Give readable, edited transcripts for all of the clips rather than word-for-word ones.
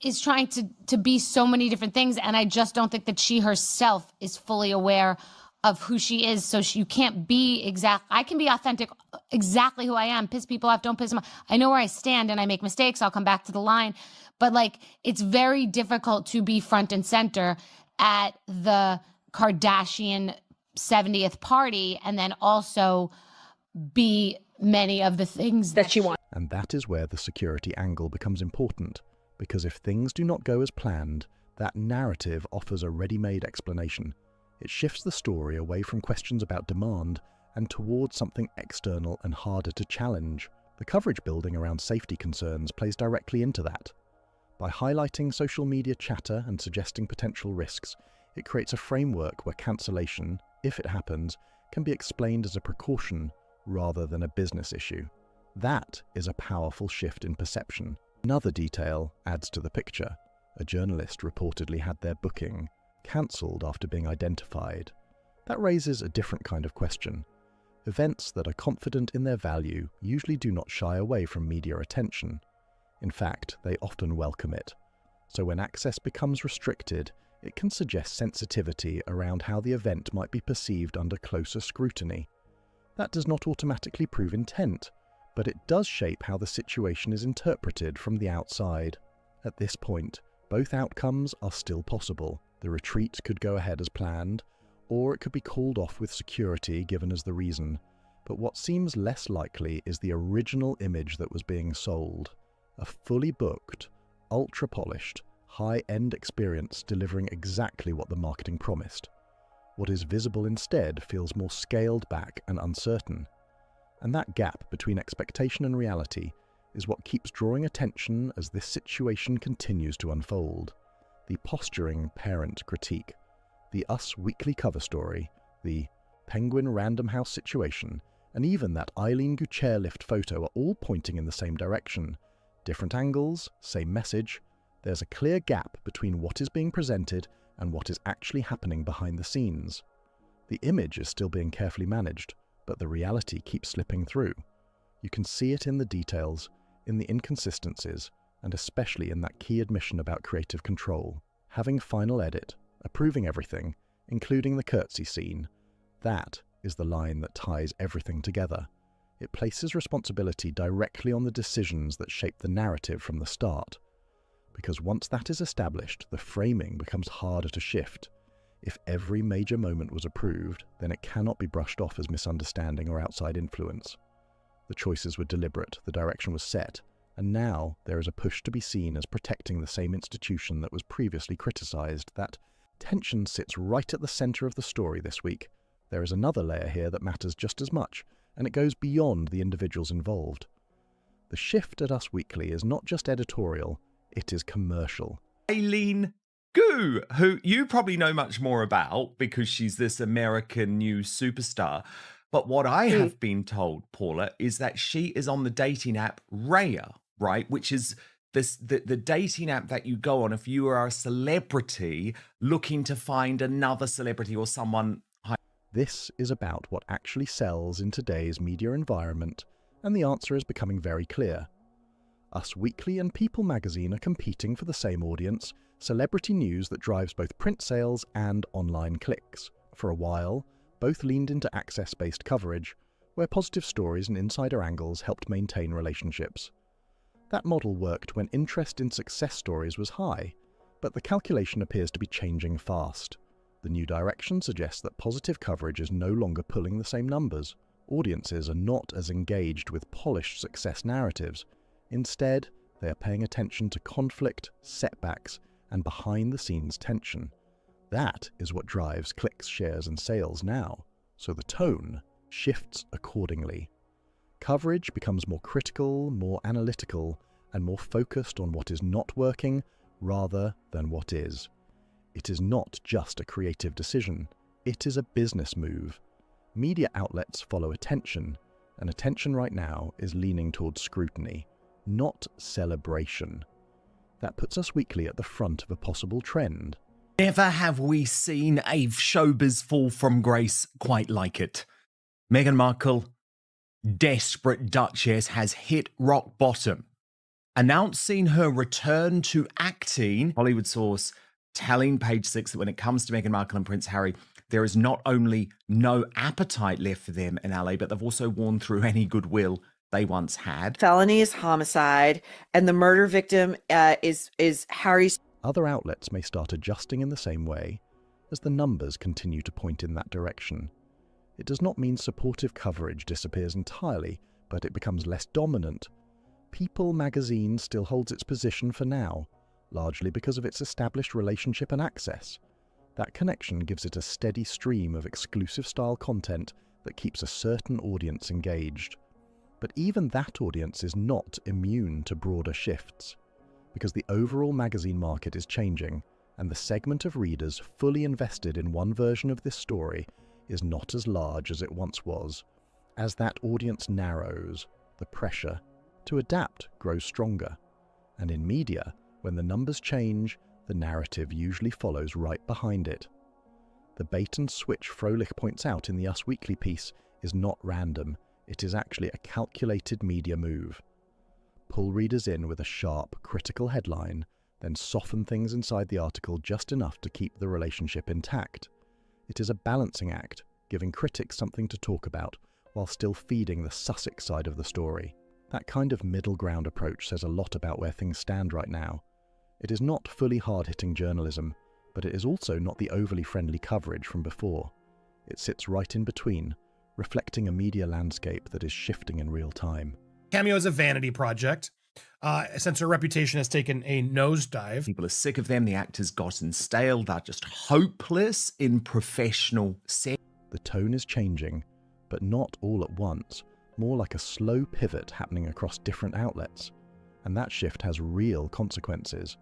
is trying to be so many different things, and I just don't think that she herself is fully aware of who she is. So you can't be I can be authentic, exactly who I am, piss people off, don't piss them off. I know where I stand and I make mistakes. I'll come back to the line. But like, it's very difficult to be front and center at the Kardashian 70th party and then also be many of the things that she wants. And that is where the security angle becomes important, because if things do not go as planned, that narrative offers a ready-made explanation. It shifts the story away from questions about demand and towards something external and harder to challenge. The coverage building around safety concerns plays directly into that. By highlighting social media chatter and suggesting potential risks, it creates a framework where cancellation, if it happens, can be explained as a precaution rather than a business issue. That is a powerful shift in perception. Another detail adds to the picture. A journalist reportedly had their booking cancelled after being identified. That raises a different kind of question. Events that are confident in their value usually do not shy away from media attention. In fact, they often welcome it. So when access becomes restricted, it can suggest sensitivity around how the event might be perceived under closer scrutiny. That does not automatically prove intent, but it does shape how the situation is interpreted from the outside. At this point, both outcomes are still possible. The retreat could go ahead as planned, or it could be called off with security given as the reason. But what seems less likely is the original image that was being sold. A fully booked, ultra-polished, high-end experience delivering exactly what the marketing promised. What is visible instead feels more scaled back and uncertain. And that gap between expectation and reality is what keeps drawing attention as this situation continues to unfold. The posturing parent critique, the Us Weekly cover story, the Penguin Random House situation, and even that Eileen Gu chairlift photo are all pointing in the same direction. Different angles, same message. There's a clear gap between what is being presented and what is actually happening behind the scenes. The image is still being carefully managed, but the reality keeps slipping through. You can see it in the details, in the inconsistencies, and especially in that key admission about creative control. Having final edit, approving everything, including the curtsy scene, that is the line that ties everything together. It places responsibility directly on the decisions that shape the narrative from the start. Because once that is established, the framing becomes harder to shift. If every major moment was approved, then it cannot be brushed off as misunderstanding or outside influence. The choices were deliberate, the direction was set, and now there is a push to be seen as protecting the same institution that was previously criticized. That tension sits right at the center of the story this week. There is another layer here that matters just as much, and it goes beyond the individuals involved. The shift at Us Weekly is not just editorial, it is commercial. Eileen Gu, who you probably know much more about because she's this American news superstar. But what I have been told, Paula, is that she is on the dating app Raya, right? Which is the dating app that you go on if you are a celebrity looking to find another celebrity or someone. This is about what actually sells in today's media environment, and the answer is becoming very clear. Us Weekly and People magazine are competing for the same audience, celebrity news that drives both print sales and online clicks. For a while, both leaned into access-based coverage, where positive stories and insider angles helped maintain relationships. That model worked when interest in success stories was high, but the calculation appears to be changing fast. The new direction suggests that positive coverage is no longer pulling the same numbers. Audiences are not as engaged with polished success narratives. Instead, they are paying attention to conflict, setbacks, and behind-the-scenes tension. That is what drives clicks, shares, and sales now, so the tone shifts accordingly. Coverage becomes more critical, more analytical, and more focused on what is not working rather than what is. It is not just a creative decision, it is a business move. Media outlets follow attention, and attention right now is leaning towards scrutiny, not celebration. That puts Us Weekly at the front of a possible trend. Never have we seen a showbiz fall from grace quite like it. Meghan Markle, desperate Duchess, has hit rock bottom. announcing her return to acting. Hollywood source telling Page Six that when it comes to Meghan Markle and Prince Harry, there is not only no appetite left for them in LA, but they've also worn through any goodwill they once had. Felony is homicide, and the murder victim is Harry's. Other outlets may start adjusting in the same way as the numbers continue to point in that direction. It does not mean supportive coverage disappears entirely, but it becomes less dominant. People magazine still holds its position for now, largely because of its established relationship and access. That connection gives it a steady stream of exclusive style content that keeps a certain audience engaged. But even that audience is not immune to broader shifts, because the overall magazine market is changing, and the segment of readers fully invested in one version of this story is not as large as it once was. As that audience narrows, the pressure to adapt grows stronger. And in media, when the numbers change, the narrative usually follows right behind it. The bait and switch Froelich points out in the Us Weekly piece is not random, it is actually a calculated media move. Pull readers in with a sharp, critical headline, then soften things inside the article just enough to keep the relationship intact. It is a balancing act, giving critics something to talk about, while still feeding the Sussex side of the story. That kind of middle ground approach says a lot about where things stand right now. It is not fully hard-hitting journalism, but it is also not the overly friendly coverage from before. It sits right in between, reflecting a media landscape that is shifting in real time. Cameo is a vanity project, since her reputation has taken a nosedive. People are sick of them, the actors gotten stale, they're just hopeless in professional settings. The tone is changing, but not all at once, more like a slow pivot happening across different outlets. And that shift has real consequences.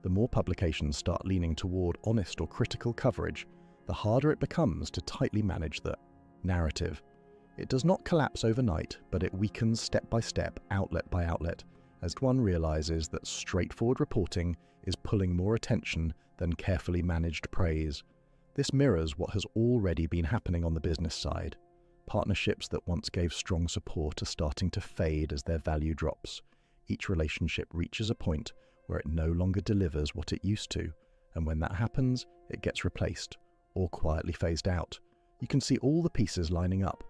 The more publications start leaning toward honest or critical coverage, the harder it becomes to tightly manage the narrative. It does not collapse overnight, but it weakens step by step, outlet by outlet, as one realizes that straightforward reporting is pulling more attention than carefully managed praise. This mirrors what has already been happening on the business side. Partnerships that once gave strong support are starting to fade as their value drops. Each relationship reaches a point where it no longer delivers what it used to, and when that happens, it gets replaced, or quietly phased out. You can see all the pieces lining up.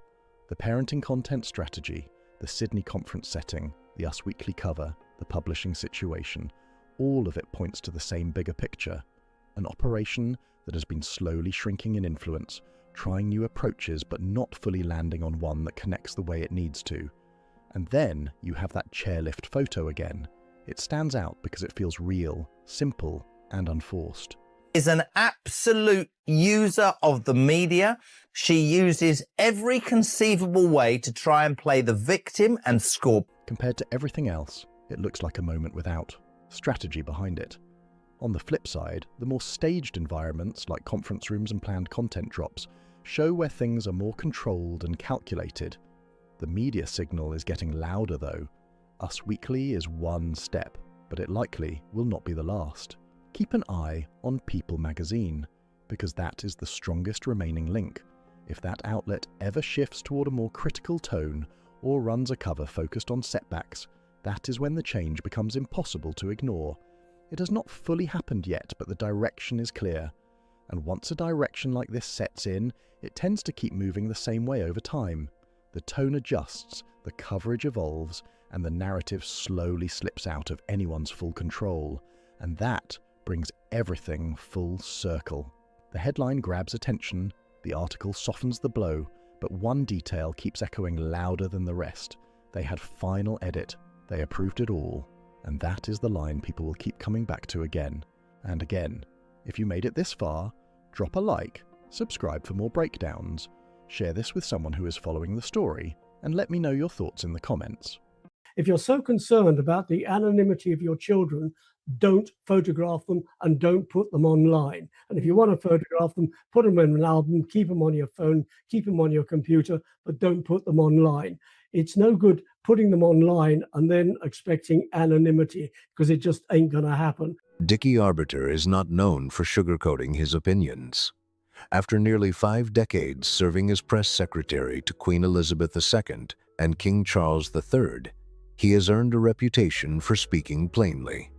The parenting content strategy, the Sydney conference setting, the Us Weekly cover, the publishing situation, all of it points to the same bigger picture. An operation that has been slowly shrinking in influence, trying new approaches but not fully landing on one that connects the way it needs to. And then you have that chairlift photo again. It stands out because it feels real, simple, and unforced. Is an absolute user of the media. She uses every conceivable way to try and play the victim and score. Compared to everything else, it looks like a moment without strategy behind it. On the flip side, the more staged environments like conference rooms and planned content drops show where things are more controlled and calculated. The media signal is getting louder though. Us Weekly is one step, but it likely will not be the last. Keep an eye on People magazine, because that is the strongest remaining link. If that outlet ever shifts toward a more critical tone or runs a cover focused on setbacks, that is when the change becomes impossible to ignore. It has not fully happened yet, but the direction is clear. And once a direction like this sets in, it tends to keep moving the same way over time. The tone adjusts, the coverage evolves, and the narrative slowly slips out of anyone's full control. And that brings everything full circle. The headline grabs attention, the article softens the blow, but one detail keeps echoing louder than the rest. They had final edit. They approved it all. And that is the line people will keep coming back to again and again. If you made it this far, drop a like, subscribe for more breakdowns, share this with someone who is following the story, and let me know your thoughts in the comments. If you're so concerned about the anonymity of your children, don't photograph them and don't put them online. And if you want to photograph them, put them in an album, keep them on your phone, keep them on your computer, but don't put them online. It's no good putting them online and then expecting anonymity, because it just ain't going to happen. Dickie Arbiter is not known for sugarcoating his opinions. After nearly 5 decades serving as press secretary to Queen Elizabeth II and King Charles III, he has earned a reputation for speaking plainly.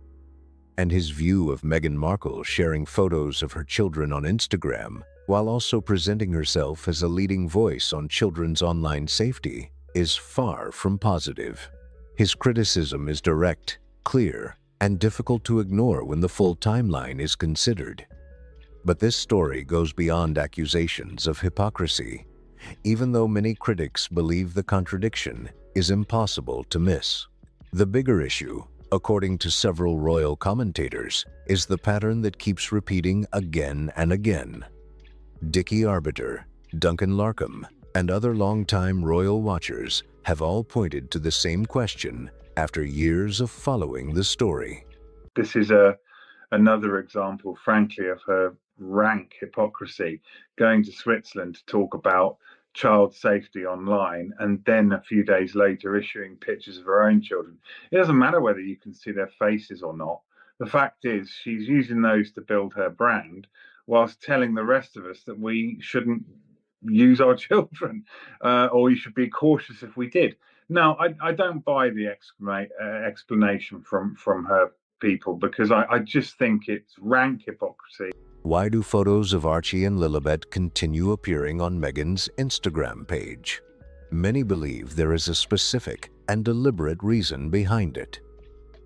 And his view of Meghan Markle sharing photos of her children on Instagram, while also presenting herself as a leading voice on children's online safety, is far from positive. His criticism is direct, clear, and difficult to ignore when the full timeline is considered. But this story goes beyond accusations of hypocrisy, even though many critics believe the contradiction is impossible to miss. The bigger issue, according to several royal commentators, is the pattern that keeps repeating again and again. Dickie Arbiter, Duncan Larkham, and other longtime royal watchers have all pointed to the same question after years of following the story. This is another example, frankly, of her rank hypocrisy, going to Switzerland to talk about child safety online and then a few days later issuing pictures of her own children. It doesn't matter whether you can see their faces or not. The fact is, she's using those to build her brand whilst telling the rest of us that we shouldn't use our children, or you should be cautious if we did. No, I don't buy the explanation from her people, because I just think it's rank hypocrisy. Why do photos of Archie and Lilibet continue appearing on Meghan's Instagram page? Many believe there is a specific and deliberate reason behind it.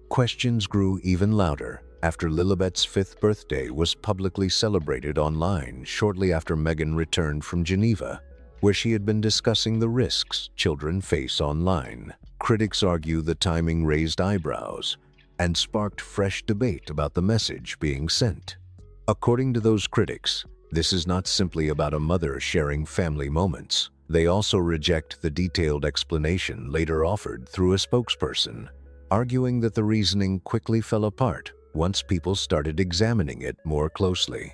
Questions grew even louder after Lilibet's 5th birthday was publicly celebrated online shortly after Meghan returned from Geneva, where she had been discussing the risks children face online. Critics argue the timing raised eyebrows and sparked fresh debate about the message being sent. According to those critics, this is not simply about a mother sharing family moments. They also reject the detailed explanation later offered through a spokesperson, arguing that the reasoning quickly fell apart once people started examining it more closely.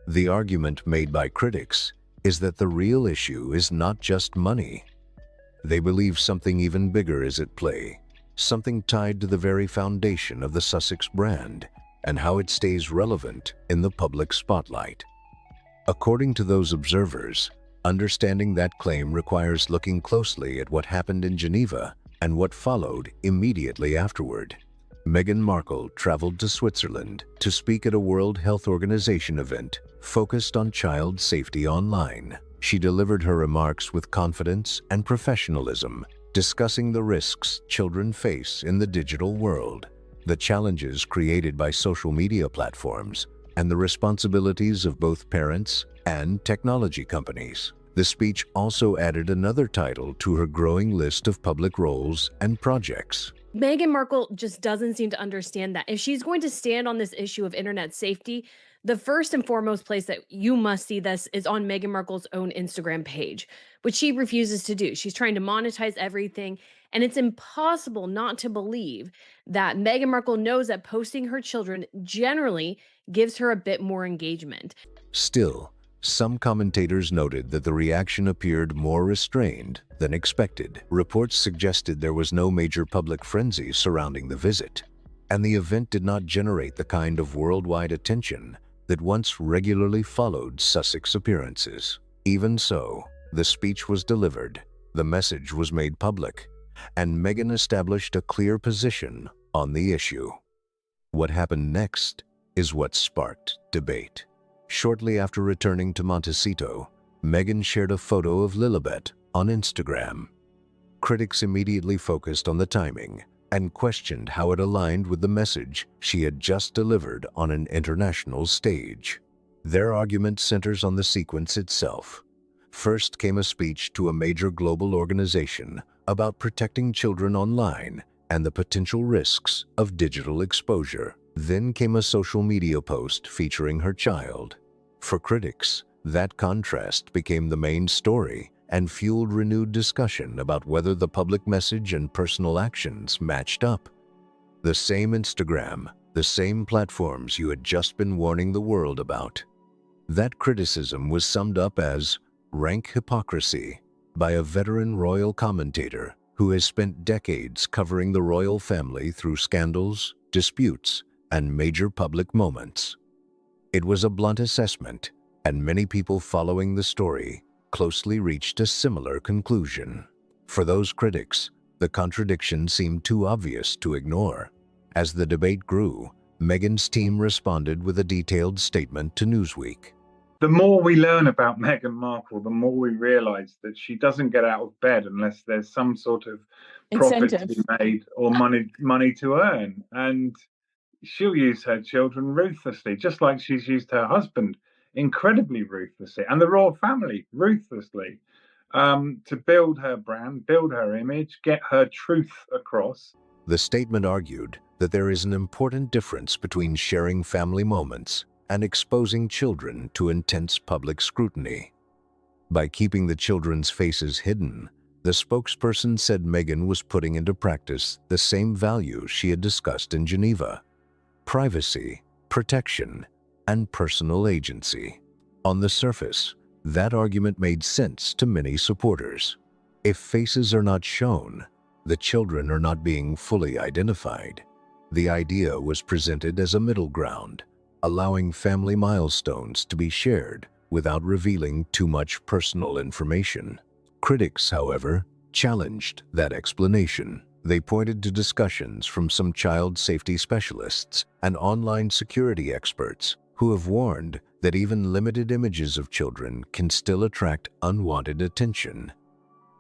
The argument made by critics is that the real issue is not just money. They believe something even bigger is at play, something tied to the very foundation of the Sussex brand and how it stays relevant in the public spotlight. According to those observers, understanding that claim requires looking closely at what happened in Geneva and what followed immediately afterward. Meghan Markle traveled to Switzerland to speak at a World Health Organization event focused on child safety online. She delivered her remarks with confidence and professionalism, discussing the risks children face in the digital world, the challenges created by social media platforms, and the responsibilities of both parents and technology companies. The speech also added another title to her growing list of public roles and projects. Meghan Markle just doesn't seem to understand that if she's going to stand on this issue of internet safety, the first and foremost place that you must see this is on Meghan Markle's own Instagram page, which she refuses to do. She's trying to monetize everything, and it's impossible not to believe that Meghan Markle knows that posting her children generally gives her a bit more engagement. Still, some commentators noted that the reaction appeared more restrained than expected. Reports suggested there was no major public frenzy surrounding the visit, and the event did not generate the kind of worldwide attention that once regularly followed Sussex appearances. Even so, the speech was delivered, the message was made public, and Meghan established a clear position on the issue. What happened next is what sparked debate. Shortly after returning to Montecito, Meghan shared a photo of Lilibet on Instagram. Critics immediately focused on the timing and questioned how it aligned with the message she had just delivered on an international stage. Their argument centers on the sequence itself. First came a speech to a major global organization about protecting children online and the potential risks of digital exposure. Then came a social media post featuring her child. For critics, that contrast became the main story and fueled renewed discussion about whether the public message and personal actions matched up. The same Instagram, the same platforms you had just been warning the world about. That criticism was summed up as rank hypocrisy by a veteran royal commentator who has spent decades covering the royal family through scandals, disputes, and major public moments. It was a blunt assessment, and many people following the story closely reached a similar conclusion. For those critics, The contradiction seemed too obvious to ignore. As the debate grew, Meghan's team responded with a detailed statement to Newsweek. The more we learn about Meghan Markle, the more we realise that she doesn't get out of bed unless there's some sort of profit to be made or money to earn. And she'll use her children ruthlessly, just like she's used her husband incredibly ruthlessly, and the royal family ruthlessly, to build her brand, build her image, get her truth across. The statement argued that there is an important difference between sharing family moments and exposing children to intense public scrutiny. By keeping the children's faces hidden, the spokesperson said Meghan was putting into practice the same values she had discussed in Geneva: privacy, protection, and personal agency. On the surface, that argument made sense to many supporters. If faces are not shown, the children are not being fully identified. The idea was presented as a middle ground, allowing family milestones to be shared without revealing too much personal information. Critics, however, challenged that explanation. They pointed to discussions from some child safety specialists and online security experts who have warned that even limited images of children can still attract unwanted attention.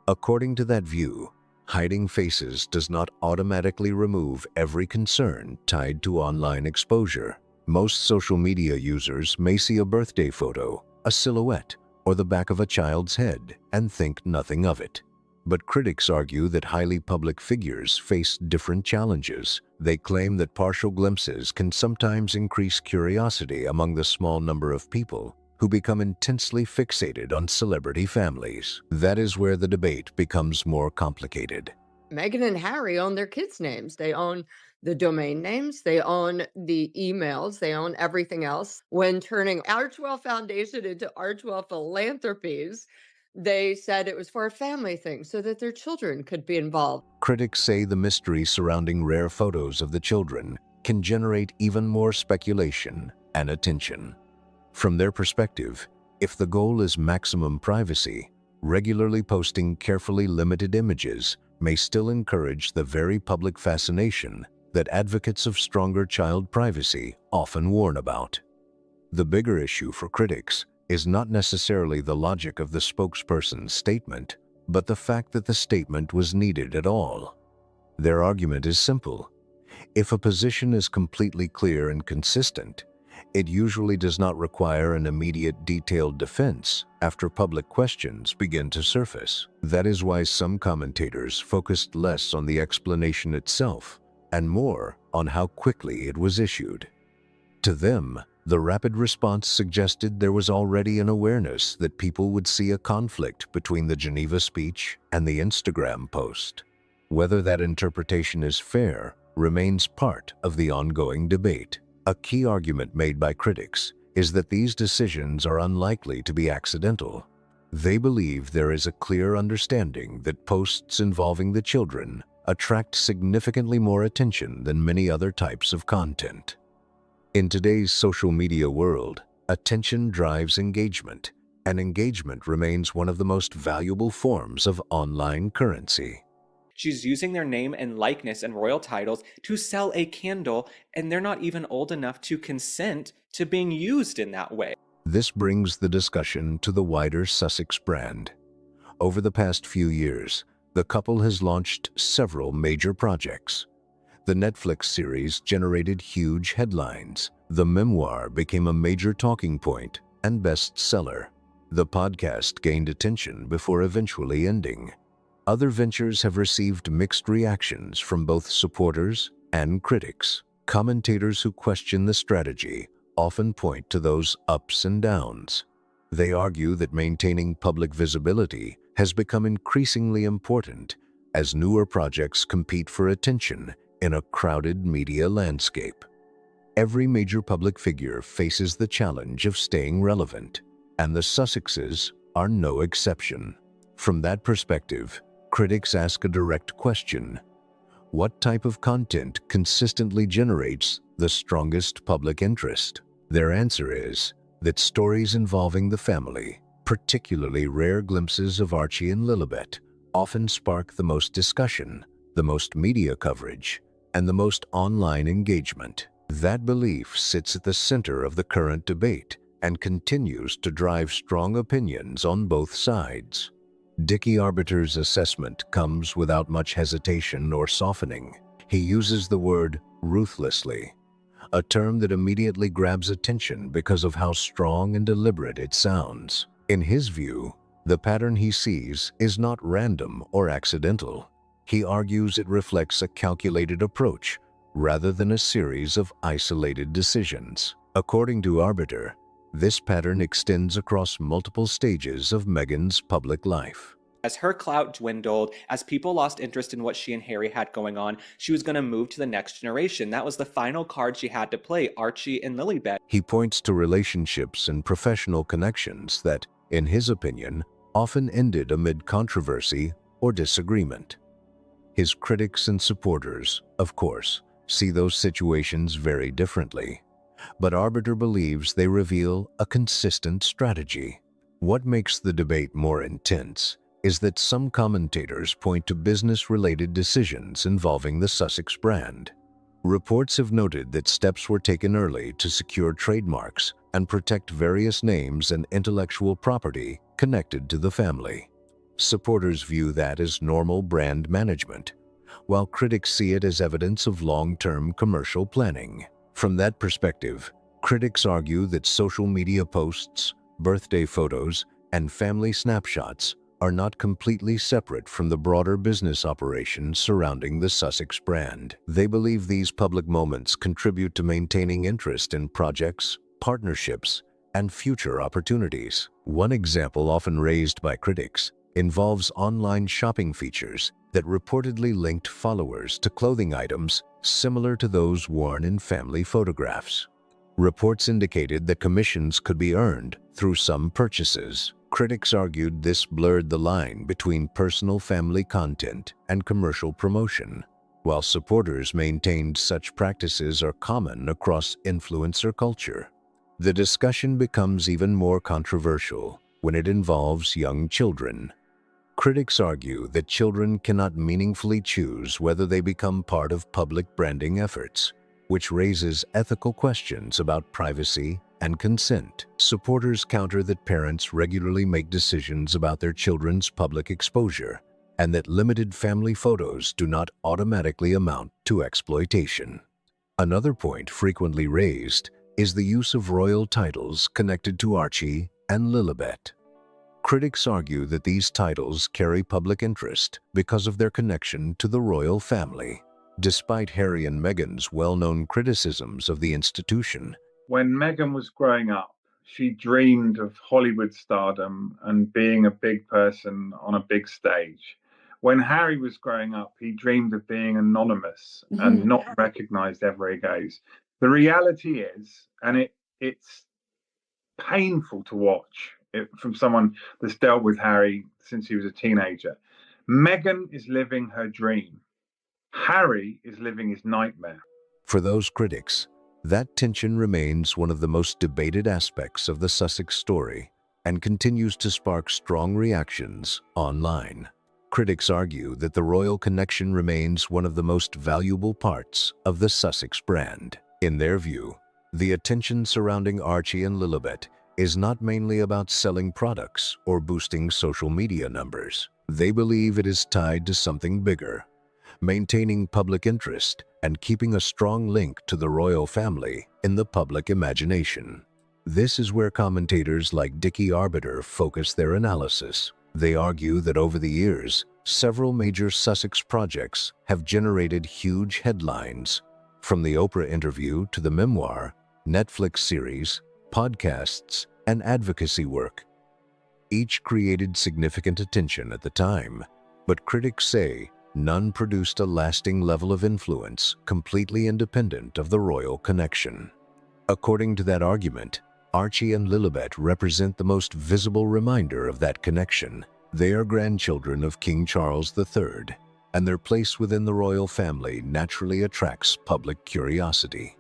According to that view, hiding faces does not automatically remove every concern tied to online exposure. Most social media users may see a birthday photo, a silhouette, or the back of a child's head and think nothing of it. But critics argue that highly public figures face different challenges. They claim that partial glimpses can sometimes increase curiosity among the small number of people who become intensely fixated on celebrity families. That is where the debate becomes more complicated. Meghan and Harry own their kids' names. They own the domain names, they own the emails, they own everything else. When turning Archwell Foundation into Archwell Philanthropies, they said it was for a family thing so that their children could be involved. Critics say the mystery surrounding rare photos of the children can generate even more speculation and attention. From their perspective, if the goal is maximum privacy, regularly posting carefully limited images may still encourage the very public fascination that advocates of stronger child privacy often warn about. The bigger issue for critics is not necessarily the logic of the spokesperson's statement, but the fact that the statement was needed at all. Their argument is simple. If a position is completely clear and consistent, it usually does not require an immediate detailed defense after public questions begin to surface. That is why some commentators focused less on the explanation itself and more on how quickly it was issued. To them, the rapid response suggested there was already an awareness that people would see a conflict between the Geneva speech and the Instagram post. Whether that interpretation is fair remains part of the ongoing debate. A key argument made by critics is that these decisions are unlikely to be accidental. They believe there is a clear understanding that posts involving the children attract significantly more attention than many other types of content. In today's social media world, attention drives engagement, and engagement remains one of the most valuable forms of online currency. She's using their name and likeness and royal titles to sell a candle, and they're not even old enough to consent to being used in that way. This brings the discussion to the wider Sussex brand. Over the past few years, the couple has launched several major projects. The Netflix series generated huge headlines. The memoir became a major talking point and bestseller. The podcast gained attention before eventually ending. Other ventures have received mixed reactions from both supporters and critics. Commentators who question the strategy often point to those ups and downs. They argue that maintaining public visibility has become increasingly important as newer projects compete for attention in a crowded media landscape. Every major public figure faces the challenge of staying relevant, and the Sussexes are no exception. From that perspective, critics ask a direct question: what type of content consistently generates the strongest public interest? Their answer is that stories involving the family, particularly rare glimpses of Archie and Lilibet, often spark the most discussion, the most media coverage, and the most online engagement. That belief sits at the center of the current debate and continues to drive strong opinions on both sides. Dickie Arbiter's assessment comes without much hesitation or softening. He uses the word ruthlessly, a term that immediately grabs attention because of how strong and deliberate it sounds. In his view, the pattern he sees is not random or accidental. He argues it reflects a calculated approach rather than a series of isolated decisions. According to Arbiter, this pattern extends across multiple stages of Meghan's public life. As her clout dwindled, as people lost interest in what she and Harry had going on, she was going to move to the next generation. That was the final card she had to play, Archie and Lilibet. He points to relationships and professional connections that, in his opinion, often ended amid controversy or disagreement. His critics and supporters, of course, see those situations very differently, but Arbiter believes they reveal a consistent strategy. What makes the debate more intense is that some commentators point to business-related decisions involving the Sussex brand. Reports have noted that steps were taken early to secure trademarks and protect various names and intellectual property connected to the family. Supporters view that as normal brand management, while critics see it as evidence of long-term commercial planning. From that perspective, critics argue that social media posts, birthday photos, and family snapshots are not completely separate from the broader business operations surrounding the Sussex brand. They believe these public moments contribute to maintaining interest in projects, partnerships, and future opportunities. One example often raised by critics involves online shopping features that reportedly linked followers to clothing items similar to those worn in family photographs. Reports indicated that commissions could be earned through some purchases. Critics argued this blurred the line between personal family content and commercial promotion, while supporters maintained such practices are common across influencer culture. The discussion becomes even more controversial when it involves young children. Critics argue that children cannot meaningfully choose whether they become part of public branding efforts, which raises ethical questions about privacy and consent. Supporters counter that parents regularly make decisions about their children's public exposure, and that limited family photos do not automatically amount to exploitation. Another point frequently raised is the use of royal titles connected to Archie and Lilibet. Critics argue that these titles carry public interest because of their connection to the royal family. Despite Harry and Meghan's well-known criticisms of the institution, when Meghan was growing up, she dreamed of Hollywood stardom and being a big person on a big stage. When Harry was growing up, he dreamed of being anonymous and not recognized everywhere he goes. The reality is, and it's painful to watch it from someone that's dealt with Harry since he was a teenager. Meghan is living her dream. Harry is living his nightmare. For those critics, that tension remains one of the most debated aspects of the Sussex story and continues to spark strong reactions online. Critics argue that the royal connection remains one of the most valuable parts of the Sussex brand. In their view, the attention surrounding Archie and Lilibet is not mainly about selling products or boosting social media numbers. They believe it is tied to something bigger, maintaining public interest and keeping a strong link to the royal family in the public imagination. This is where commentators like Dickie Arbiter focus their analysis. They argue that over the years, several major Sussex projects have generated huge headlines, from the Oprah interview to the memoir, Netflix series, podcasts, and advocacy work. Each created significant attention at the time, but critics say none produced a lasting level of influence completely independent of the royal connection. According to that argument, Archie and Lilibet represent the most visible reminder of that connection. They are grandchildren of King Charles III, and their place within the royal family naturally attracts public curiosity.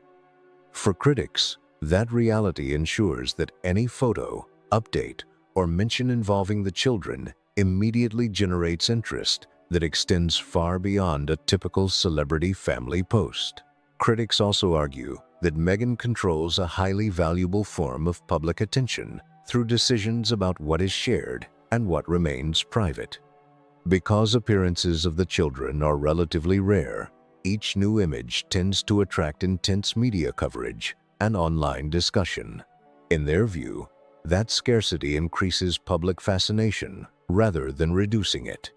For critics, that reality ensures that any photo, update, or mention involving the children immediately generates interest that extends far beyond a typical celebrity family post. Critics also argue that Meghan controls a highly valuable form of public attention through decisions about what is shared and what remains private. Because appearances of the children are relatively rare, each new image tends to attract intense media coverage and online discussion. In their view, that scarcity increases public fascination rather than reducing it.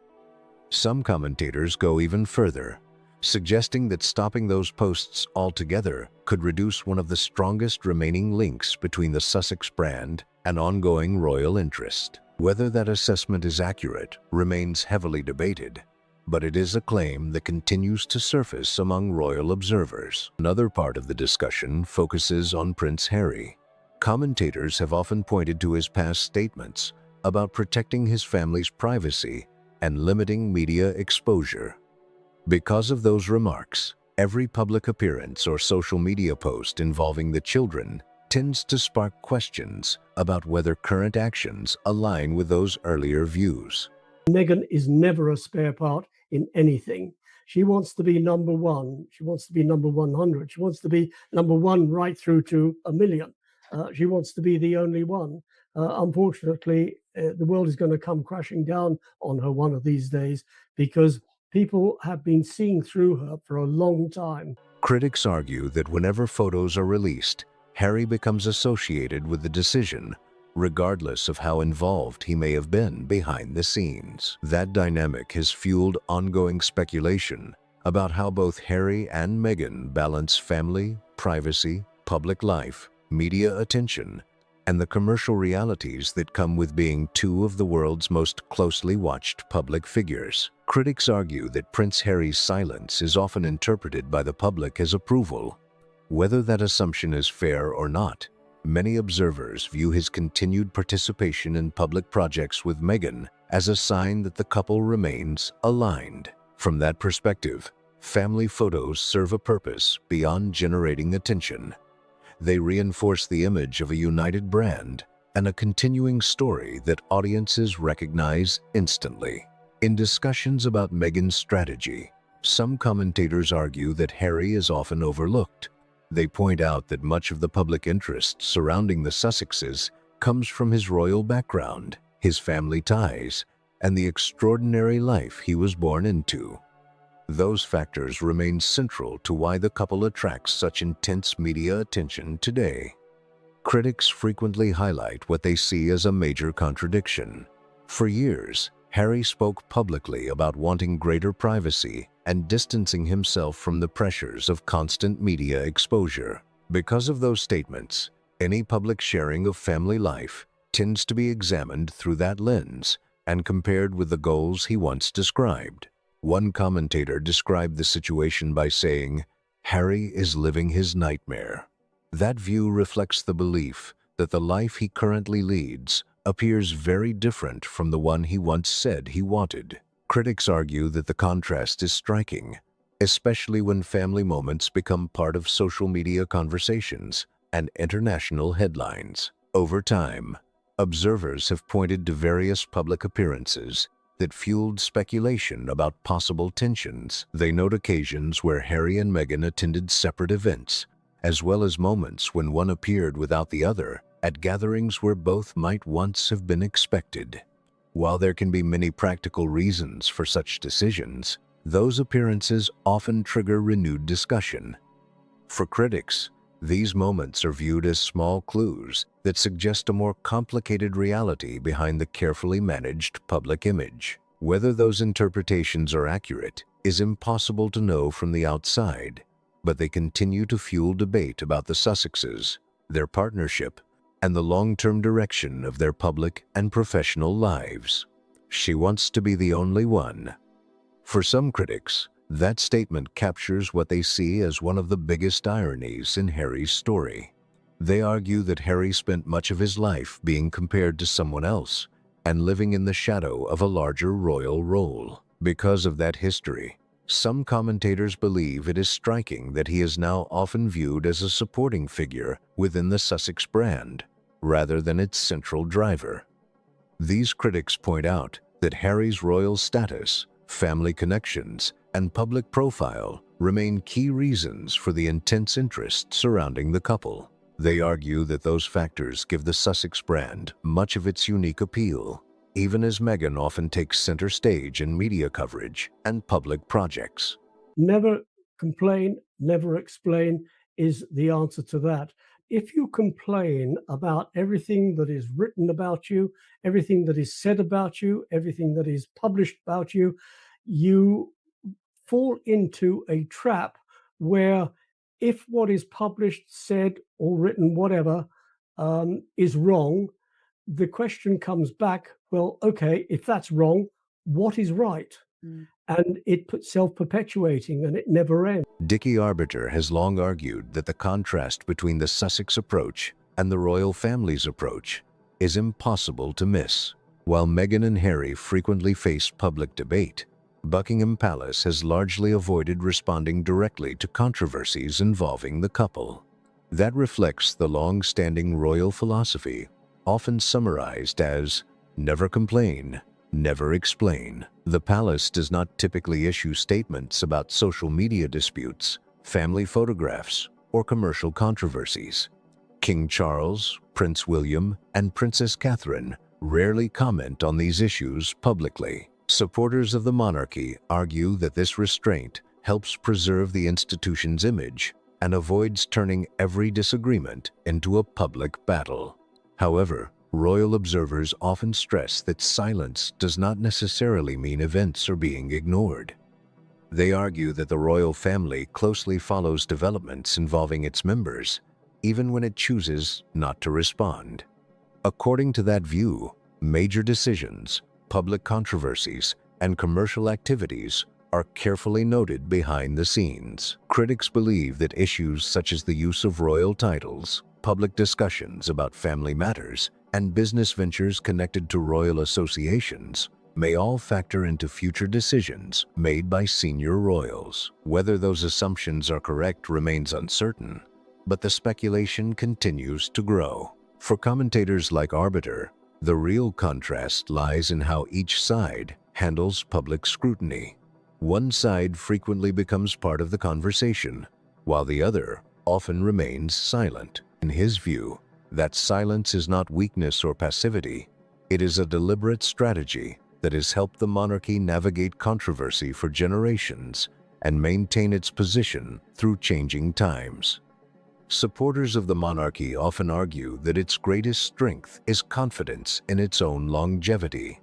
Some commentators go even further, suggesting that stopping those posts altogether could reduce one of the strongest remaining links between the Sussex brand and ongoing royal interest. Whether that assessment is accurate remains heavily debated, but it is a claim that continues to surface among royal observers. Another part of the discussion focuses on Prince Harry. Commentators have often pointed to his past statements about protecting his family's privacy and limiting media exposure. Because of those remarks, every public appearance or social media post involving the children tends to spark questions about whether current actions align with those earlier views. Meghan is never a spare part in anything. She wants to be number one. She wants to be number 100. She wants to be number one right through to a million. She wants to be the only one. Unfortunately, the world is going to come crashing down on her one of these days because people have been seeing through her for a long time. Critics argue that whenever photos are released, Harry becomes associated with the decision, regardless of how involved he may have been behind the scenes. That dynamic has fueled ongoing speculation about how both Harry and Meghan balance family, privacy, public life, media attention, and the commercial realities that come with being two of the world's most closely watched public figures. Critics argue that Prince Harry's silence is often interpreted by the public as approval. Whether that assumption is fair or not, many observers view his continued participation in public projects with Meghan as a sign that the couple remains aligned. From that perspective, family photos serve a purpose beyond generating attention. They reinforce the image of a united brand and a continuing story that audiences recognize instantly. In discussions about Meghan's strategy, some commentators argue that Harry is often overlooked. They point out that much of the public interest surrounding the Sussexes comes from his royal background, his family ties, and the extraordinary life he was born into. Those factors remain central to why the couple attracts such intense media attention today. Critics frequently highlight what they see as a major contradiction. For years, Harry spoke publicly about wanting greater privacy and distancing himself from the pressures of constant media exposure. Because of those statements, any public sharing of family life tends to be examined through that lens and compared with the goals he once described. One commentator described the situation by saying, "Harry is living his nightmare." That view reflects the belief that the life he currently leads appears very different from the one he once said he wanted. Critics argue that the contrast is striking, especially when family moments become part of social media conversations and international headlines. Over time, observers have pointed to various public appearances that fueled speculation about possible tensions. They note occasions where Harry and Meghan attended separate events, as well as moments when one appeared without the other at gatherings where both might once have been expected. While there can be many practical reasons for such decisions, those appearances often trigger renewed discussion. For critics, these moments are viewed as small clues that suggest a more complicated reality behind the carefully managed public image. Whether those interpretations are accurate is impossible to know from the outside, but they continue to fuel debate about the Sussexes, their partnership, and the long-term direction of their public and professional lives. She wants to be the only one. For some critics, that statement captures what they see as one of the biggest ironies in Harry's story. They argue that Harry spent much of his life being compared to someone else and living in the shadow of a larger royal role. Because of that history, some commentators believe it is striking that he is now often viewed as a supporting figure within the Sussex brand, rather than its central driver. These critics point out that Harry's royal status, family connections, and public profile remain key reasons for the intense interest surrounding the couple. They argue that those factors give the Sussex brand much of its unique appeal, even as Meghan often takes center stage in media coverage and public projects. Never complain, never explain is the answer to that. If you complain about everything that is written about you, everything that is said about you, everything that is published about you, you fall into a trap where if what is published, said, or written, whatever, is wrong, the question comes back, well, okay, if that's wrong, what is right? And it puts self-perpetuating and it never ends. Dickie Arbiter has long argued that the contrast between the Sussex approach and the royal family's approach is impossible to miss. While Meghan and Harry frequently face public debate, Buckingham Palace has largely avoided responding directly to controversies involving the couple. That reflects the long-standing royal philosophy, often summarized as never complain, never explain. The palace does not typically issue statements about social media disputes, family photographs, or commercial controversies. King Charles, Prince William, and Princess Catherine rarely comment on these issues publicly. Supporters of the monarchy argue that this restraint helps preserve the institution's image and avoids turning every disagreement into a public battle. However, royal observers often stress that silence does not necessarily mean events are being ignored. They argue that the royal family closely follows developments involving its members, even when it chooses not to respond. According to that view, major decisions, public controversies, and commercial activities are carefully noted behind the scenes. Critics believe that issues such as the use of royal titles, public discussions about family matters, and business ventures connected to royal associations may all factor into future decisions made by senior royals. Whether those assumptions are correct remains uncertain, but the speculation continues to grow. For commentators like Arbiter, the real contrast lies in how each side handles public scrutiny. One side frequently becomes part of the conversation, while the other often remains silent. In his view, that silence is not weakness or passivity. It is a deliberate strategy that has helped the monarchy navigate controversy for generations and maintain its position through changing times. Supporters of the monarchy often argue that its greatest strength is confidence in its own longevity.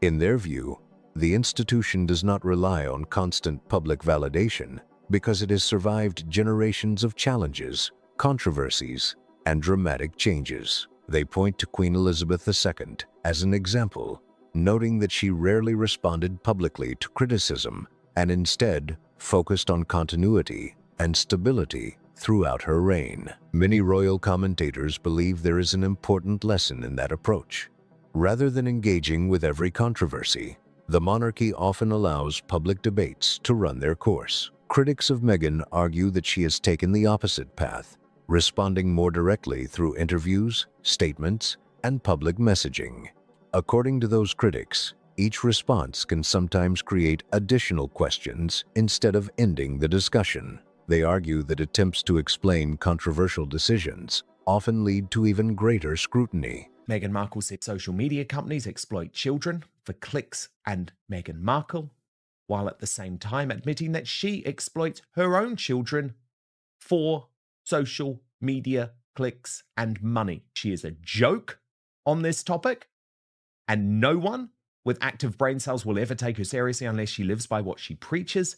In their view, the institution does not rely on constant public validation because it has survived generations of challenges, controversies, and dramatic changes. They point to Queen Elizabeth II as an example, noting that she rarely responded publicly to criticism and instead focused on continuity and stability throughout her reign. Many royal commentators believe there is an important lesson in that approach. Rather than engaging with every controversy, the monarchy often allows public debates to run their course. Critics of Meghan argue that she has taken the opposite path, responding more directly through interviews, statements, and public messaging. According to those critics, each response can sometimes create additional questions instead of ending the discussion. They argue that attempts to explain controversial decisions often lead to even greater scrutiny. Meghan Markle said social media companies exploit children for clicks and Meghan Markle, while at the same time admitting that she exploits her own children for social media clicks and money. She is a joke on this topic, and no one with active brain cells will ever take her seriously unless she lives by what she preaches.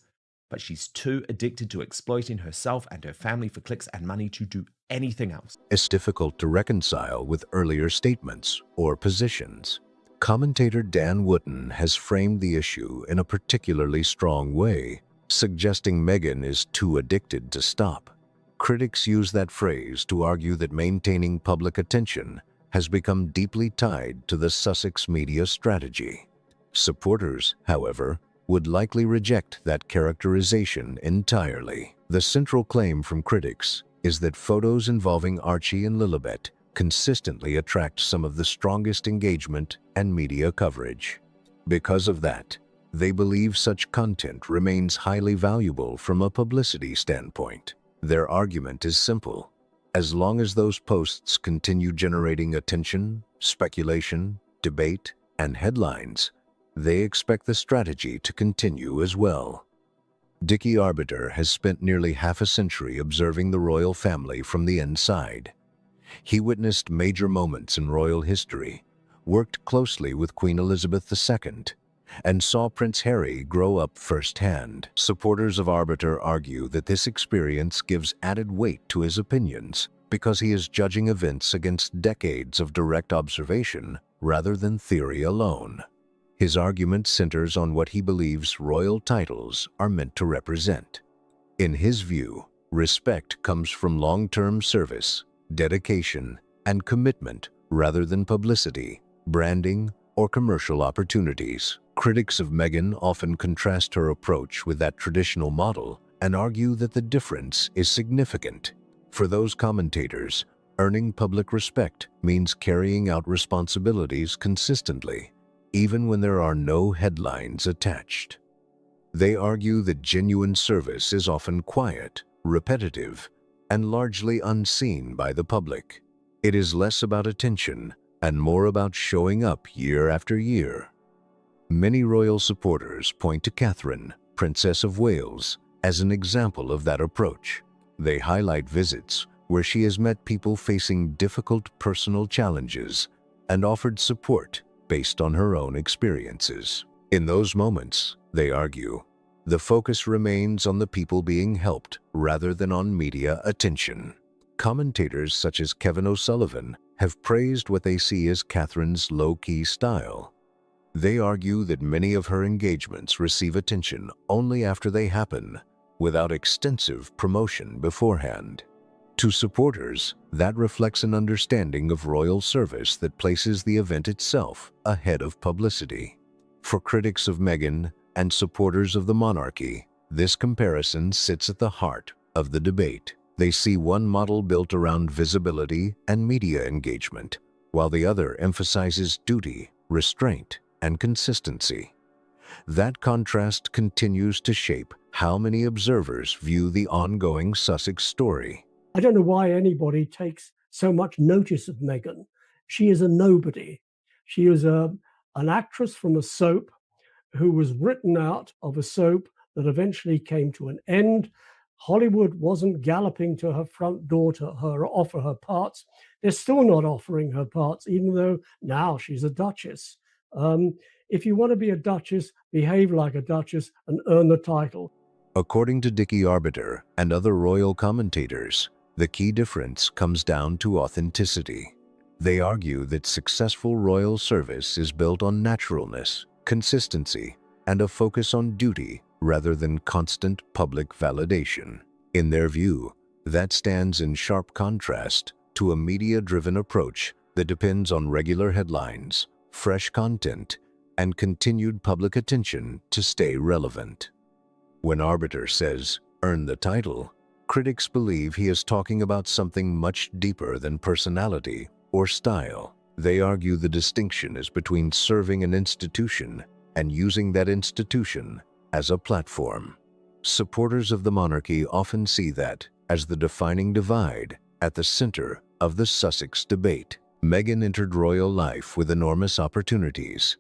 But she's too addicted to exploiting herself and her family for clicks and money to do anything else. It's difficult to reconcile with earlier statements or positions. Commentator Dan Wootton has framed the issue in a particularly strong way, suggesting Meghan is too addicted to stop. Critics use that phrase to argue that maintaining public attention has become deeply tied to the Sussex media strategy. Supporters, however, would likely reject that characterization entirely. The central claim from critics is that photos involving Archie and Lilibet consistently attract some of the strongest engagement and media coverage. Because of that, they believe such content remains highly valuable from a publicity standpoint. Their argument is simple. As long as those posts continue generating attention, speculation, debate, and headlines, they expect the strategy to continue as well. Dickie Arbiter has spent nearly half a century observing the royal family from the inside. He witnessed major moments in royal history, worked closely with Queen Elizabeth II, and saw Prince Harry grow up firsthand. Supporters of Arbiter argue that this experience gives added weight to his opinions because he is judging events against decades of direct observation rather than theory alone. His argument centers on what he believes royal titles are meant to represent. In his view, respect comes from long-term service, dedication, and commitment rather than publicity, branding, or commercial opportunities. Critics of Meghan often contrast her approach with that traditional model and argue that the difference is significant. For those commentators, earning public respect means carrying out responsibilities consistently, even when there are no headlines attached. They argue that genuine service is often quiet, repetitive, and largely unseen by the public. It is less about attention and more about showing up year after year. Many royal supporters point to Catherine, Princess of Wales, as an example of that approach. They highlight visits where she has met people facing difficult personal challenges and offered support based on her own experiences. In those moments, they argue, the focus remains on the people being helped rather than on media attention. Commentators such as Kevin O'Sullivan have praised what they see as Catherine's low-key style. They argue that many of her engagements receive attention only after they happen, without extensive promotion beforehand. To supporters, that reflects an understanding of royal service that places the event itself ahead of publicity. For critics of Meghan and supporters of the monarchy, this comparison sits at the heart of the debate. They see one model built around visibility and media engagement, while the other emphasizes duty, restraint, and consistency. That contrast continues to shape how many observers view the ongoing Sussex story. I don't know why anybody takes so much notice of Meghan. She is a nobody. She is an actress from a soap who was written out of a soap that eventually came to an end. Hollywood wasn't galloping to her front door to offer her parts. They're still not offering her parts, even though now she's a duchess. If you want to be a duchess, behave like a duchess and earn the title. According to Dickie Arbiter and other royal commentators, the key difference comes down to authenticity. They argue that successful royal service is built on naturalness, consistency, and a focus on duty rather than constant public validation. In their view, that stands in sharp contrast to a media-driven approach that depends on regular headlines, fresh content, and continued public attention to stay relevant. When Arbiter says, "earn the title," critics believe he is talking about something much deeper than personality or style. They argue the distinction is between serving an institution and using that institution as a platform. Supporters of the monarchy often see that as the defining divide at the center of the Sussex debate. Meghan entered royal life with enormous opportunities.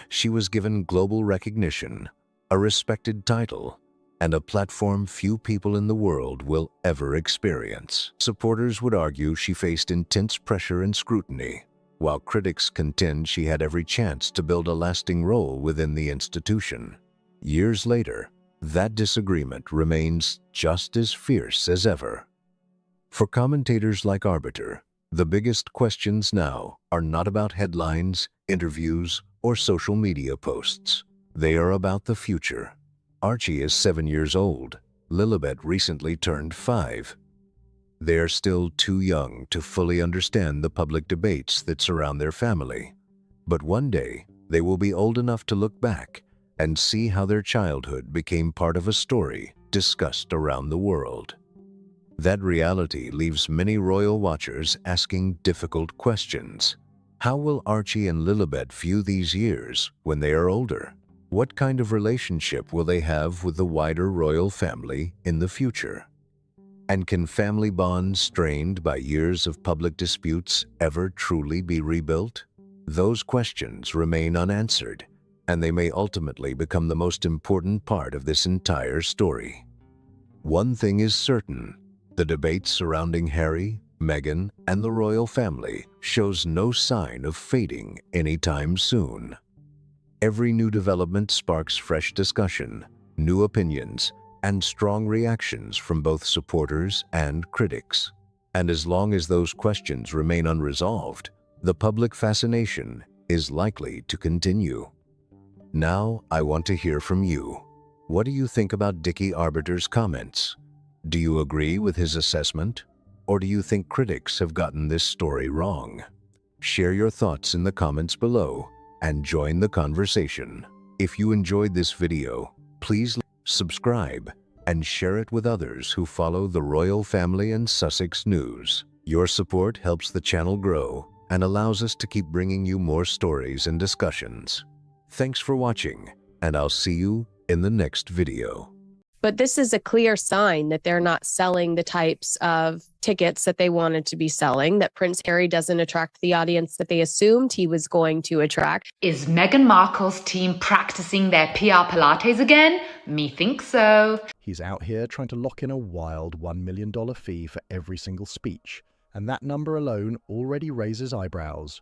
She was given global recognition, a respected title, and a platform few people in the world will ever experience. Supporters would argue she faced intense pressure and scrutiny, while critics contend she had every chance to build a lasting role within the institution. Years later, that disagreement remains just as fierce as ever. For commentators like Arbiter, the biggest questions now are not about headlines, interviews, or social media posts. They are about the future. Archie is 7 years old. Lilibet recently turned 5. They are still too young to fully understand the public debates that surround their family. But one day, they will be old enough to look back and see how their childhood became part of a story discussed around the world. That reality leaves many royal watchers asking difficult questions. How will Archie and Lilibet view these years when they are older? What kind of relationship will they have with the wider royal family in the future? And can family bonds strained by years of public disputes ever truly be rebuilt? Those questions remain unanswered, and they may ultimately become the most important part of this entire story. One thing is certain: the debate surrounding Harry, Meghan, and the royal family shows no sign of fading anytime soon. Every new development sparks fresh discussion, new opinions, and strong reactions from both supporters and critics. And as long as those questions remain unresolved, the public fascination is likely to continue. Now, I want to hear from you. What do you think about Dickie Arbiter's comments? Do you agree with his assessment? Or do you think critics have gotten this story wrong? Share your thoughts in the comments below and join the conversation. If you enjoyed this video, please subscribe and share it with others who follow the royal family and Sussex news. Your support helps the channel grow and allows us to keep bringing you more stories and discussions. Thanks for watching, and I'll see you in the next video. But this is a clear sign that they're not selling the types of tickets that they wanted to be selling, that Prince Harry doesn't attract the audience that they assumed he was going to attract. Is Meghan Markle's team practicing their PR Pilates again? Me think so. He's out here trying to lock in a wild $1 million fee for every single speech, and that number alone already raises eyebrows.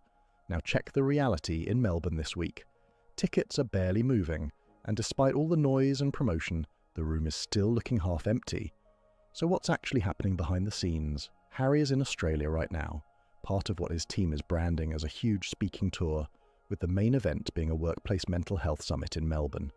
Now check the reality in Melbourne this week. Tickets are barely moving, and despite all the noise and promotion, the room is still looking half empty. So what's actually happening behind the scenes? Harry is in Australia right now, part of what his team is branding as a huge speaking tour, with the main event being a workplace mental health summit in Melbourne.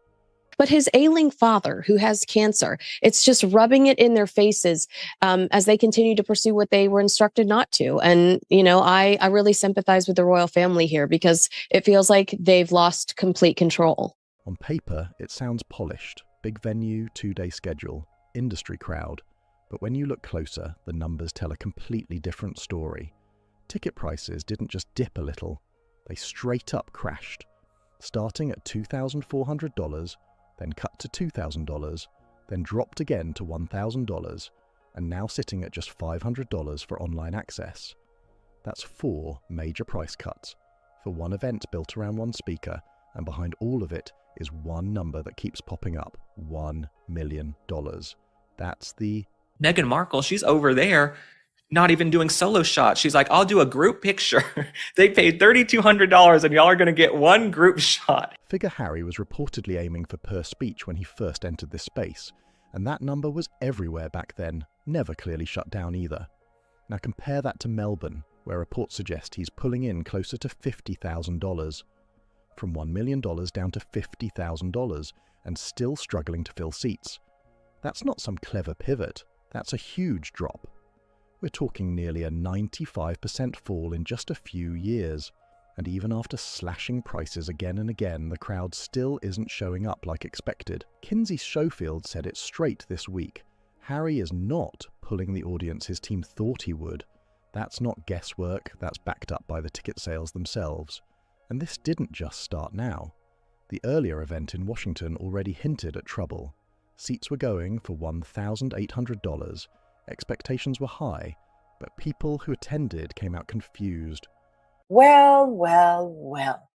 But his ailing father, who has cancer, it's just rubbing it in their faces as they continue to pursue what they were instructed not to. And, you know, I really sympathize with the royal family here because it feels like they've lost complete control. On paper, it sounds polished. Big venue, 2-day schedule, industry crowd. But when you look closer, the numbers tell a completely different story. Ticket prices didn't just dip a little, they straight up crashed. Starting at $2,400, then cut to $2,000, then dropped again to $1,000, and now sitting at just $500 for online access. That's 4 major price cuts for one event built around one speaker, and behind all of it is one number that keeps popping up: $1 million. That's the... Meghan Markle, she's over there, not even doing solo shots. She's like, I'll do a group picture. They paid $3,200 and y'all are going to get one group shot. Figure Harry was reportedly aiming for per speech when he first entered this space, and that number was everywhere back then, never clearly shut down either. Now compare that to Melbourne, where reports suggest he's pulling in closer to $50,000. From $1 million down to $50,000, and still struggling to fill seats. That's not some clever pivot, that's a huge drop. We're talking nearly a 95% fall in just a few years. And even after slashing prices again and again, the crowd still isn't showing up like expected. Kinsey Schofield said it straight this week. Harry is not pulling the audience his team thought he would. That's not guesswork, that's backed up by the ticket sales themselves. And this didn't just start now. The earlier event in Washington already hinted at trouble. Seats were going for $1,800. Expectations were high, but people who attended came out confused. Well, well, well.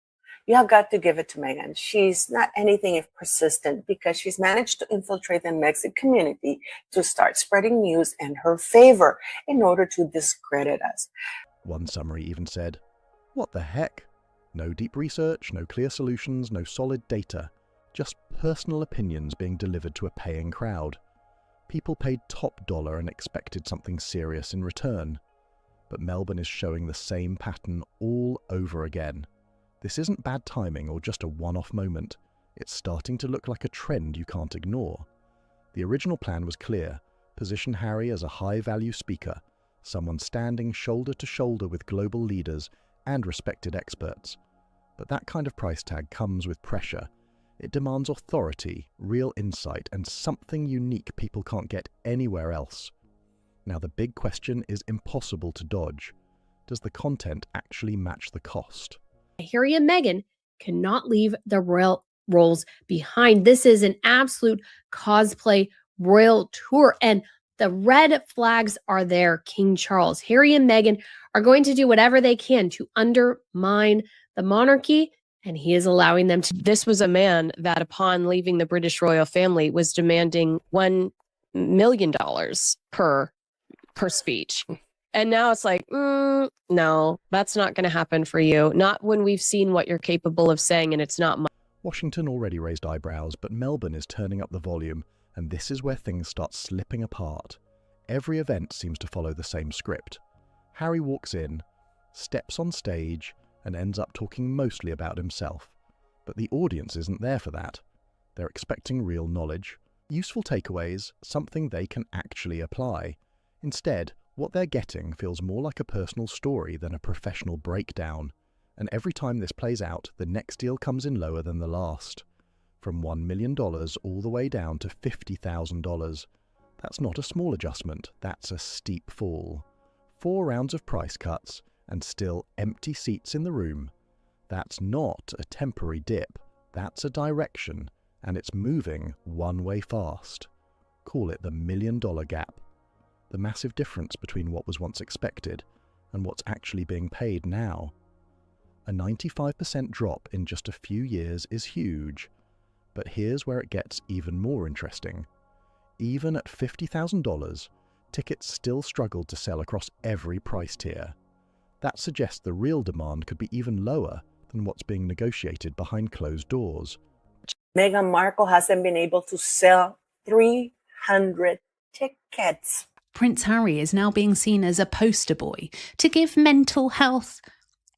You have got to give it to Meghan. She's not anything if persistent, because she's managed to infiltrate the Mexican community to start spreading news in her favor in order to discredit us. One summary even said, "What the heck? No deep research, no clear solutions, no solid data. Just personal opinions being delivered to a paying crowd. People paid top dollar and expected something serious in return. But Melbourne is showing the same pattern all over again. This isn't bad timing or just a one-off moment. It's starting to look like a trend you can't ignore. The original plan was clear: position Harry as a high-value speaker, someone standing shoulder to shoulder with global leaders and respected experts. But that kind of price tag comes with pressure. It demands authority, real insight, and something unique people can't get anywhere else. Now the big question is impossible to dodge. Does the content actually match the cost? Harry and Meghan cannot leave the royal roles behind. This is an absolute cosplay royal tour, and the red flags are there. King Charles, Harry and Meghan are going to do whatever they can to undermine the monarchy, and he is allowing them to. This was a man that, upon leaving the British royal family, was demanding $1 million per speech. And now it's like, no, that's not going to happen for you. Not when we've seen what you're capable of saying, and it's not much. Washington already raised eyebrows, but Melbourne is turning up the volume, and this is where things start slipping apart. Every event seems to follow the same script. Harry walks in, steps on stage, and ends up talking mostly about himself. But the audience isn't there for that. They're expecting real knowledge, useful takeaways, something they can actually apply. Instead, what they're getting feels more like a personal story than a professional breakdown. And every time this plays out, the next deal comes in lower than the last. From $1 million all the way down to $50,000. That's not a small adjustment, that's a steep fall. 4 rounds of price cuts, and still empty seats in the room. That's not a temporary dip, that's a direction, and it's moving one way fast. Call it the $1 million gap. The massive difference between what was once expected and what's actually being paid now. A 95% drop in just a few years is huge, but here's where it gets even more interesting. Even at $50,000, tickets still struggled to sell across every price tier. That suggests the real demand could be even lower than what's being negotiated behind closed doors. Meghan Markle hasn't been able to sell 300 tickets. Prince Harry is now being seen as a poster boy to give mental health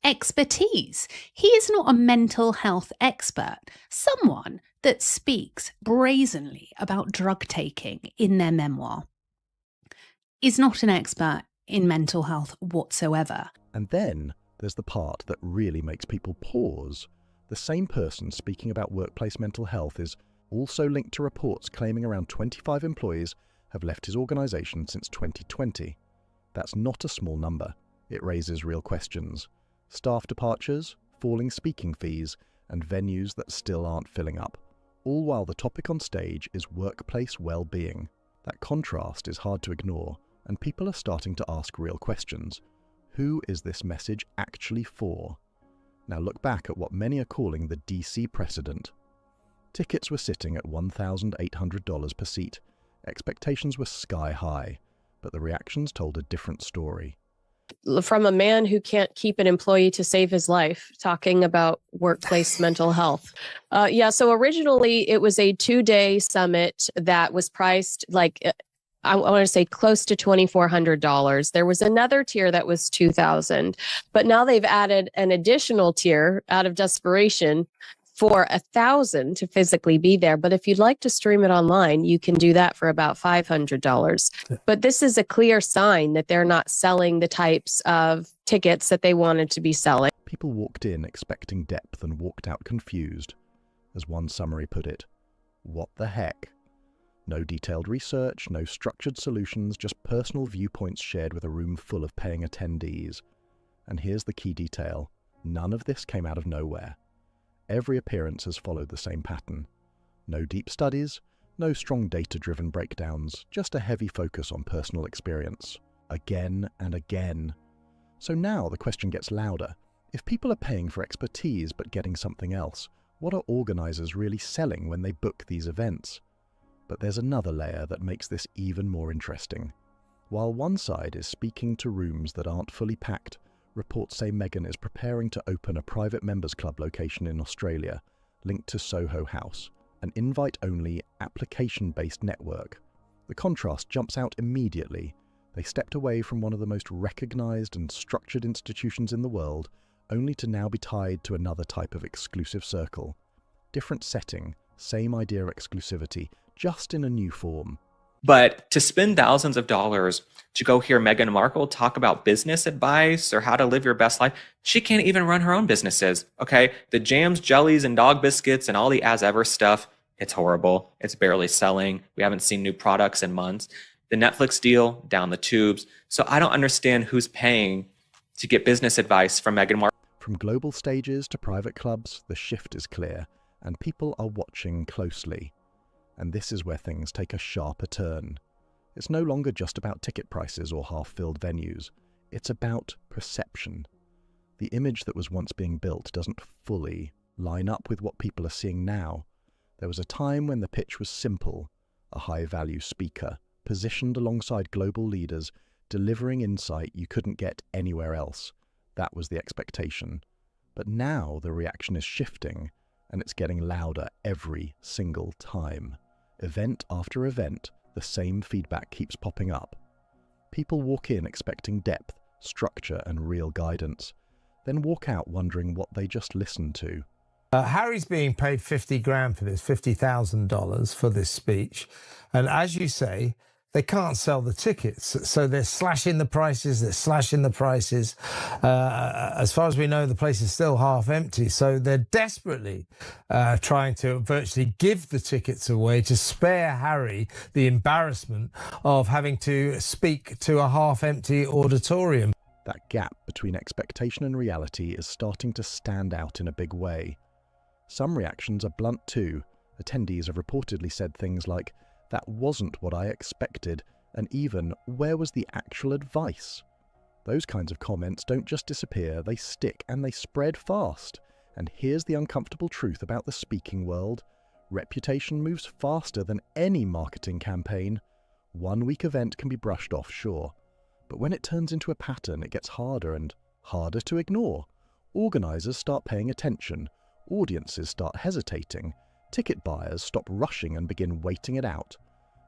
expertise. He is not a mental health expert, someone that speaks brazenly about drug taking in their memoir is not an expert in mental health whatsoever. And then there's the part that really makes people pause. The same person speaking about workplace mental health is also linked to reports claiming around 25 employees have left his organisation since 2020. That's not a small number. It raises real questions. Staff departures, falling speaking fees, and venues that still aren't filling up. All while the topic on stage is workplace well-being. That contrast is hard to ignore, and people are starting to ask real questions. Who is this message actually for? Now look back at what many are calling the DC precedent. Tickets were sitting at $1,800 per seat. Expectations were sky high, but the reactions told a different story. From a man who can't keep an employee to save his life, talking about workplace mental health. So originally it was a 2-day summit that was priced like, I want to say close to $2,400. There was another tier that was $2,000, but now they've added an additional tier out of desperation for $1,000 to physically be there. But if you'd like to stream it online, you can do that for about $500. But this is a clear sign that they're not selling the types of tickets that they wanted to be selling. People walked in expecting depth and walked out confused. As one summary put it, what the heck? No detailed research, no structured solutions, just personal viewpoints shared with a room full of paying attendees. And here's the key detail. None of this came out of nowhere. Every appearance has followed the same pattern. No deep studies, no strong data-driven breakdowns, just a heavy focus on personal experience. Again and again. So now the question gets louder. If people are paying for expertise but getting something else, what are organizers really selling when they book these events? But there's another layer that makes this even more interesting. While one side is speaking to rooms that aren't fully packed, reports say Meghan is preparing to open a private members club location in Australia, linked to Soho House, an invite-only, application-based network. The contrast jumps out immediately. They stepped away from one of the most recognized and structured institutions in the world, only to now be tied to another type of exclusive circle. Different setting, same idea of exclusivity, just in a new form. But to spend thousands of dollars to go hear Meghan Markle talk about business advice or how to live your best life, she can't even run her own businesses, okay? The jams, jellies, and dog biscuits and all the as ever stuff, it's horrible. It's barely selling. We haven't seen new products in months. The Netflix deal, down the tubes. So I don't understand who's paying to get business advice from Meghan Markle. From global stages to private clubs, the shift is clear, and people are watching closely. And this is where things take a sharper turn. It's no longer just about ticket prices or half-filled venues. It's about perception. The image that was once being built doesn't fully line up with what people are seeing now. There was a time when the pitch was simple, a high-value speaker, positioned alongside global leaders, delivering insight you couldn't get anywhere else. That was the expectation. But now the reaction is shifting, and it's getting louder every single time. Event after event, the same feedback keeps popping up. People walk in expecting depth, structure, and real guidance, then walk out wondering what they just listened to. Harry's being paid 50 grand for this, $50,000 for this speech. And as you say, they can't sell the tickets. So they're slashing the prices, as far as we know, the place is still half empty. So they're desperately trying to virtually give the tickets away to spare Harry the embarrassment of having to speak to a half empty auditorium. That gap between expectation and reality is starting to stand out in a big way. Some reactions are blunt too. Attendees have reportedly said things like, "That wasn't what I expected," and even, "Where was the actual advice?" Those kinds of comments don't just disappear, they stick and they spread fast. And here's the uncomfortable truth about the speaking world. Reputation moves faster than any marketing campaign. One week event can be brushed off, sure. But when it turns into a pattern, it gets harder and harder to ignore. Organisers start paying attention. Audiences start hesitating. Ticket buyers stop rushing and begin waiting it out.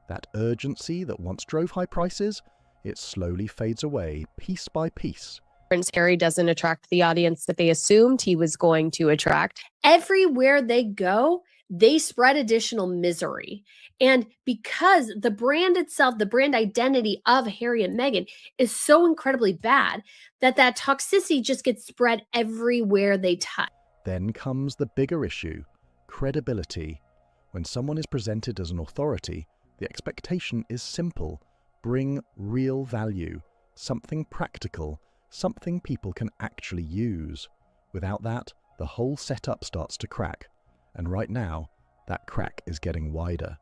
That urgency that once drove high prices, it slowly fades away, piece by piece. Prince Harry doesn't attract the audience that they assumed he was going to attract. Everywhere they go, they spread additional misery. And because the brand itself, the brand identity of Harry and Meghan is so incredibly bad that toxicity just gets spread everywhere they touch. Then comes the bigger issue, credibility. When someone is presented as an authority, the expectation is simple. Bring real value, something practical, something people can actually use. Without that, the whole setup starts to crack. And right now, that crack is getting wider.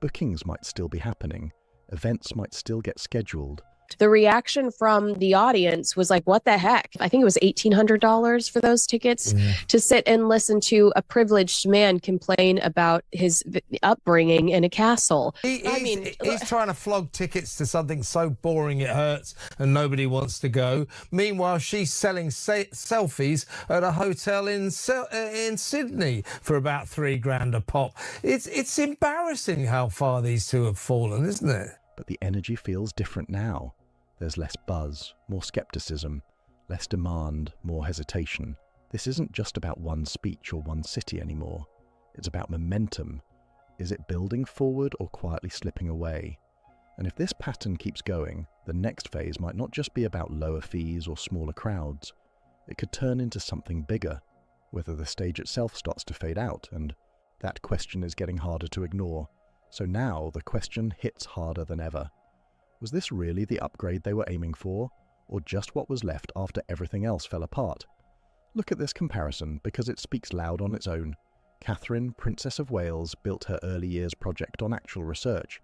Bookings might still be happening. Events might still get scheduled. The reaction from the audience was like, what the heck? I think it was $1,800 for those tickets to sit and listen to a privileged man complain about his upbringing in a castle. He's trying to flog tickets to something so boring it hurts and nobody wants to go. Meanwhile, she's selling selfies at a hotel in Sydney for about $3,000 a pop. It's embarrassing how far these two have fallen, isn't it? But the energy feels different now. There's less buzz, more skepticism, less demand, more hesitation. This isn't just about one speech or one city anymore. It's about momentum. Is it building forward or quietly slipping away? And if this pattern keeps going, the next phase might not just be about lower fees or smaller crowds. It could turn into something bigger, whether the stage itself starts to fade out, and that question is getting harder to ignore. So now the question hits harder than ever. Was this really the upgrade they were aiming for, or just what was left after everything else fell apart? Look at this comparison because it speaks loud on its own. Catherine, Princess of Wales, built her early years project on actual research.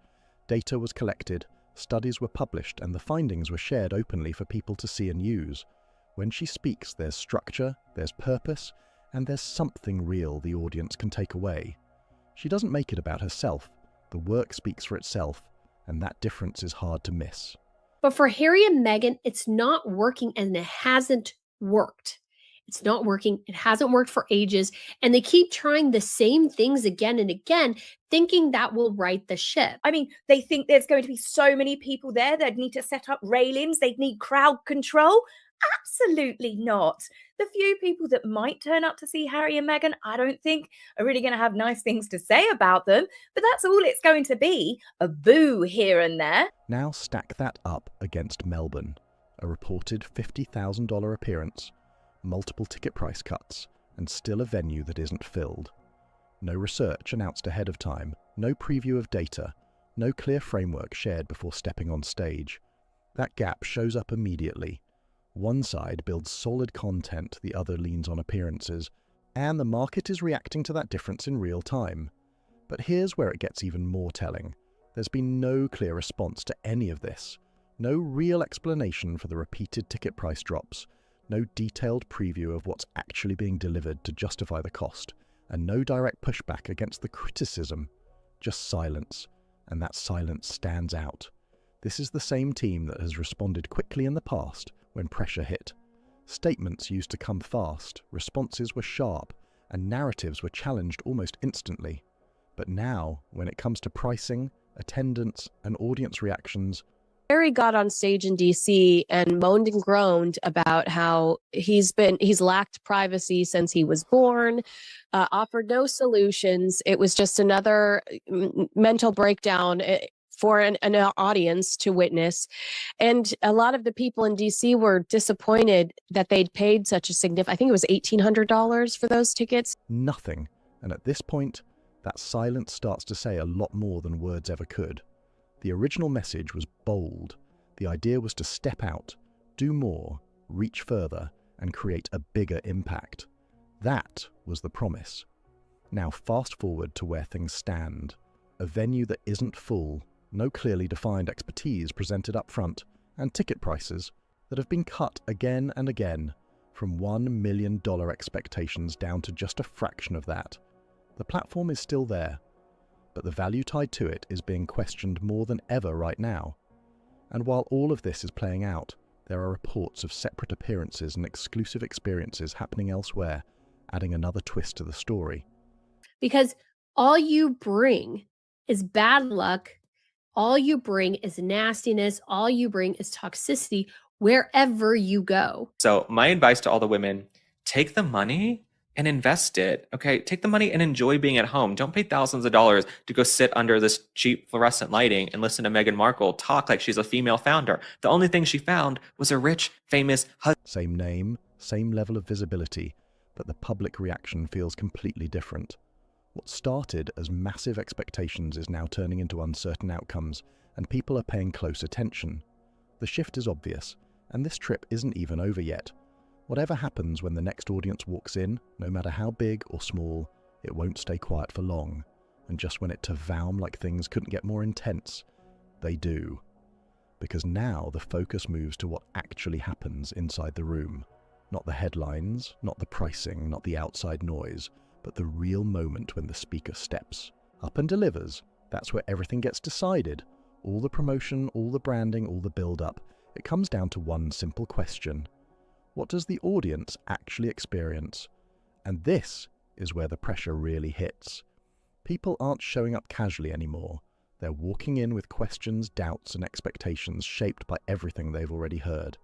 Data was collected, studies were published, and the findings were shared openly for people to see and use. When she speaks, there's structure, there's purpose, and there's something real the audience can take away. She doesn't make it about herself. The work speaks for itself, and that difference is hard to miss. But for Harry and Meghan, it's not working, and it hasn't worked. It's not working. It hasn't worked for ages, and they keep trying the same things again and again, thinking that will right the ship. I mean, they think there's going to be so many people there, they'd need to set up railings, they'd need crowd control. Absolutely not. The few people that might turn up to see Harry and Meghan, I don't think are really going to have nice things to say about them, but that's all it's going to be, a boo here and there. Now stack that up against Melbourne, a reported $50,000 appearance, multiple ticket price cuts, and still a venue that isn't filled. No research announced ahead of time, no preview of data, no clear framework shared before stepping on stage. That gap shows up immediately. One side builds solid content, the other leans on appearances, and the market is reacting to that difference in real time. But here's where it gets even more telling. There's been no clear response to any of this. No real explanation for the repeated ticket price drops, no detailed preview of what's actually being delivered to justify the cost, and no direct pushback against the criticism. Just silence, and that silence stands out. This is the same team that has responded quickly in the past when pressure hit. Statements used to come fast, responses were sharp, and narratives were challenged almost instantly. But now, when it comes to pricing, attendance, and audience reactions, Harry got on stage in DC and moaned and groaned about how he's lacked privacy since he was born, offered no solutions. It was just another mental breakdown for an audience to witness. And a lot of the people in DC were disappointed that they'd paid such a significant, I think it was $1,800 for those tickets. nothing. And at this point, that silence starts to say a lot more than words ever could. The original message was bold. The idea was to step out, do more, reach further, and create a bigger impact. That was the promise. Now fast forward to where things stand. A venue that isn't full, no clearly defined expertise presented up front, and ticket prices that have been cut again and again, from $1 million expectations down to just a fraction of that. The platform is still there, but the value tied to it is being questioned more than ever right now. And while all of this is playing out, there are reports of separate appearances and exclusive experiences happening elsewhere, adding another twist to the story. Because all you bring is bad luck, all you bring is nastiness, all you bring is toxicity wherever you go. So my advice to all the women, take the money and invest it. Okay, take the money and enjoy being at home. Don't pay thousands of dollars to go sit under this cheap fluorescent lighting and listen to Meghan Markle talk like she's a female founder. The only thing she found was a rich, famous husband. Same name, same level of visibility, but the public reaction feels completely different. What started as massive expectations is now turning into uncertain outcomes, and people are paying close attention. The shift is obvious, and this trip isn't even over yet. Whatever happens when the next audience walks in, no matter how big or small, it won't stay quiet for long. And just when it to vow like things couldn't get more intense, they do. Because now the focus moves to what actually happens inside the room. Not the headlines, not the pricing, not the outside noise, but the real moment when the speaker steps up and delivers. That's where everything gets decided. All the promotion, all the branding, all the build-up. It comes down to one simple question. What does the audience actually experience? And this is where the pressure really hits. People aren't showing up casually anymore. They're walking in with questions, doubts, and expectations shaped by everything they've already heard.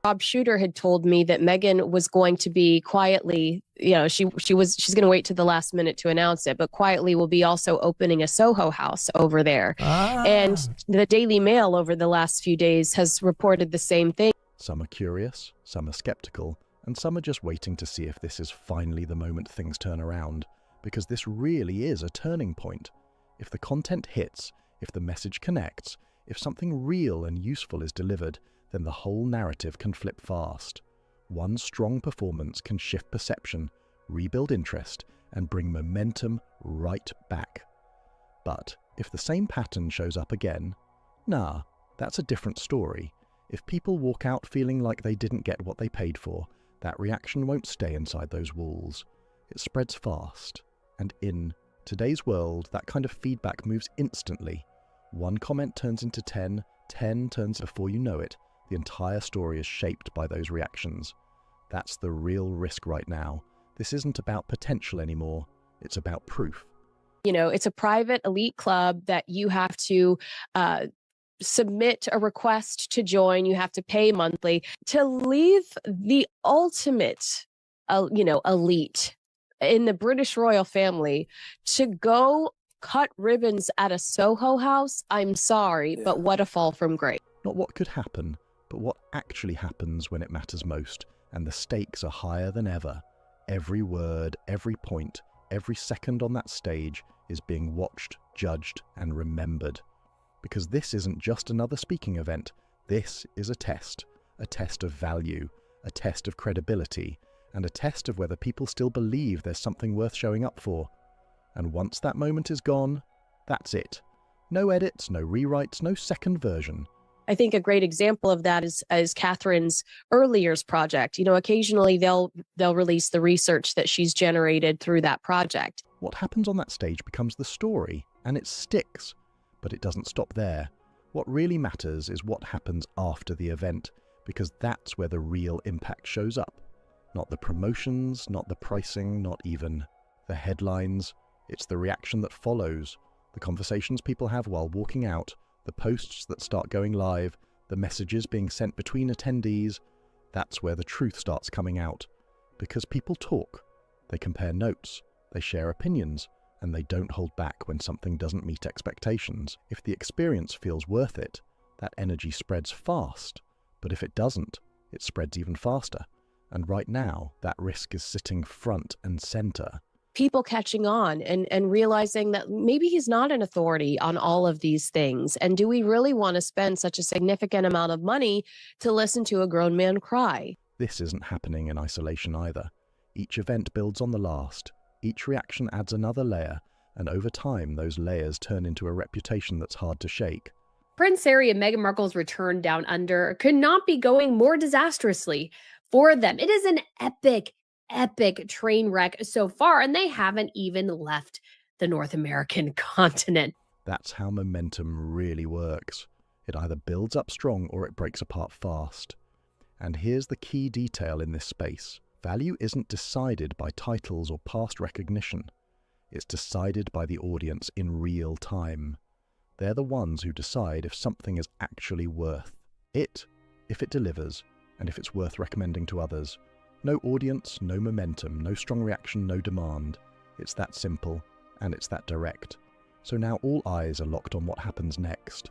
Bob Shooter had told me that Meghan was going to be quietly, she's going to wait to the last minute to announce it, but quietly will be also opening a Soho house over there. And the Daily Mail over the last few days has reported the same thing. Some are curious, some are skeptical, and some are just waiting to see if this is finally the moment things turn around, because this really is a turning point. If the content hits, if the message connects, if something real and useful is delivered, then the whole narrative can flip fast. One strong performance can shift perception, rebuild interest, and bring momentum right back. But if the same pattern shows up again, that's a different story. If people walk out feeling like they didn't get what they paid for, that reaction won't stay inside those walls. It spreads fast. And in today's world, that kind of feedback moves instantly. One comment turns into 10, 10 turns before you know it. The entire story is shaped by those reactions. That's the real risk right now. This isn't about potential anymore. It's about proof. It's a private elite club that you have to submit a request to join. You have to pay monthly to leave the ultimate, elite in the British royal family to go cut ribbons at a Soho house. I'm sorry, but what a fall from grace. Not what could happen, but what actually happens when it matters most, and the stakes are higher than ever. Every word, every point, every second on that stage is being watched, judged, and remembered. Because this isn't just another speaking event, this is a test a test of value, a test of credibility, and a test of whether people still believe there's something worth showing up for. And once that moment is gone, that's it. No edits, no rewrites, no second version. I think a great example of that is Catherine's early years project. You know, occasionally they'll release the research that she's generated through that project. What happens on that stage becomes the story, and it sticks. But it doesn't stop there. What really matters is what happens after the event, because that's where the real impact shows up. Not the promotions, not the pricing, not even the headlines. It's the reaction that follows, the conversations people have while walking out, the posts that start going live, the messages being sent between attendees. That's where the truth starts coming out. Because people talk, they compare notes, they share opinions, and they don't hold back when something doesn't meet expectations. If the experience feels worth it, that energy spreads fast. But if it doesn't, it spreads even faster. And right now, that risk is sitting front and center. People catching on and realizing that maybe he's not an authority on all of these things. And do we really want to spend such a significant amount of money to listen to a grown man cry? This isn't happening in isolation either. Each event builds on the last. Each reaction adds another layer. And over time, those layers turn into a reputation that's hard to shake. Prince Harry and Meghan Markle's return down under could not be going more disastrously for them. It is an epic train wreck so far, and they haven't even left the North American continent. That's how momentum really works. It either builds up strong or it breaks apart fast. And here's the key detail in this space. Value isn't decided by titles or past recognition. It's decided by the audience in real time. They're the ones who decide if something is actually worth it, if it delivers, and if it's worth recommending to others. No audience, no momentum, no strong reaction, no demand. It's that simple, and it's that direct. So now all eyes are locked on what happens next.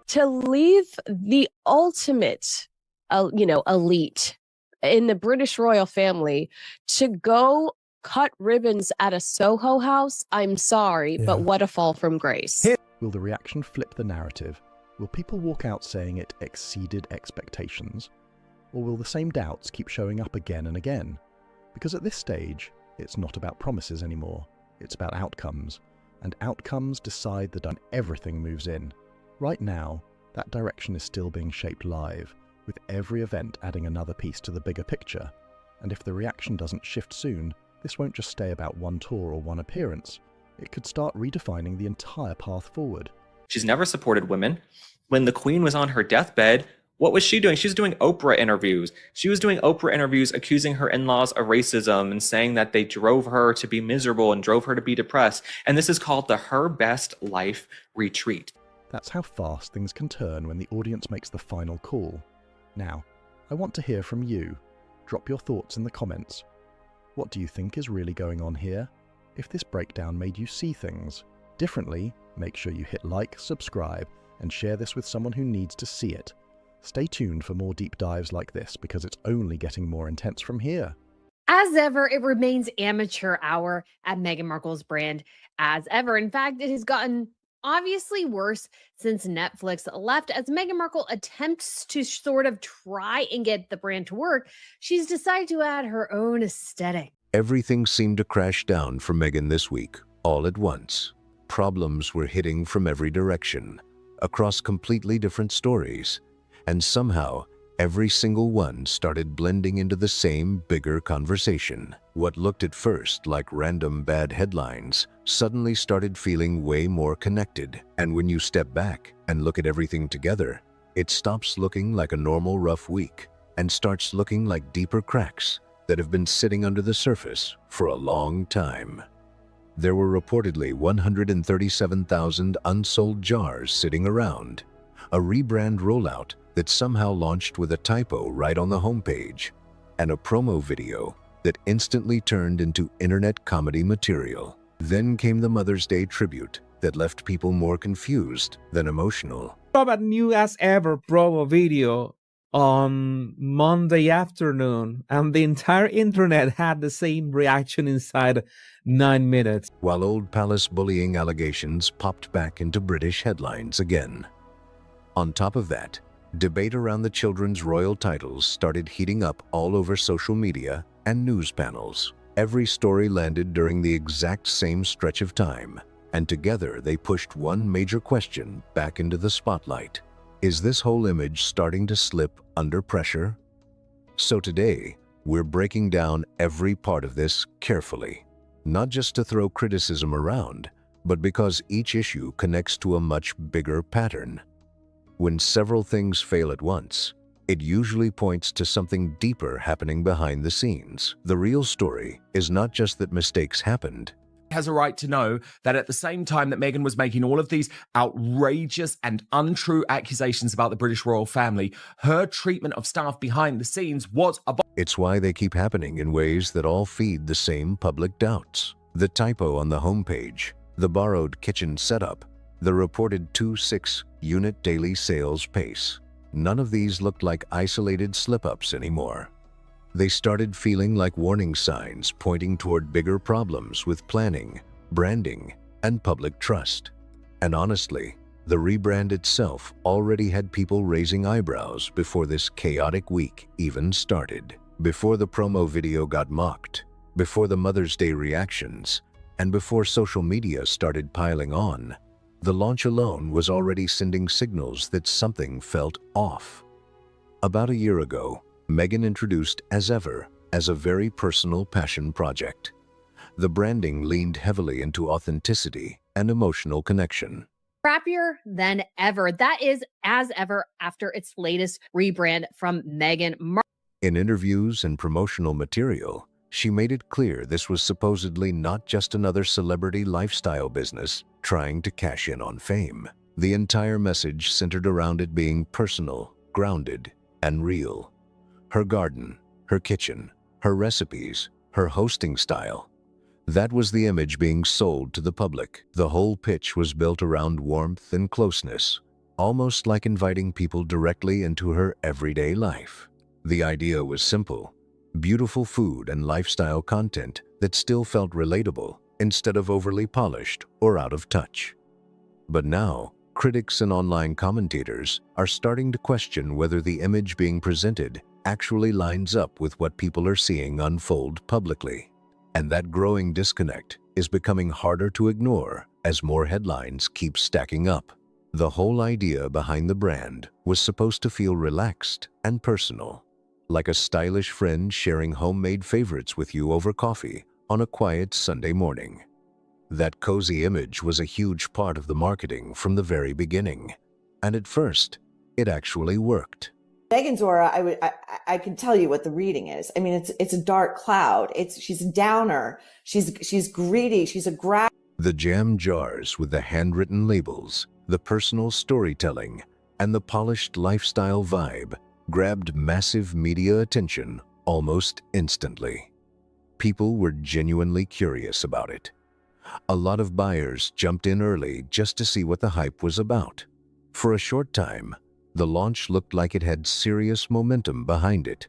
To leave the ultimate, elite in the British royal family to go cut ribbons at a Soho house, I'm sorry, but what a fall from grace. Will the reaction flip the narrative? Will people walk out saying it exceeded expectations? Or will the same doubts keep showing up again and again? Because at this stage, it's not about promises anymore. It's about outcomes. And outcomes decide that everything moves in. Right now, that direction is still being shaped live, with every event adding another piece to the bigger picture. And if the reaction doesn't shift soon, this won't just stay about one tour or one appearance. It could start redefining the entire path forward. She's never supported women. When the Queen was on her deathbed, what was she doing? She was doing Oprah interviews. She was doing Oprah interviews accusing her in-laws of racism and saying that they drove her to be miserable and drove her to be depressed. And this is called the Her Best Life Retreat. That's how fast things can turn when the audience makes the final call. Now, I want to hear from you. Drop your thoughts in the comments. What do you think is really going on here? If this breakdown made you see things differently, make sure you hit like, subscribe, and share this with someone who needs to see it. Stay tuned for more deep dives like this because it's only getting more intense from here. As ever, it remains amateur hour at Meghan Markle's brand as ever. In fact, it has gotten obviously worse since Netflix left. As Meghan Markle attempts to sort of try and get the brand to work, she's decided to add her own aesthetic. Everything seemed to crash down for Meghan this week, all at once. Problems were hitting from every direction, across completely different stories. And somehow, every single one started blending into the same bigger conversation. What looked at first like random bad headlines suddenly started feeling way more connected. And when you step back and look at everything together, it stops looking like a normal rough week and starts looking like deeper cracks that have been sitting under the surface for a long time. There were reportedly 137,000 unsold jars sitting around, a rebrand rollout that somehow launched with a typo right on the homepage, and a promo video that instantly turned into internet comedy material. Then came the Mother's Day tribute that left people more confused than emotional. About new as ever promo video on Monday afternoon, and the entire internet had the same reaction inside 9 minutes. While old palace bullying allegations popped back into British headlines again. On top of that, Debate around the children's royal titles started heating up all over social media and news panels. Every story landed during the exact same stretch of time, and together they pushed one major question back into the spotlight. Is this whole image starting to slip under pressure? So today, we're breaking down every part of this carefully, not just to throw criticism around, but because each issue connects to a much bigger pattern. When several things fail at once, it usually points to something deeper happening behind the scenes. The real story is not just that mistakes happened. Has a right to know that at the same time that Meghan was making all of these outrageous and untrue accusations about the British royal family, her treatment of staff behind the scenes was It's why they keep happening in ways that all feed the same public doubts. The typo on the homepage, the borrowed kitchen setup, the reported 2.6-unit daily sales pace. None of these looked like isolated slip-ups anymore. They started feeling like warning signs pointing toward bigger problems with planning, branding, and public trust. And honestly, the rebrand itself already had people raising eyebrows before this chaotic week even started. Before the promo video got mocked, before the Mother's Day reactions, and before social media started piling on, the launch alone was already sending signals that something felt off. About a year ago, Meghan introduced As Ever as a very personal passion project. The branding leaned heavily into authenticity and emotional connection. Happier than ever. That is As Ever after its latest rebrand from Meghan Markle. In interviews and promotional material, she made it clear this was supposedly not just another celebrity lifestyle business trying to cash in on fame. The entire message centered around it being personal, grounded, and real. Her garden, her kitchen, her recipes, her hosting style. That was the image being sold to the public. The whole pitch was built around warmth and closeness, almost like inviting people directly into her everyday life. The idea was simple: beautiful food and lifestyle content that still felt relatable instead of overly polished or out of touch. But now, critics and online commentators are starting to question whether the image being presented actually lines up with what people are seeing unfold publicly. And that growing disconnect is becoming harder to ignore as more headlines keep stacking up. The whole idea behind the brand was supposed to feel relaxed and personal, like a stylish friend sharing homemade favorites with you over coffee on a quiet Sunday morning. That cozy image was a huge part of the marketing from the very beginning. And at first, it actually worked. Meghan's aura, I can tell you what the reading is. I mean, it's a dark cloud. She's a downer. She's greedy. She's a grab. The jam jars with the handwritten labels, the personal storytelling, and the polished lifestyle vibe grabbed massive media attention almost instantly. People were genuinely curious about it. A lot of buyers jumped in early just to see what the hype was about. For a short time, the launch looked like it had serious momentum behind it.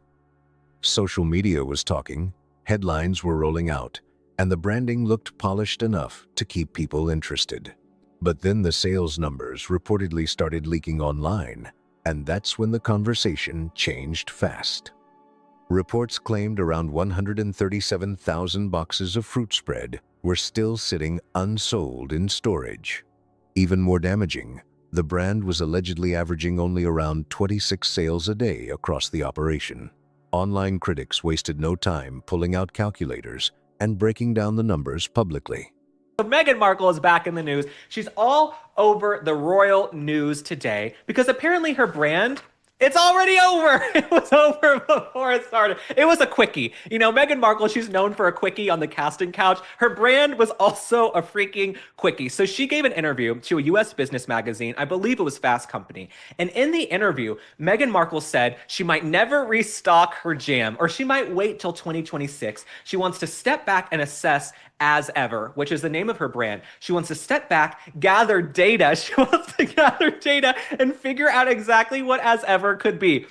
Social media was talking, headlines were rolling out, and the branding looked polished enough to keep people interested. But then the sales numbers reportedly started leaking online, and that's when the conversation changed fast. Reports claimed around 137,000 boxes of fruit spread were still sitting unsold in storage. Even more damaging, the brand was allegedly averaging only around 26 sales a day across the operation. Online critics wasted no time pulling out calculators and breaking down the numbers publicly. So Meghan Markle is back in the news. She's all over the royal news today because apparently her brand, it's already over. It was over before it started. It was a quickie. You know, Meghan Markle, she's known for a quickie on the casting couch. Her brand was also a freaking quickie. So she gave an interview to a US business magazine. I believe it was Fast Company. And in the interview, Meghan Markle said she might never restock her jam, or she might wait till 2026. She wants to step back and assess As Ever, which is the name of her brand. She wants to step back, gather data. She wants to gather data and figure out exactly what As Ever could be.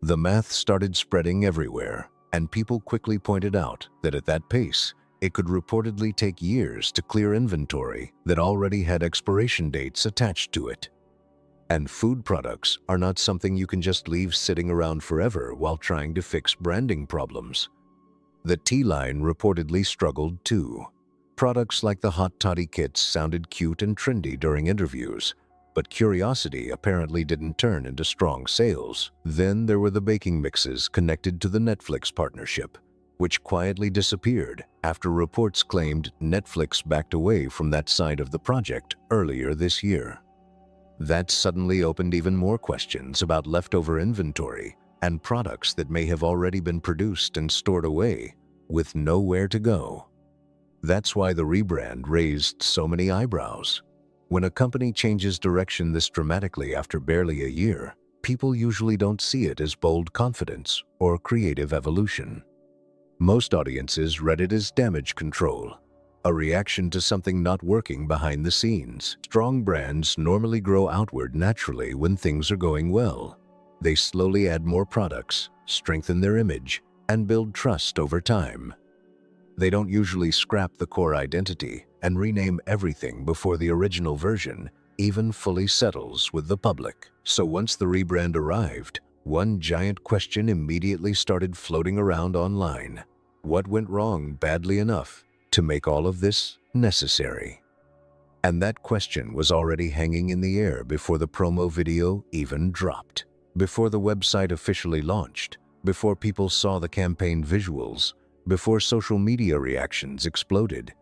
The math started spreading everywhere, and people quickly pointed out that at that pace, it could reportedly take years to clear inventory that already had expiration dates attached to it. And food products are not something you can just leave sitting around forever while trying to fix branding problems. The tea line reportedly struggled too. Products like the hot toddy kits sounded cute and trendy during interviews, but curiosity apparently didn't turn into strong sales. Then there were the baking mixes connected to the Netflix partnership, which quietly disappeared after reports claimed Netflix backed away from that side of the project earlier this year. That suddenly opened even more questions about leftover inventory and products that may have already been produced and stored away with nowhere to go. That's why the rebrand raised so many eyebrows. When a company changes direction this dramatically after barely a year, people usually don't see it as bold confidence or creative evolution. Most audiences read it as damage control, a reaction to something not working behind the scenes. Strong brands normally grow outward naturally when things are going well. They slowly add more products, strengthen their image, and build trust over time. They don't usually scrap the core identity and rename everything before the original version even fully settles with the public. So once the rebrand arrived, one giant question immediately started floating around online. What went wrong badly enough to make all of this necessary? And that question was already hanging in the air before the promo video even dropped, before the website officially launched, before people saw the campaign visuals, before social media reactions exploded.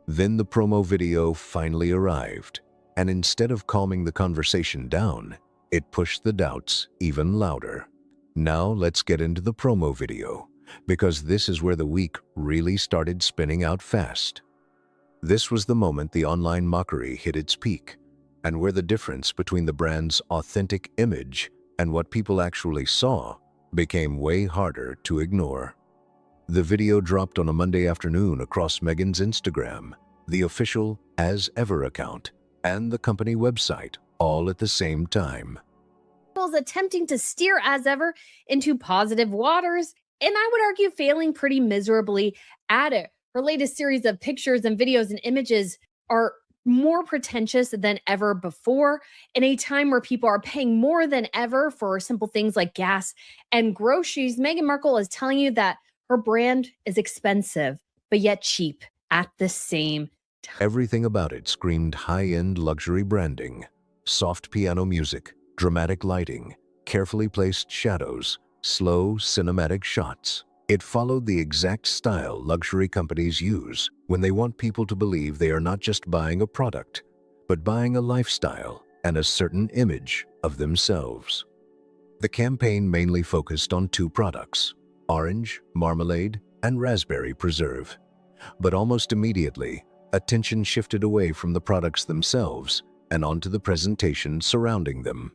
Then the promo video finally arrived, and instead of calming the conversation down, it pushed the doubts even louder. Now let's get into the promo video, because this is where the week really started spinning out fast. This was the moment the online mockery hit its peak, and where the difference between the brand's authentic image and what people actually saw became way harder to ignore. The video dropped on a Monday afternoon across Meghan's Instagram, the official As Ever account, and the company website, all at the same time. Attempting to steer As Ever into positive waters, and I would argue failing pretty miserably at it. Her latest series of pictures and videos and images are more pretentious than ever before. In a time where people are paying more than ever for simple things like gas and groceries, Meghan Markle is telling you that her brand is expensive, but yet cheap at the same time. Everything about it screamed high-end luxury branding, soft piano music, dramatic lighting, carefully placed shadows, slow cinematic shots. It followed the exact style luxury companies use when they want people to believe they are not just buying a product, but buying a lifestyle and a certain image of themselves. The campaign mainly focused on two products: orange, marmalade, and raspberry preserve. But almost immediately, attention shifted away from the products themselves and onto the presentation surrounding them.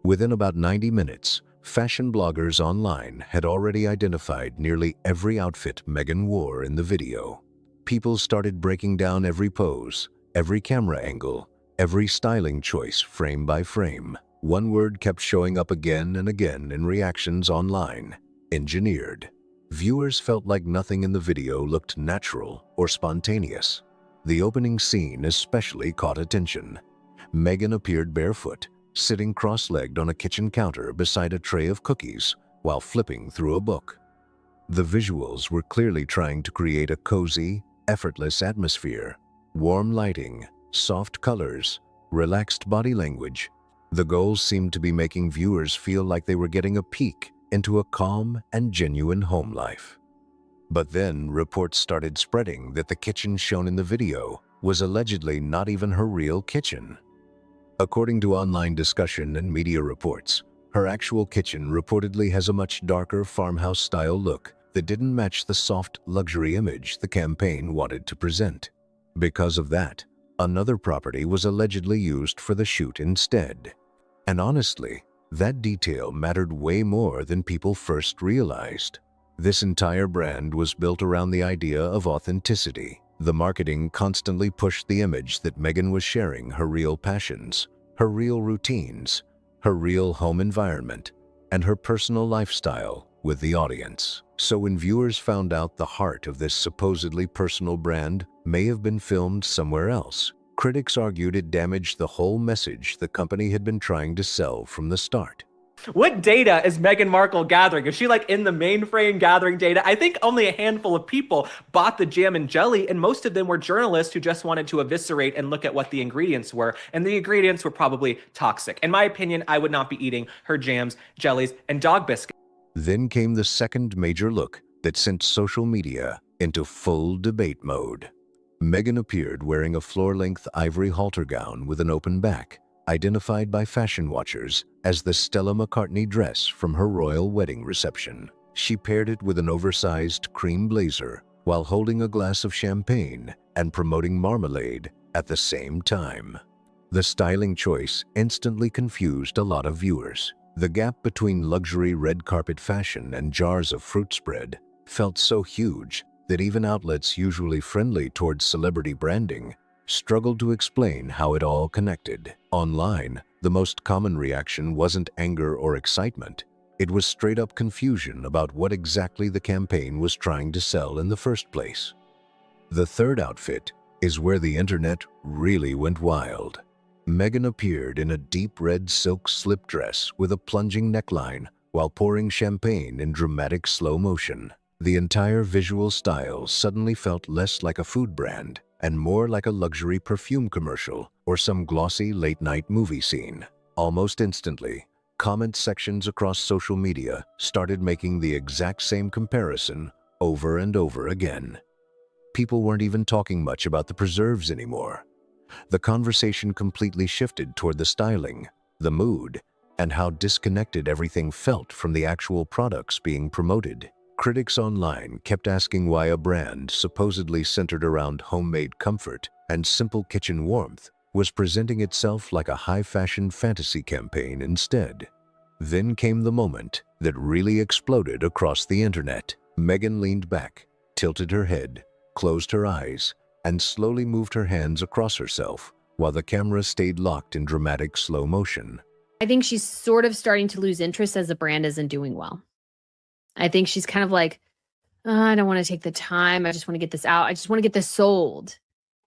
Within about 90 minutes, fashion bloggers online had already identified nearly every outfit Meghan wore in the video. People started breaking down every pose, every camera angle, every styling choice frame by frame. One word kept showing up again and again in reactions online: engineered. Viewers felt like nothing in the video looked natural or spontaneous. The opening scene especially caught attention. Meghan appeared barefoot, sitting cross-legged on a kitchen counter beside a tray of cookies while flipping through a book. The visuals were clearly trying to create a cozy, effortless atmosphere. Warm lighting, soft colors, relaxed body language. The goals seemed to be making viewers feel like they were getting a peek into a calm and genuine home life. But then reports started spreading that the kitchen shown in the video was allegedly not even her real kitchen. According to online discussion and media reports, her actual kitchen reportedly has a much darker farmhouse-style look that didn't match the soft luxury image the campaign wanted to present. Because of that, another property was allegedly used for the shoot instead. And honestly, that detail mattered way more than people first realized. This entire brand was built around the idea of authenticity. The marketing constantly pushed the image that Meghan was sharing her real passions, her real routines, her real home environment, and her personal lifestyle with the audience. So when viewers found out the heart of this supposedly personal brand may have been filmed somewhere else, Critics argued it damaged the whole message the company had been trying to sell from the start. What data is Meghan Markle gathering? Is she like in the mainframe gathering data? I think only a handful of people bought the jam and jelly, and most of them were journalists who just wanted to eviscerate and look at what the ingredients were. And the ingredients were probably toxic. In my opinion, I would not be eating her jams, jellies, and dog biscuits. Then came the second major look that sent social media into full debate mode. Meghan appeared wearing a floor-length ivory halter gown with an open back, identified by fashion watchers as the Stella McCartney dress from her royal wedding reception. She paired it with an oversized cream blazer while holding a glass of champagne and promoting marmalade at the same time. The styling choice instantly confused a lot of viewers. The gap between luxury red carpet fashion and jars of fruit spread felt so huge that even outlets usually friendly towards celebrity branding struggled to explain how it all connected. Online, the most common reaction wasn't anger or excitement. It was straight-up confusion about what exactly the campaign was trying to sell in the first place. The third outfit is where the internet really went wild. Meghan appeared in a deep red silk slip dress with a plunging neckline while pouring champagne in dramatic slow motion. The entire visual style suddenly felt less like a food brand and more like a luxury perfume commercial or some glossy late-night movie scene. Almost instantly, comment sections across social media started making the exact same comparison over and over again. People weren't even talking much about the preserves anymore. The conversation completely shifted toward the styling, the mood, and how disconnected everything felt from the actual products being promoted. Critics online kept asking why a brand supposedly centered around homemade comfort and simple kitchen warmth was presenting itself like a high-fashion fantasy campaign instead. Then came the moment that really exploded across the internet. Meghan leaned back, tilted her head, closed her eyes, and slowly moved her hands across herself while the camera stayed locked in dramatic slow motion. I think she's sort of starting to lose interest as the brand isn't doing well. I think she's kind of like, "Oh, I don't want to take the time. I just want to get this out. I just want to get this sold."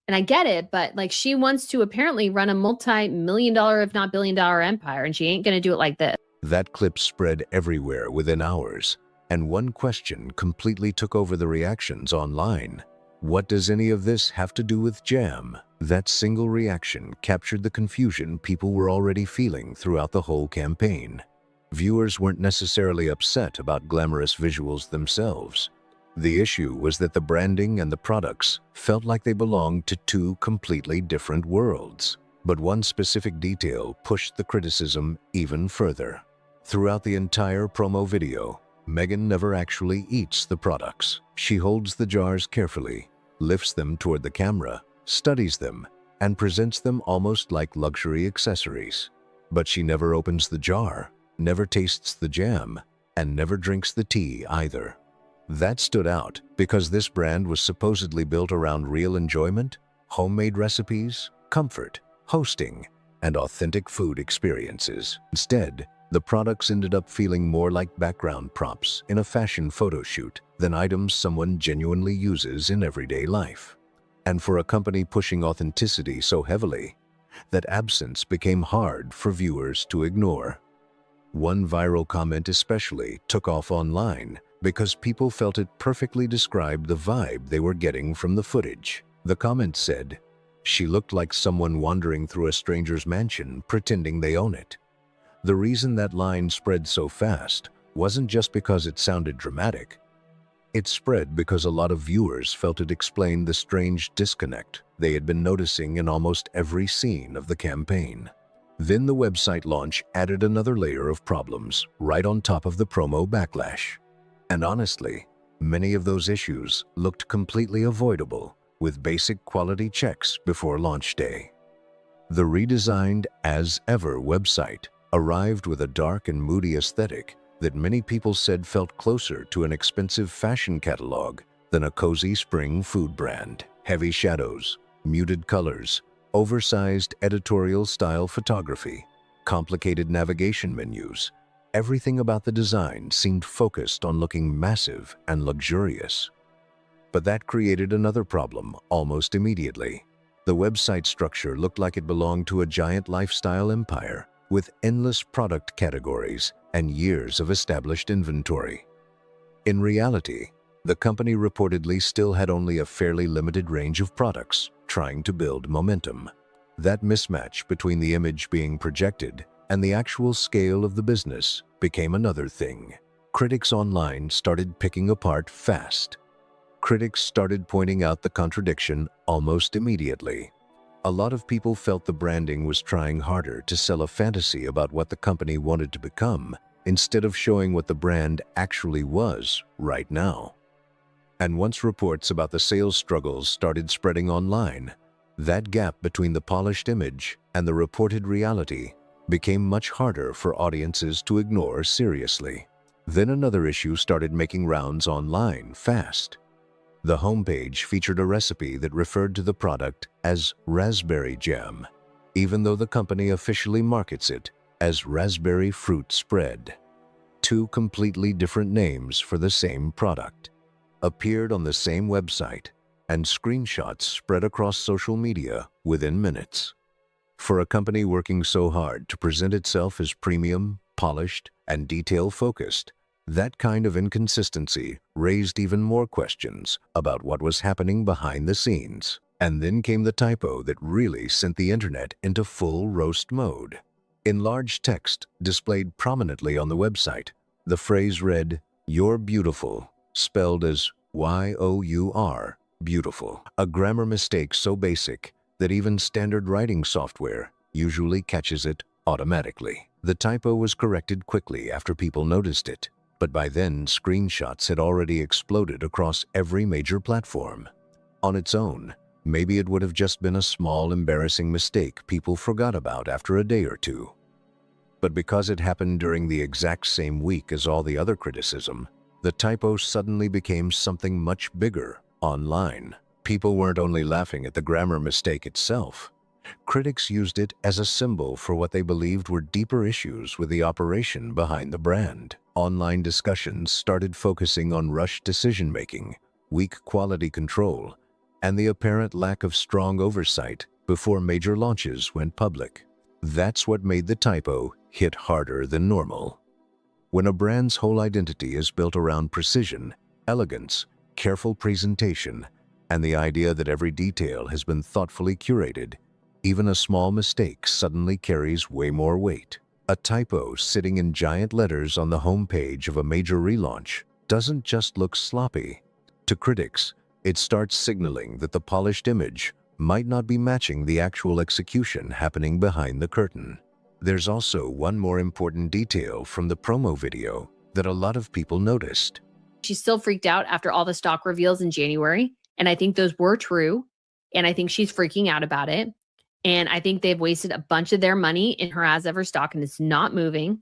And I get it, but like she wants to apparently run a multi-million-dollar, if not billion-dollar empire, and she ain't going to do it like this. That clip spread everywhere within hours, and one question completely took over the reactions online. What does any of this have to do with jam? That single reaction captured the confusion people were already feeling throughout the whole campaign. Viewers weren't necessarily upset about glamorous visuals themselves. The issue was that the branding and the products felt like they belonged to two completely different worlds. But one specific detail pushed the criticism even further. Throughout the entire promo video, Meghan never actually eats the products. She holds the jars carefully, lifts them toward the camera, studies them, and presents them almost like luxury accessories. But she never opens the jar, never tastes the jam, and never drinks the tea either. That stood out because this brand was supposedly built around real enjoyment, homemade recipes, comfort, hosting, and authentic food experiences. Instead, the products ended up feeling more like background props in a fashion photo shoot than items someone genuinely uses in everyday life. And for a company pushing authenticity so heavily, that absence became hard for viewers to ignore. One viral comment especially took off online because people felt it perfectly described the vibe they were getting from the footage. The comment said, "She looked like someone wandering through a stranger's mansion pretending they own it." The reason that line spread so fast wasn't just because it sounded dramatic. It spread because a lot of viewers felt it explained the strange disconnect they had been noticing in almost every scene of the campaign. Then the website launch added another layer of problems right on top of the promo backlash. And honestly, many of those issues looked completely avoidable with basic quality checks before launch day. The redesigned As Ever website arrived with a dark and moody aesthetic that many people said felt closer to an expensive fashion catalog than a cozy spring food brand. Heavy shadows, muted colors, oversized editorial-style photography, complicated navigation menus. Everything about the design seemed focused on looking massive and luxurious. But that created another problem almost immediately. The website structure looked like it belonged to a giant lifestyle empire with endless product categories and years of established inventory. In reality, the company reportedly still had only a fairly limited range of products, trying to build momentum. That mismatch between the image being projected and the actual scale of the business became another thing. Critics online started picking apart fast. Critics started pointing out the contradiction almost immediately. A lot of people felt the branding was trying harder to sell a fantasy about what the company wanted to become, instead of showing what the brand actually was right now. And once reports about the sales struggles started spreading online, that gap between the polished image and the reported reality became much harder for audiences to ignore seriously. Then another issue started making rounds online fast. The homepage featured a recipe that referred to the product as raspberry jam, even though the company officially markets it as raspberry fruit spread. Two completely different names for the same product appeared on the same website, and screenshots spread across social media within minutes. For a company working so hard to present itself as premium, polished, and detail-focused, that kind of inconsistency raised even more questions about what was happening behind the scenes. And then came the typo that really sent the internet into full roast mode. In large text displayed prominently on the website, the phrase read, "You're beautiful," spelled as Y-O-U-R, beautiful. A grammar mistake so basic that even standard writing software usually catches it automatically. The typo was corrected quickly after people noticed it, but by then screenshots had already exploded across every major platform. On its own, maybe it would have just been a small, embarrassing mistake people forgot about after a day or two. But because it happened during the exact same week as all the other criticism, the typo suddenly became something much bigger online. People weren't only laughing at the grammar mistake itself. Critics used it as a symbol for what they believed were deeper issues with the operation behind the brand. Online discussions started focusing on rushed decision-making, weak quality control, and the apparent lack of strong oversight before major launches went public. That's what made the typo hit harder than normal. When a brand's whole identity is built around precision, elegance, careful presentation, and the idea that every detail has been thoughtfully curated, even a small mistake suddenly carries way more weight. A typo sitting in giant letters on the homepage of a major relaunch doesn't just look sloppy. To critics, it starts signaling that the polished image might not be matching the actual execution happening behind the curtain. There's also one more important detail from the promo video that a lot of people noticed. She's still freaked out after all the stock reveals in January. And I think those were true. And I think she's freaking out about it. And I think they've wasted a bunch of their money in her as ever stock and it's not moving.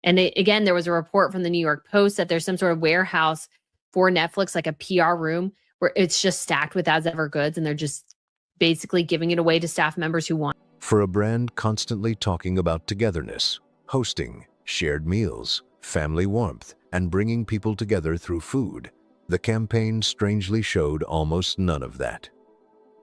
And again, there was a report from the New York Post that there's some sort of warehouse for Netflix, like a PR room where it's just stacked with as ever goods. And they're just basically giving it away to staff members who want. For a brand constantly talking about togetherness, hosting, shared meals, family warmth, and bringing people together through food, the campaign strangely showed almost none of that.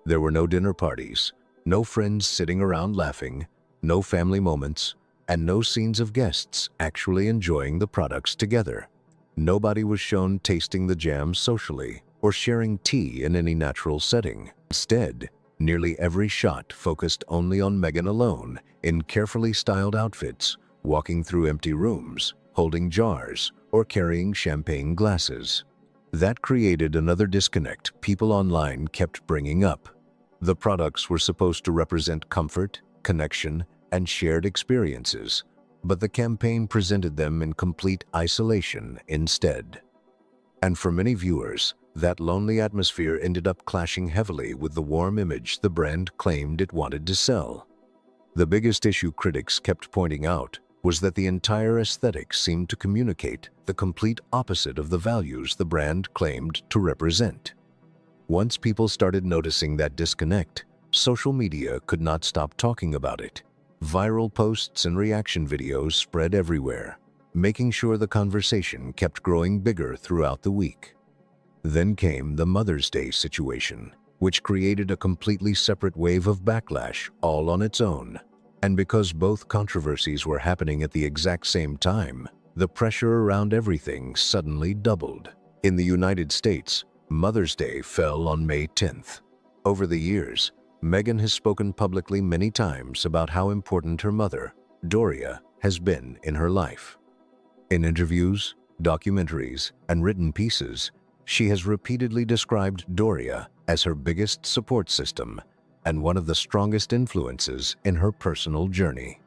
There were no dinner parties, no friends sitting around laughing, no family moments, and no scenes of guests actually enjoying the products together. Nobody was shown tasting the jam socially or sharing tea in any natural setting. Instead, nearly every shot focused only on Meghan alone in carefully styled outfits, walking through empty rooms, holding jars, or carrying champagne glasses. That created another disconnect people online kept bringing up. The products were supposed to represent comfort, connection, and shared experiences, but the campaign presented them in complete isolation instead. And for many viewers, that lonely atmosphere ended up clashing heavily with the warm image the brand claimed it wanted to sell. The biggest issue critics kept pointing out was that the entire aesthetic seemed to communicate the complete opposite of the values the brand claimed to represent. Once people started noticing that disconnect, social media could not stop talking about it. Viral posts and reaction videos spread everywhere, making sure the conversation kept growing bigger throughout the week. Then came the Mother's Day situation. which created a completely separate wave of backlash all on its own. And because both controversies were happening at the exact same time, the pressure around everything suddenly doubled. In the United States, Mother's Day fell on May 10th. Over the years, Meghan has spoken publicly many times about how important her mother, Doria, has been in her life. In interviews, documentaries, and written pieces, she has repeatedly described Doria as her biggest support system and one of the strongest influences in her personal journey.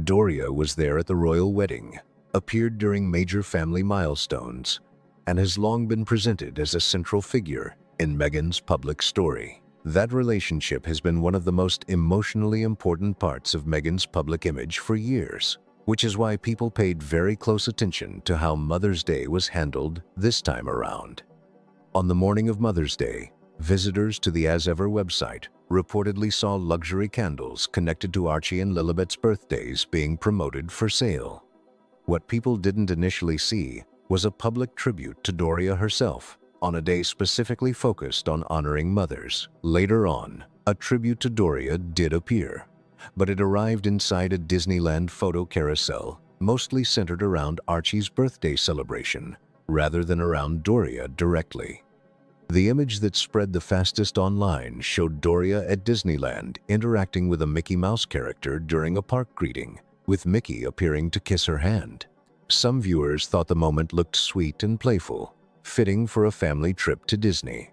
Doria was there at the royal wedding, appeared during major family milestones, and has long been presented as a central figure in Meghan's public story. That relationship has been one of the most emotionally important parts of Meghan's public image for years, which is why people paid very close attention to how Mother's Day was handled this time around. On the morning of Mother's Day, visitors to the As Ever website reportedly saw luxury candles connected to Archie and Lilibet's birthdays being promoted for sale. What people didn't initially see was a public tribute to Doria herself on a day specifically focused on honoring mothers. Later on, a tribute to Doria did appear, but it arrived inside a Disneyland photo carousel, mostly centered around Archie's birthday celebration, rather than around Doria directly. The image that spread the fastest online showed Doria at Disneyland interacting with a Mickey Mouse character during a park greeting, with Mickey appearing to kiss her hand. Some viewers thought the moment looked sweet and playful, fitting for a family trip to Disney.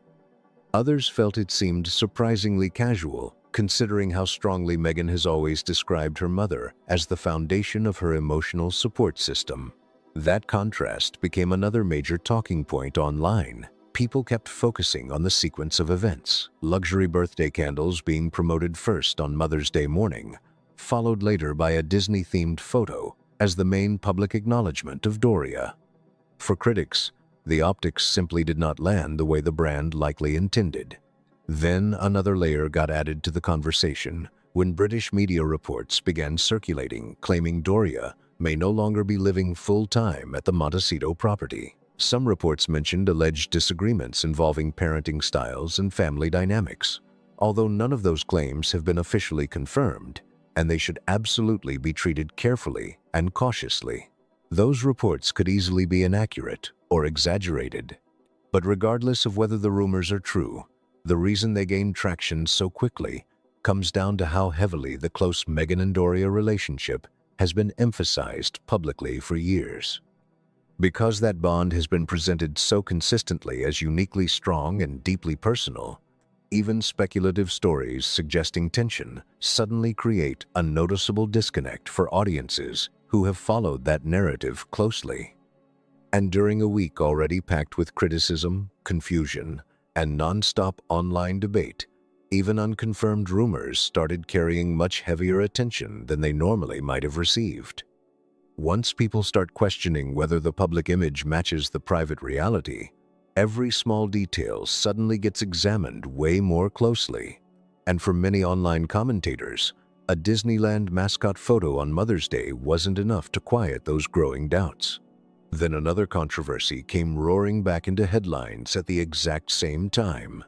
Others felt it seemed surprisingly casual, considering how strongly Meghan has always described her mother as the foundation of her emotional support system. That contrast became another major talking point online. People kept focusing on the sequence of events, luxury birthday candles being promoted first on Mother's Day morning, followed later by a Disney-themed photo as the main public acknowledgement of Doria. For critics, the optics simply did not land the way the brand likely intended. Then another layer got added to the conversation when British media reports began circulating claiming Doria may no longer be living full-time at the Montecito property. Some reports mentioned alleged disagreements involving parenting styles and family dynamics, although none of those claims have been officially confirmed, and they should absolutely be treated carefully and cautiously. Those reports could easily be inaccurate or exaggerated. But regardless of whether the rumors are true, the reason they gained traction so quickly comes down to how heavily the close Meghan and Doria relationship has been emphasized publicly for years. Because that bond has been presented so consistently as uniquely strong and deeply personal, even speculative stories suggesting tension suddenly create a noticeable disconnect for audiences who have followed that narrative closely. And during a week already packed with criticism, confusion, and non-stop online debate, even unconfirmed rumors started carrying much heavier attention than they normally might have received. Once people start questioning whether the public image matches the private reality, every small detail suddenly gets examined way more closely. And for many online commentators, a Disneyland mascot photo on Mother's Day wasn't enough to quiet those growing doubts. Then another controversy came roaring back into headlines at the exact same time.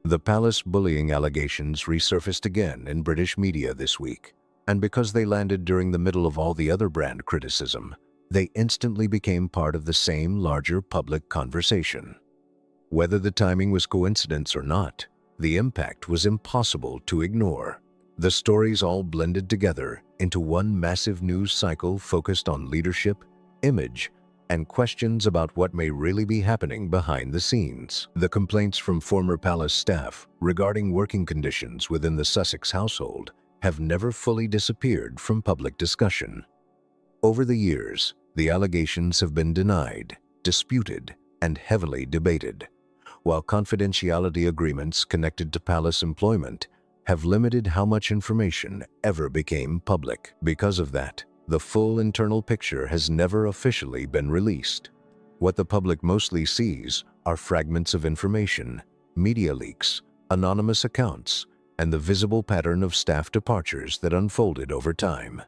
The palace bullying allegations resurfaced again in British media this week, and because they landed during the middle of all the other brand criticism, they instantly became part of the same larger public conversation. Whether the timing was coincidence or not, the impact was impossible to ignore. The stories all blended together into one massive news cycle focused on leadership, image, and questions about what may really be happening behind the scenes. The complaints from former palace staff regarding working conditions within the Sussex household have never fully disappeared from public discussion. Over the years, the allegations have been denied, disputed, and heavily debated, while confidentiality agreements connected to palace employment have limited how much information ever became public. Because of that, the full internal picture has never officially been released. What the public mostly sees are fragments of information, media leaks, anonymous accounts, and the visible pattern of staff departures that unfolded over time.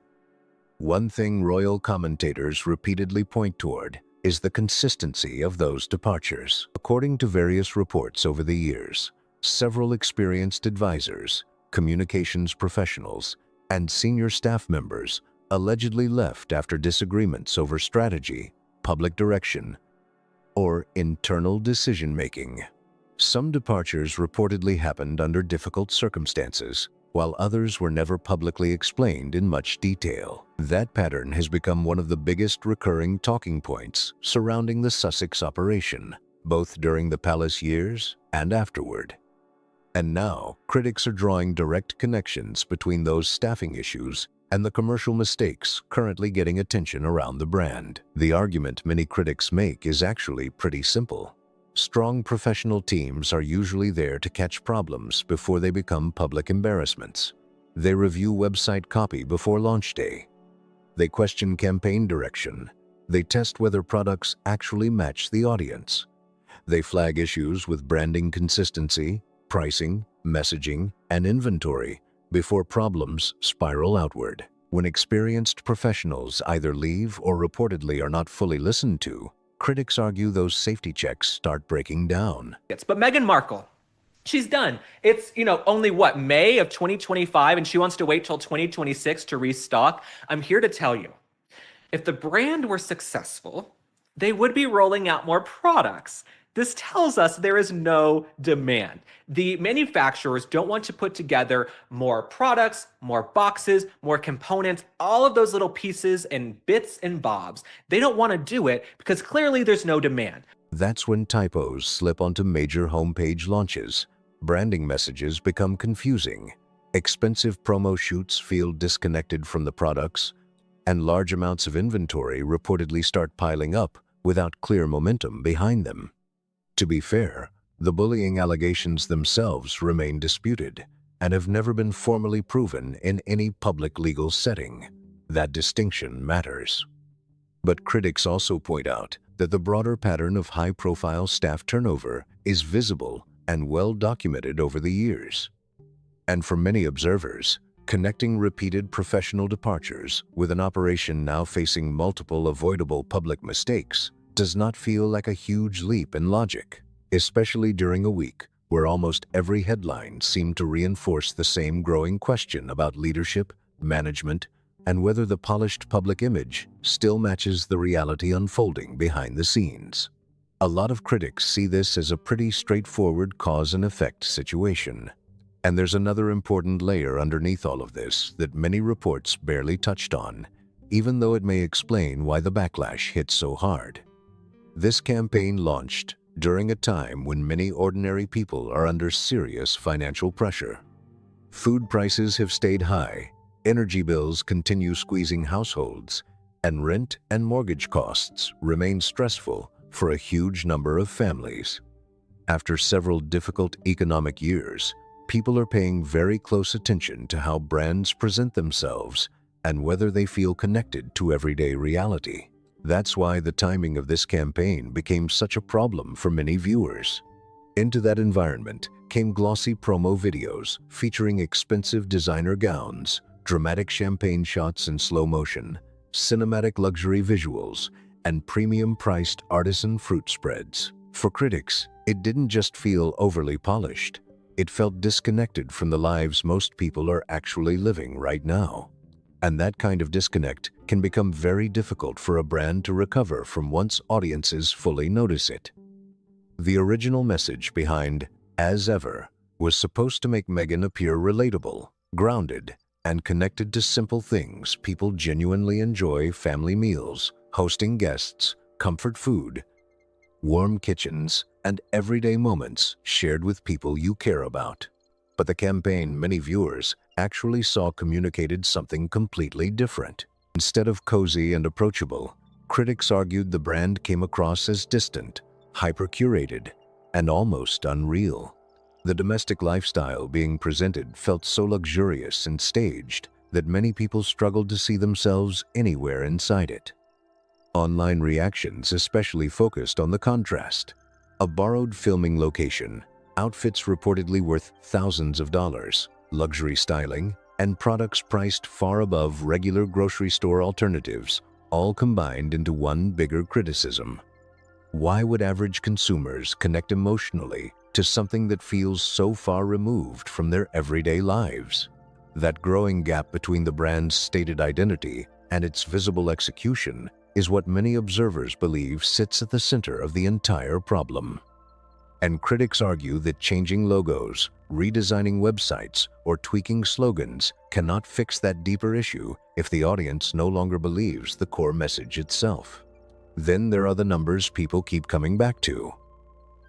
One thing royal commentators repeatedly point toward is the consistency of those departures. According to various reports over the years, Several experienced advisors, communications professionals, and senior staff members allegedly left after disagreements over strategy, public direction, or internal decision-making. Some departures reportedly happened under difficult circumstances, while others were never publicly explained in much detail. That pattern has become one of the biggest recurring talking points surrounding the Sussex operation, both during the palace years and afterward. And now, critics are drawing direct connections between those staffing issues and the commercial mistakes currently getting attention around the brand. The argument many critics make is actually pretty simple. Strong professional teams are usually there to catch problems before they become public embarrassments. They review website copy before launch day. They question campaign direction. They test whether products actually match the audience. They flag issues with branding consistency, pricing, messaging, and inventory before problems spiral outward. When experienced professionals either leave or reportedly are not fully listened to, critics argue those safety checks start breaking down. But Meghan Markle, she's done. It's, only May of 2025, and she wants to wait till 2026 to restock. I'm here to tell you, if the brand were successful, they would be rolling out more products. This tells us there is no demand. The manufacturers don't want to put together more products, more boxes, more components, all of those little pieces and bits and bobs. They don't want to do it because clearly there's no demand. That's when typos slip onto major homepage launches. Branding messages become confusing. Expensive promo shoots feel disconnected from the products, and large amounts of inventory reportedly start piling up without clear momentum behind them. To be fair, the bullying allegations themselves remain disputed and have never been formally proven in any public legal setting. That distinction matters. But critics also point out that the broader pattern of high-profile staff turnover is visible and well documented over the years. And for many observers, connecting repeated professional departures with an operation now facing multiple avoidable public mistakes does not feel like a huge leap in logic, especially during a week where almost every headline seemed to reinforce the same growing question about leadership, management, and whether the polished public image still matches the reality unfolding behind the scenes. A lot of critics see this as a pretty straightforward cause and effect situation. And there's another important layer underneath all of this that many reports barely touched on, even though it may explain why the backlash hit so hard. This campaign launched during a time when many ordinary people are under serious financial pressure. Food prices have stayed high, energy bills continue squeezing households, and rent and mortgage costs remain stressful for a huge number of families. After several difficult economic years, people are paying very close attention to how brands present themselves and whether they feel connected to everyday reality. That's why the timing of this campaign became such a problem for many viewers. Into that environment came glossy promo videos featuring expensive designer gowns, dramatic champagne shots in slow motion, cinematic luxury visuals, and premium-priced artisan fruit spreads. For critics, it didn't just feel overly polished. It felt disconnected from the lives most people are actually living right now. And that kind of disconnect can become very difficult for a brand to recover from once audiences fully notice it. The original message behind "As Ever" was supposed to make Meghan appear relatable, grounded, and connected to simple things people genuinely enjoy: family meals, hosting guests, comfort food, warm kitchens, and everyday moments shared with people you care about. But the campaign many viewers actually saw communicated something completely different. Instead of cozy and approachable, critics argued the brand came across as distant, hyper-curated, and almost unreal. The domestic lifestyle being presented felt so luxurious and staged that many people struggled to see themselves anywhere inside it. Online reactions especially focused on the contrast. A borrowed filming location, outfits reportedly worth thousands of dollars, luxury styling, and products priced far above regular grocery store alternatives, all combined into one bigger criticism. Why would average consumers connect emotionally to something that feels so far removed from their everyday lives. That growing gap between the brand's stated identity and its visible execution is what many observers believe sits at the center of the entire problem. And critics argue that changing logos, redesigning websites, or tweaking slogans cannot fix that deeper issue if the audience no longer believes the core message itself. Then there are the numbers people keep coming back to.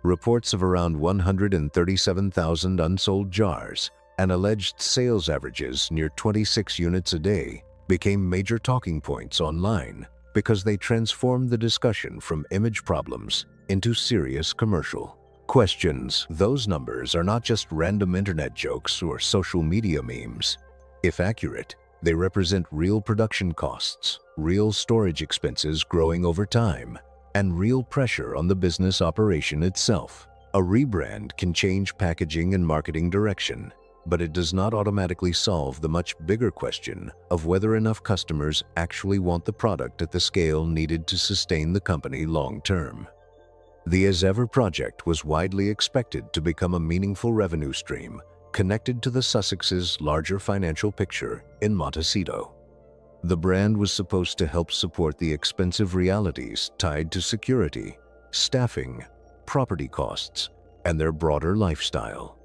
Reports of around 137,000 unsold jars and alleged sales averages near 26 units a day became major talking points online because they transformed the discussion from image problems into serious commercial questions. Those numbers are not just random internet jokes or social media memes. If accurate, they represent real production costs, real storage expenses growing over time, and real pressure on the business operation itself. A rebrand can change packaging and marketing direction, but it does not automatically solve the much bigger question of whether enough customers actually want the product at the scale needed to sustain the company long term. The As Ever project was widely expected to become a meaningful revenue stream connected to the Sussex's larger financial picture in Montecito. The brand was supposed to help support the expensive realities tied to security, staffing, property costs, and their broader lifestyle.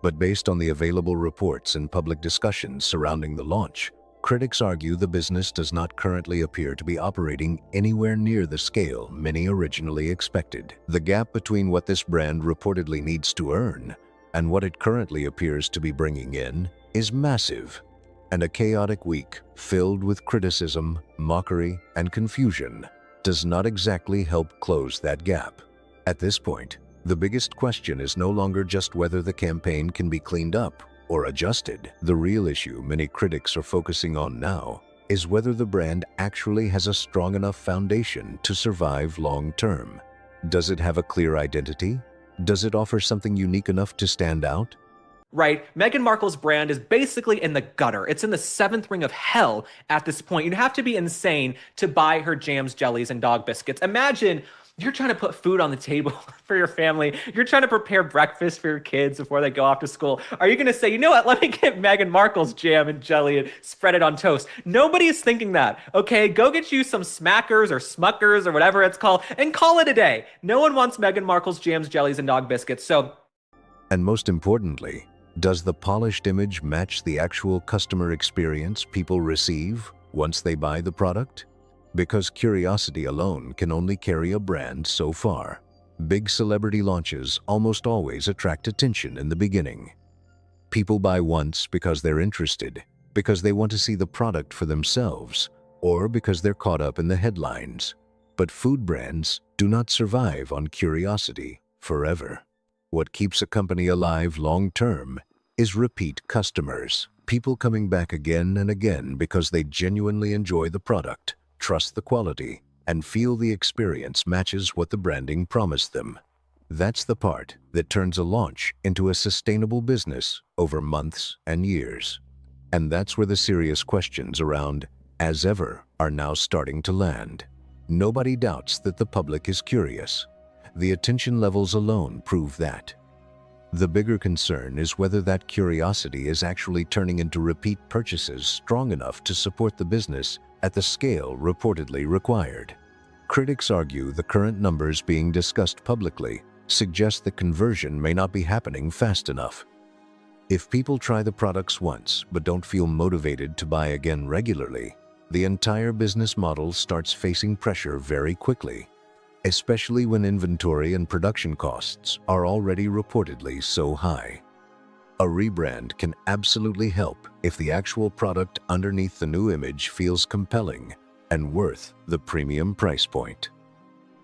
But based on the available reports and public discussions surrounding the launch, critics argue the business does not currently appear to be operating anywhere near the scale many originally expected. The gap between what this brand reportedly needs to earn and what it currently appears to be bringing in is massive, and a chaotic week filled with criticism, mockery, and confusion does not exactly help close that gap. At this point, the biggest question is no longer just whether the campaign can be cleaned up or adjusted. The real issue many critics are focusing on now is whether the brand actually has a strong enough foundation to survive long term. Does it have a clear identity? Does it offer something unique enough to stand out? Right? Meghan Markle's brand is basically in the gutter. It's in the seventh ring of hell at this point. You'd have to be insane to buy her jams, jellies, and dog biscuits. Imagine you're trying to put food on the table for your family. You're trying to prepare breakfast for your kids before they go off to school. Are you going to say, you know what, let me get Meghan Markle's jam and jelly and spread it on toast? Nobody's thinking that, okay? Go get you some Smackers or Smuckers or whatever it's called and call it a day. No one wants Meghan Markle's jams, jellies, and dog biscuits, so. And most importantly, does the polished image match the actual customer experience people receive once they buy the product? Because curiosity alone can only carry a brand so far. Big celebrity launches almost always attract attention in the beginning. People buy once because they're interested, because they want to see the product for themselves, or because they're caught up in the headlines. But food brands do not survive on curiosity forever. What keeps a company alive long term is repeat customers. People coming back again and again because they genuinely enjoy the product, trust the quality, and feel the experience matches what the branding promised them. That's the part that turns a launch into a sustainable business over months and years. And that's where the serious questions around As Ever are now starting to land. Nobody doubts that the public is curious. The attention levels alone prove that. The bigger concern is whether that curiosity is actually turning into repeat purchases strong enough to support the business at the scale reportedly required. Critics argue the current numbers being discussed publicly suggest that conversion may not be happening fast enough. If people try the products once but don't feel motivated to buy again regularly, the entire business model starts facing pressure very quickly, especially when inventory and production costs are already reportedly so high. A rebrand can absolutely help if the actual product underneath the new image feels compelling and worth the premium price point.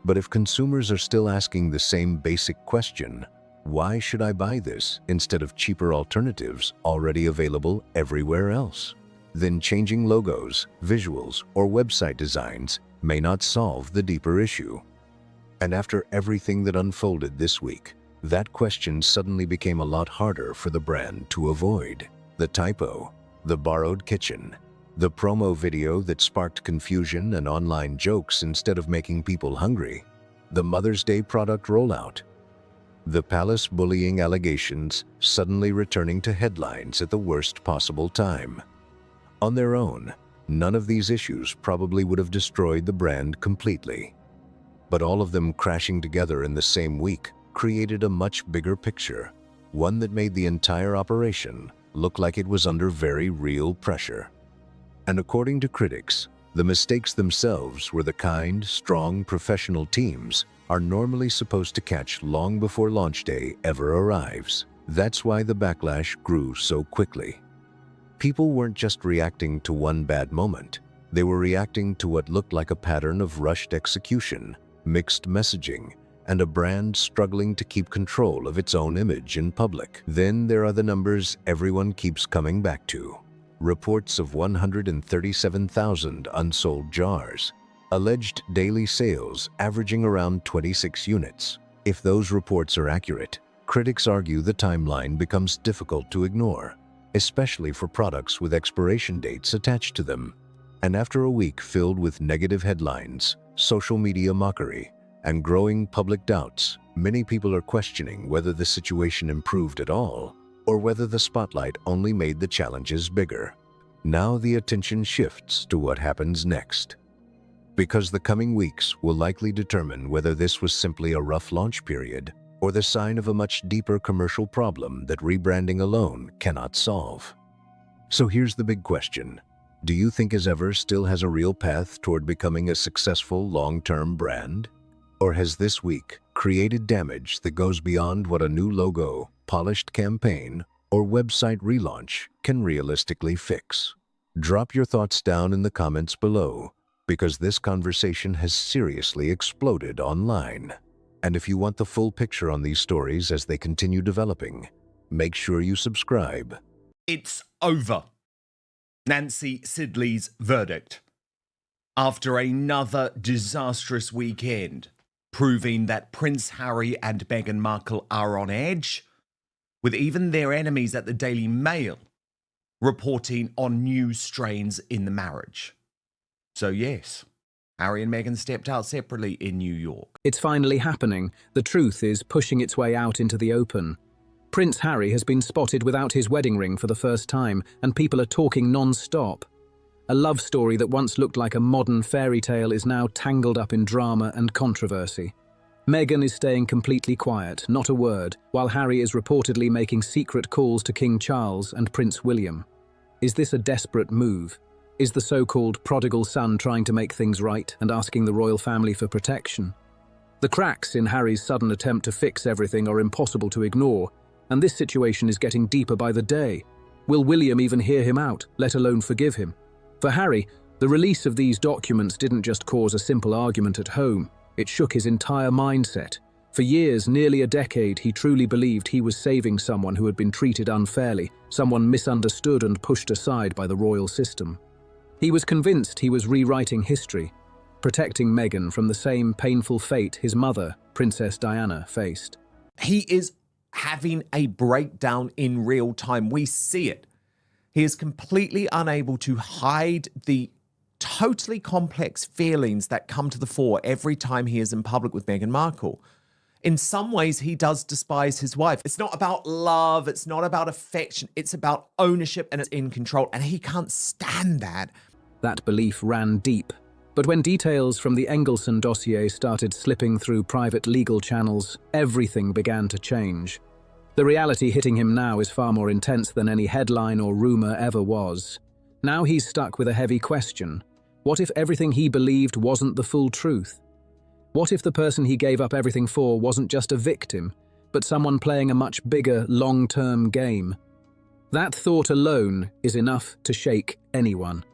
But if consumers are still asking the same basic question, why should I buy this instead of cheaper alternatives already available everywhere else? Then changing logos, visuals, or website designs may not solve the deeper issue. And after everything that unfolded this week, that question suddenly became a lot harder for the brand to avoid. The typo, the borrowed kitchen, the promo video that sparked confusion and online jokes instead of making people hungry, the Mother's Day product rollout. The palace bullying allegations suddenly returning to headlines at the worst possible time. On their own, none of these issues probably would have destroyed the brand completely. But all of them crashing together in the same week created a much bigger picture, one that made the entire operation look like it was under very real pressure. And according to critics, the mistakes themselves were the kind, strong, professional teams are normally supposed to catch long before launch day ever arrives. That's why the backlash grew so quickly. People weren't just reacting to one bad moment. They were reacting to what looked like a pattern of rushed execution, mixed messaging, and a brand struggling to keep control of its own image in public. Then there are the numbers everyone keeps coming back to. Reports of 137,000 unsold jars. Alleged daily sales averaging around 26 units. If those reports are accurate, critics argue the timeline becomes difficult to ignore, especially for products with expiration dates attached to them. And after a week filled with negative headlines, social media mockery, and growing public doubts, many people are questioning whether the situation improved at all, or whether the spotlight only made the challenges bigger. Now the attention shifts to what happens next, because the coming weeks will likely determine whether this was simply a rough launch period or the sign of a much deeper commercial problem that rebranding alone cannot solve. So here's the big question. Do you think As Ever still has a real path toward becoming a successful long-term brand? Or has this week created damage that goes beyond what a new logo, polished campaign, or website relaunch can realistically fix? Drop your thoughts down in the comments below, because this conversation has seriously exploded online. And if you want the full picture on these stories as they continue developing, make sure you subscribe. It's over. Nancy Sidley's verdict. After another disastrous weekend, proving that Prince Harry and Meghan Markle are on edge, with even their enemies at the Daily Mail reporting on new strains in the marriage. So yes, Harry and Meghan stepped out separately in New York. It's finally happening. The truth is pushing its way out into the open. Prince Harry has been spotted without his wedding ring for the first time, and people are talking non-stop. A love story that once looked like a modern fairy tale is now tangled up in drama and controversy. Meghan is staying completely quiet, not a word, while Harry is reportedly making secret calls to King Charles and Prince William. Is this a desperate move? Is the so-called prodigal son trying to make things right and asking the royal family for protection? The cracks in Harry's sudden attempt to fix everything are impossible to ignore, and this situation is getting deeper by the day. Will William even hear him out, let alone forgive him? For Harry, the release of these documents didn't just cause a simple argument at home, it shook his entire mindset. For years, nearly a decade, he truly believed he was saving someone who had been treated unfairly, someone misunderstood and pushed aside by the royal system. He was convinced he was rewriting history, protecting Meghan from the same painful fate his mother, Princess Diana, faced. He is having a breakdown in real time. We see it. He is completely unable to hide the totally complex feelings that come to the fore every time he is in public with Meghan Markle. In some ways, he does despise his wife. It's not about love. It's not about affection. It's about ownership and it's in control. And he can't stand that. That belief ran deep. But when details from the Engelson dossier started slipping through private legal channels, everything began to change. The reality hitting him now is far more intense than any headline or rumor ever was. Now he's stuck with a heavy question. What if everything he believed wasn't the full truth? What if the person he gave up everything for wasn't just a victim, but someone playing a much bigger, long-term game? That thought alone is enough to shake anyone.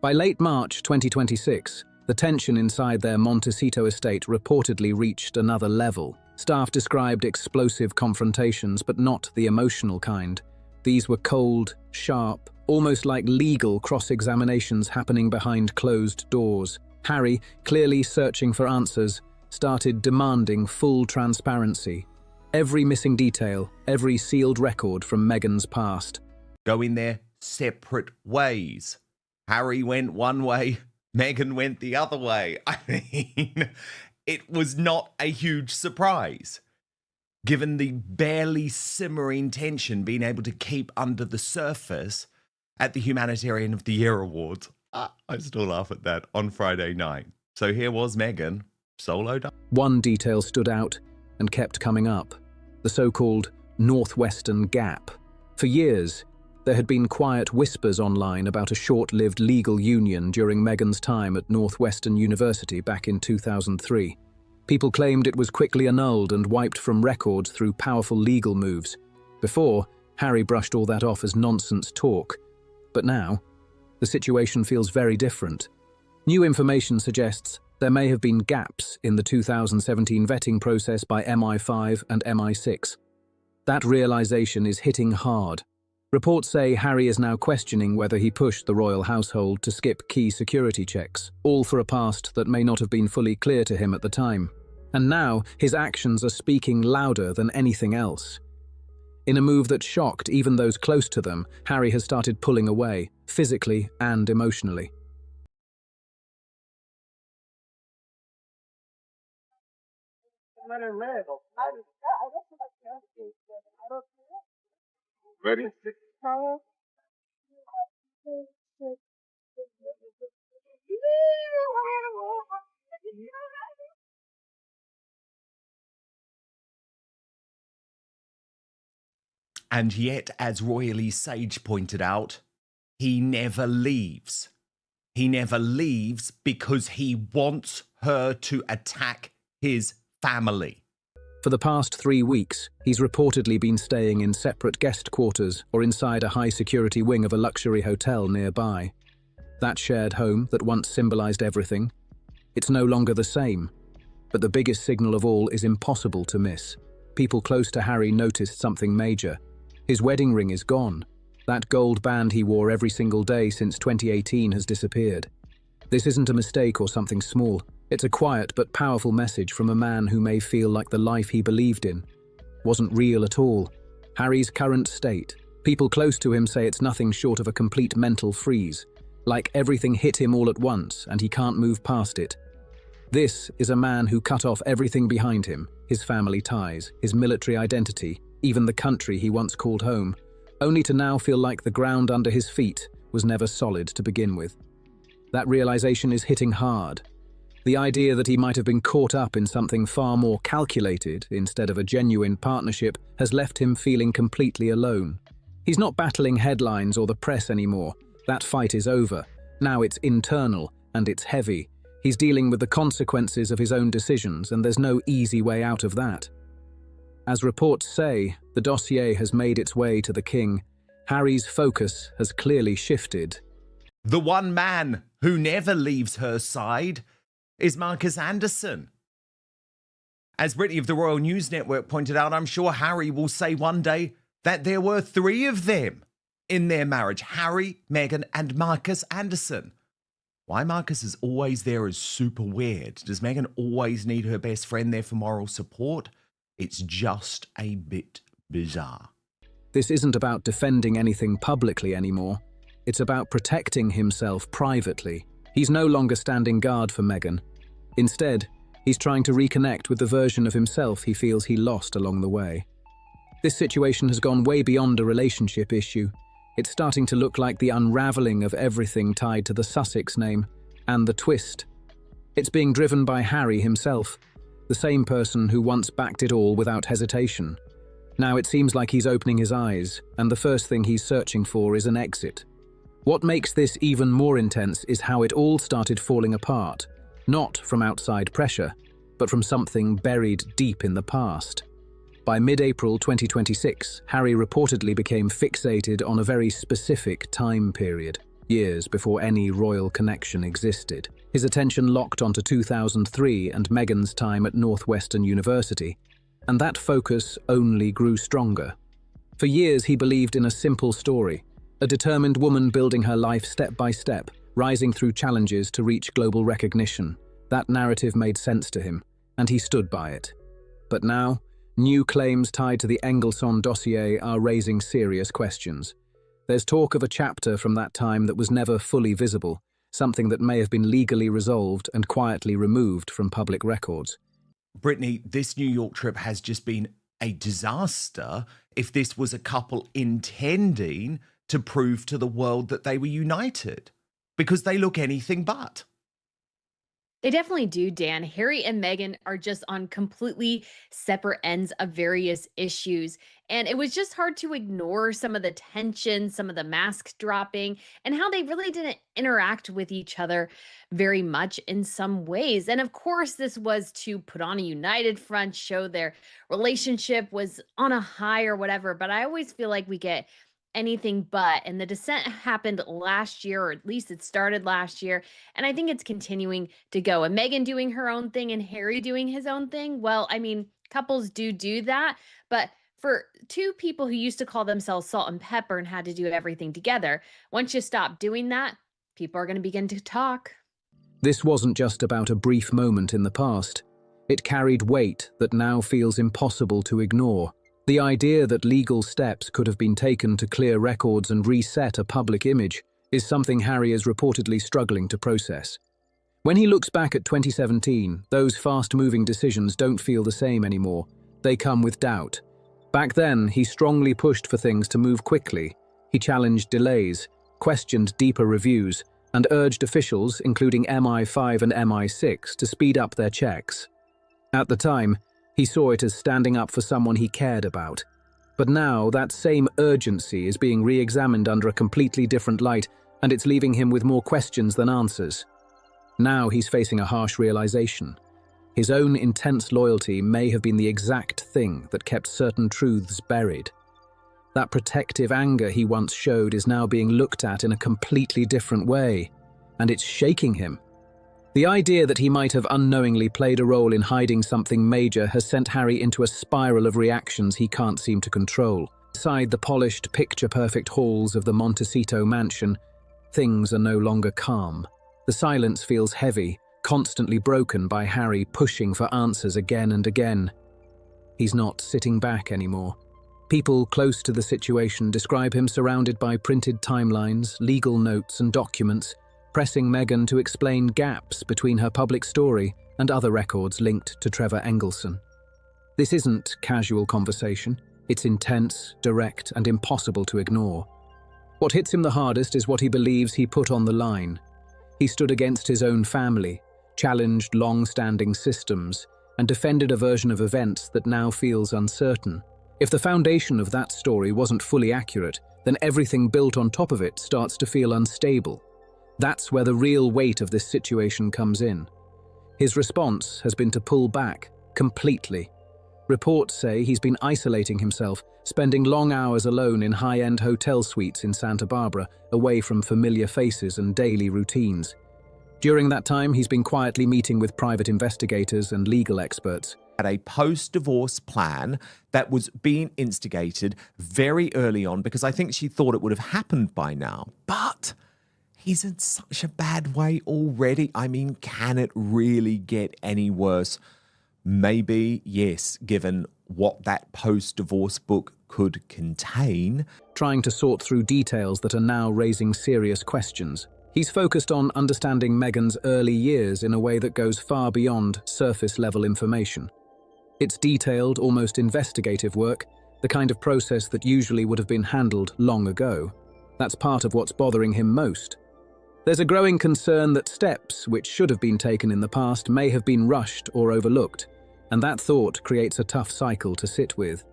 By late March 2026, the tension inside their Montecito estate reportedly reached another level. Staff described explosive confrontations, but not the emotional kind. These were cold, sharp, almost like legal cross-examinations happening behind closed doors. Harry, clearly searching for answers, started demanding full transparency. Every missing detail, every sealed record from Meghan's past. Going their separate ways. Harry went one way, Meghan went the other way. I mean, it was not a huge surprise. given the barely simmering tension being able to keep under the surface at the Humanitarian of the Year Awards. I still laugh at that on Friday night. So here was Meghan, soloed up. One detail stood out and kept coming up, the so-called Northwestern Gap. For years, there had been quiet whispers online about a short-lived legal union during Meghan's time at Northwestern University back in 2003. People claimed it was quickly annulled and wiped from records through powerful legal moves. Before, Harry brushed all that off as nonsense talk. But now, the situation feels very different. New information suggests there may have been gaps in the 2017 vetting process by MI5 and MI6. That realization is hitting hard. Reports say Harry is now questioning whether he pushed the royal household to skip key security checks, all for a past that may not have been fully clear to him at the time. And now, his actions are speaking louder than anything else. In a move that shocked even those close to them, Harry has started pulling away, physically and emotionally. Ready? And yet, as Royally Sage pointed out, he never leaves. He never leaves because he wants her to attack his family. For the past 3 weeks, he's reportedly been staying in separate guest quarters or inside a high-security wing of a luxury hotel nearby. That shared home that once symbolized everything, it's no longer the same. But the biggest signal of all is impossible to miss. People close to Harry noticed something major. His wedding ring is gone. That gold band he wore every single day since 2018 has disappeared. This isn't a mistake or something small. It's a quiet but powerful message from a man who may feel like the life he believed in wasn't real at all. Harry's current state. People close to him say it's nothing short of a complete mental freeze. Like everything hit him all at once and he can't move past it. This is a man who cut off everything behind him, his family ties, his military identity, even the country he once called home, only to now feel like the ground under his feet was never solid to begin with. That realization is hitting hard. The idea that he might have been caught up in something far more calculated instead of a genuine partnership has left him feeling completely alone. He's not battling headlines or the press anymore. That fight is over. Now it's internal and it's heavy. He's dealing with the consequences of his own decisions, and there's no easy way out of that. As reports say, the dossier has made its way to the king. Harry's focus has clearly shifted. The one man who never leaves her side is Marcus Anderson. As Brittany of the Royal News Network pointed out, I'm sure Harry will say one day that there were 3 of them in their marriage. Harry, Meghan, and Marcus Anderson. Why Marcus is always there is super weird. Does Meghan always need her best friend there for moral support? It's just a bit bizarre. This isn't about defending anything publicly anymore. It's about protecting himself privately. He's no longer standing guard for Meghan. Instead, he's trying to reconnect with the version of himself he feels he lost along the way. This situation has gone way beyond a relationship issue. It's starting to look like the unraveling of everything tied to the Sussex name and the twist. It's being driven by Harry himself, the same person who once backed it all without hesitation. Now it seems like he's opening his eyes, and the first thing he's searching for is an exit. What makes this even more intense is how it all started falling apart, not from outside pressure, but from something buried deep in the past. By mid-April 2026, Harry reportedly became fixated on a very specific time period, years before any royal connection existed. His attention locked onto 2003 and Meghan's time at Northwestern University, and that focus only grew stronger. For years he believed in a simple story, a determined woman building her life step by step, rising through challenges to reach global recognition. That narrative made sense to him, and he stood by it. But now, new claims tied to the Engelsson dossier are raising serious questions. There's talk of a chapter from that time that was never fully visible, something that may have been legally resolved and quietly removed from public records. Brittany, this New York trip has just been a disaster if this was a couple intending to prove to the world that they were united, because they look anything but. They definitely do, Dan. Harry and Meghan are just on completely separate ends of various issues. And it was just hard to ignore some of the tension, some of the mask dropping, and how they really didn't interact with each other very much in some ways. And of course, this was to put on a united front, show their relationship was on a high or whatever. But I always feel like we get anything but. And the descent happened last year, or at least it started last year. And I think it's continuing to go. And Meghan doing her own thing and Harry doing his own thing. Well, I mean, couples do that. But for two people who used to call themselves salt and pepper and had to do everything together, once you stop doing that, people are going to begin to talk. This wasn't just about a brief moment in the past. It carried weight that now feels impossible to ignore. The idea that legal steps could have been taken to clear records and reset a public image is something Harry is reportedly struggling to process. When he looks back at 2017, those fast-moving decisions don't feel the same anymore. They come with doubt. Back then, he strongly pushed for things to move quickly. He challenged delays, questioned deeper reviews, and urged officials, including MI5 and MI6, to speed up their checks. At the time, he saw it as standing up for someone he cared about. But now, that same urgency is being re-examined under a completely different light, and it's leaving him with more questions than answers. Now he's facing a harsh realization. His own intense loyalty may have been the exact thing that kept certain truths buried. That protective anger he once showed is now being looked at in a completely different way, and it's shaking him. The idea that he might have unknowingly played a role in hiding something major has sent Harry into a spiral of reactions he can't seem to control. Inside the polished, picture-perfect halls of the Montecito mansion, things are no longer calm. The silence feels heavy, constantly broken by Harry pushing for answers again and again. He's not sitting back anymore. People close to the situation describe him surrounded by printed timelines, legal notes and documents, pressing Meghan to explain gaps between her public story and other records linked to Trevor Engelson. This isn't casual conversation. It's intense, direct, and impossible to ignore. What hits him the hardest is what he believes he put on the line. He stood against his own family, challenged long-standing systems, and defended a version of events that now feels uncertain. If the foundation of that story wasn't fully accurate, then everything built on top of it starts to feel unstable. That's where the real weight of this situation comes in. His response has been to pull back completely. Reports say he's been isolating himself, spending long hours alone in high-end hotel suites in Santa Barbara, away from familiar faces and daily routines. During that time, he's been quietly meeting with private investigators and legal experts. Had a post-divorce plan that was being instigated very early on because I think she thought it would have happened by now. But he's in such a bad way already. I mean, can it really get any worse? Maybe, yes, given what that post-divorce book could contain. Trying to sort through details that are now raising serious questions. He's focused on understanding Meghan's early years in a way that goes far beyond surface-level information. It's detailed, almost investigative work, the kind of process that usually would have been handled long ago. That's part of what's bothering him most. There's a growing concern that steps which should have been taken in the past may have been rushed or overlooked, and that thought creates a tough cycle to sit with.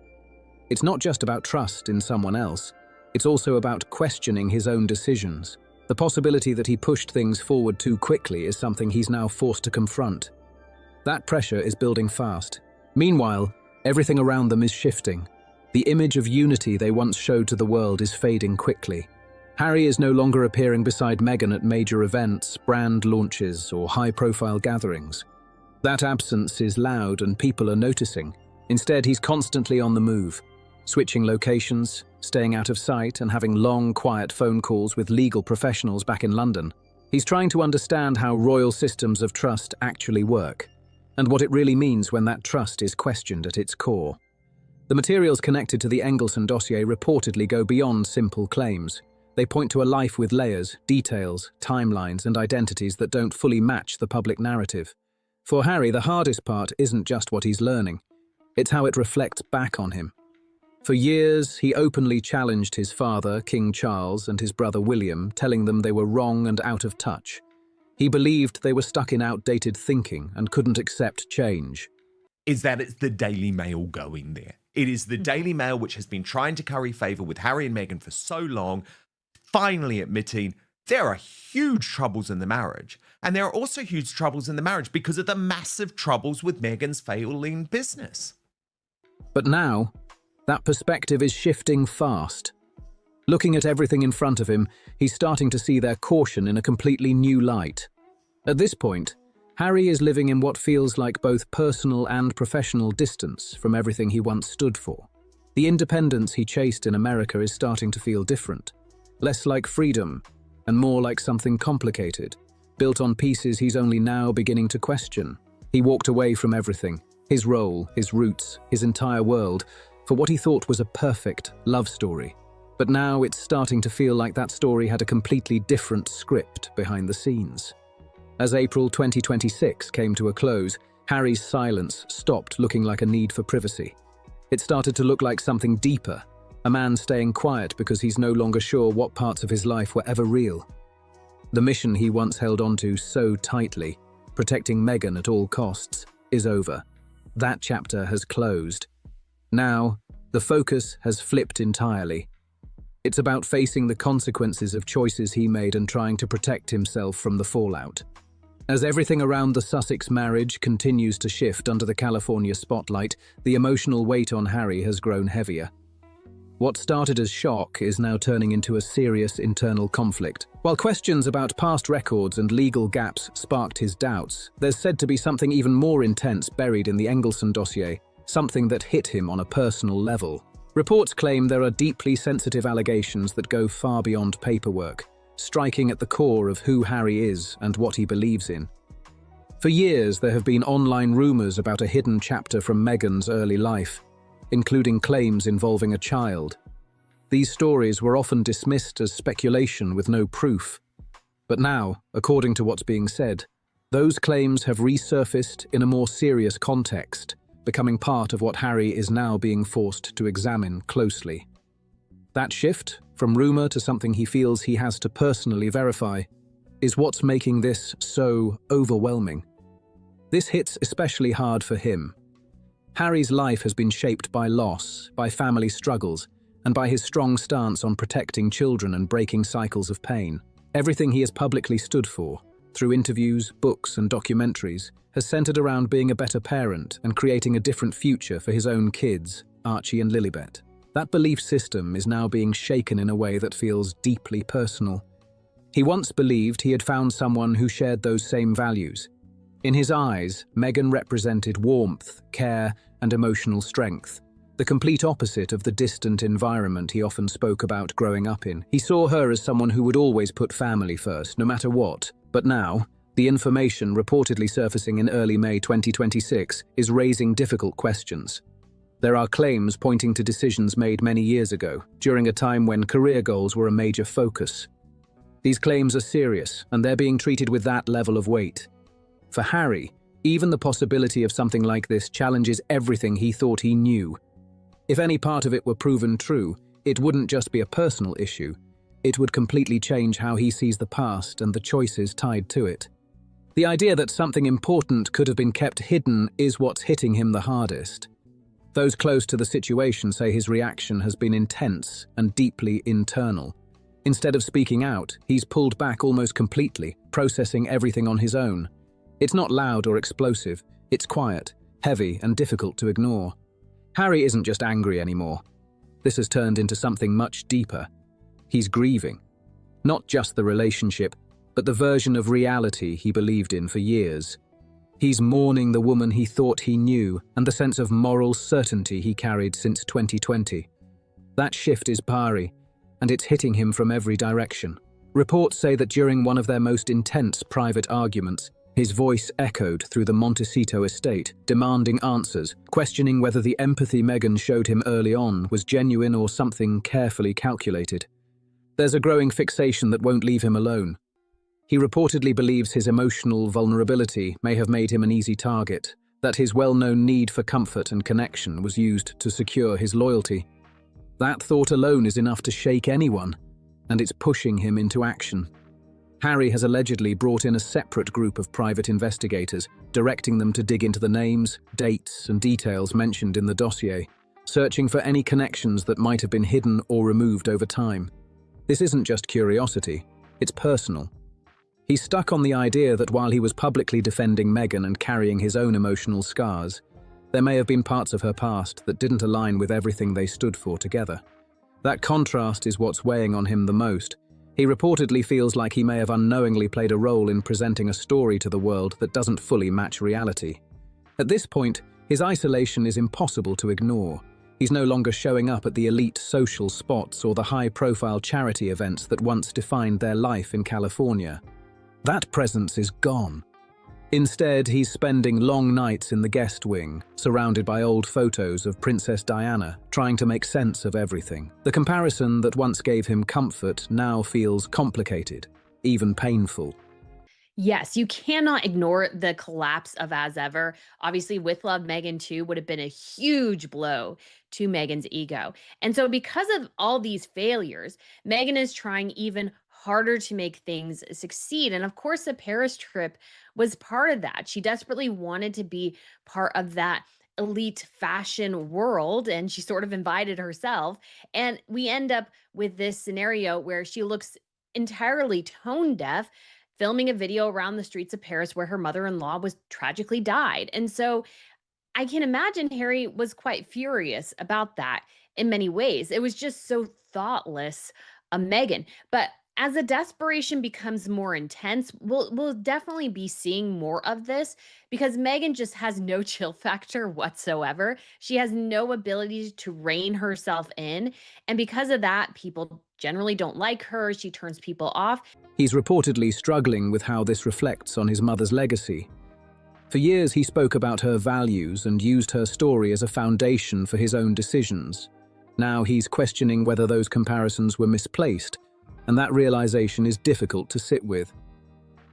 It's not just about trust in someone else, it's also about questioning his own decisions. The possibility that he pushed things forward too quickly is something he's now forced to confront. That pressure is building fast. Meanwhile, everything around them is shifting. The image of unity they once showed to the world is fading quickly. Harry is no longer appearing beside Meghan at major events, brand launches, or high-profile gatherings. That absence is loud and people are noticing. Instead, he's constantly on the move, switching locations, staying out of sight, and having long, quiet phone calls with legal professionals back in London. He's trying to understand how royal systems of trust actually work, and what it really means when that trust is questioned at its core. The materials connected to the Engelson dossier reportedly go beyond simple claims. They point to a life with layers, details, timelines, and identities that don't fully match the public narrative. For Harry, the hardest part isn't just what he's learning. It's how it reflects back on him. For years, he openly challenged his father, King Charles, and his brother William, telling them they were wrong and out of touch. He believed they were stuck in outdated thinking and couldn't accept change. Is that it's the Daily Mail going there. It is the Daily Mail, which has been trying to curry favour with Harry and Meghan for so long, finally admitting there are huge troubles in the marriage. And there are also huge troubles in the marriage because of the massive troubles with Meghan's failing business. But now, that perspective is shifting fast. Looking at everything in front of him, he's starting to see their caution in a completely new light. At this point, Harry is living in what feels like both personal and professional distance from everything he once stood for. The independence he chased in America is starting to feel different, less like freedom and more like something complicated, built on pieces he's only now beginning to question. He walked away from everything, his role, his roots, his entire world, for what he thought was a perfect love story. But now it's starting to feel like that story had a completely different script behind the scenes. As April 2026 came to a close, Harry's silence stopped looking like a need for privacy. It started to look like something deeper, a man staying quiet because he's no longer sure what parts of his life were ever real. The mission he once held onto so tightly, protecting Meghan at all costs, is over. That chapter has closed. Now, the focus has flipped entirely. It's about facing the consequences of choices he made and trying to protect himself from the fallout. As everything around the Sussex marriage continues to shift under the California spotlight, the emotional weight on Harry has grown heavier. What started as shock is now turning into a serious internal conflict. While questions about past records and legal gaps sparked his doubts, there's said to be something even more intense buried in the Engelson dossier, something that hit him on a personal level. Reports claim there are deeply sensitive allegations that go far beyond paperwork, striking at the core of who Harry is and what he believes in. For years, there have been online rumours about a hidden chapter from Meghan's early life, including claims involving a child. These stories were often dismissed as speculation with no proof. But now, according to what's being said, those claims have resurfaced in a more serious context, becoming part of what Harry is now being forced to examine closely. That shift, from rumour to something he feels he has to personally verify, is what's making this so overwhelming. This hits especially hard for him. Harry's life has been shaped by loss, by family struggles, and by his strong stance on protecting children and breaking cycles of pain. Everything he has publicly stood for, through interviews, books, and documentaries, has centered around being a better parent and creating a different future for his own kids, Archie and Lilibet. That belief system is now being shaken in a way that feels deeply personal. He once believed he had found someone who shared those same values. In his eyes, Meghan represented warmth, care, and emotional strength, the complete opposite of the distant environment he often spoke about growing up in. He saw her as someone who would always put family first, no matter what. But now, the information reportedly surfacing in early May 2026 is raising difficult questions. There are claims pointing to decisions made many years ago, during a time when career goals were a major focus. These claims are serious, and they're being treated with that level of weight. For Harry, even the possibility of something like this challenges everything he thought he knew. If any part of it were proven true, it wouldn't just be a personal issue. It would completely change how he sees the past and the choices tied to it. The idea that something important could have been kept hidden is what's hitting him the hardest. Those close to the situation say his reaction has been intense and deeply internal. Instead of speaking out, he's pulled back almost completely, processing everything on his own. It's not loud or explosive, it's quiet, heavy, and difficult to ignore. Harry isn't just angry anymore. This has turned into something much deeper. He's grieving. Not just the relationship, but the version of reality he believed in for years. He's mourning the woman he thought he knew and the sense of moral certainty he carried since 2020. That shift is Pari, and it's hitting him from every direction. Reports say that during one of their most intense private arguments, his voice echoed through the Montecito estate, demanding answers, questioning whether the empathy Meghan showed him early on was genuine or something carefully calculated. There's a growing fixation that won't leave him alone. He reportedly believes his emotional vulnerability may have made him an easy target, that his well-known need for comfort and connection was used to secure his loyalty. That thought alone is enough to shake anyone, and it's pushing him into action. Harry has allegedly brought in a separate group of private investigators, directing them to dig into the names, dates, and details mentioned in the dossier, searching for any connections that might have been hidden or removed over time. This isn't just curiosity, it's personal. He's stuck on the idea that while he was publicly defending Meghan and carrying his own emotional scars, there may have been parts of her past that didn't align with everything they stood for together. That contrast is what's weighing on him the most. He reportedly feels like he may have unknowingly played a role in presenting a story to the world that doesn't fully match reality. At this point, his isolation is impossible to ignore. He's no longer showing up at the elite social spots or the high-profile charity events that once defined their life in California. That presence is gone. Instead, he's spending long nights in the guest wing, surrounded by old photos of Princess Diana, trying to make sense of everything. The comparison that once gave him comfort now feels complicated, even painful. Yes, you cannot ignore the collapse of As Ever. Obviously, With Love, Meghan 2 would have been a huge blow to Meghan's ego. And so because of all these failures, Meghan is trying even harder to make things succeed. And of course, the Paris trip was part of that. She desperately wanted to be part of that elite fashion world, and she sort of invited herself. And we end up with this scenario where she looks entirely tone deaf, filming a video around the streets of Paris where her mother-in-law was tragically died. And so I can imagine Harry was quite furious about that in many ways. It was just so thoughtless of Meghan. But as the desperation becomes more intense, we'll definitely be seeing more of this because Meghan just has no chill factor whatsoever. She has no ability to rein herself in. And because of that, people generally don't like her. She turns people off. He's reportedly struggling with how this reflects on his mother's legacy. For years, he spoke about her values and used her story as a foundation for his own decisions. Now he's questioning whether those comparisons were misplaced, and that realization is difficult to sit with.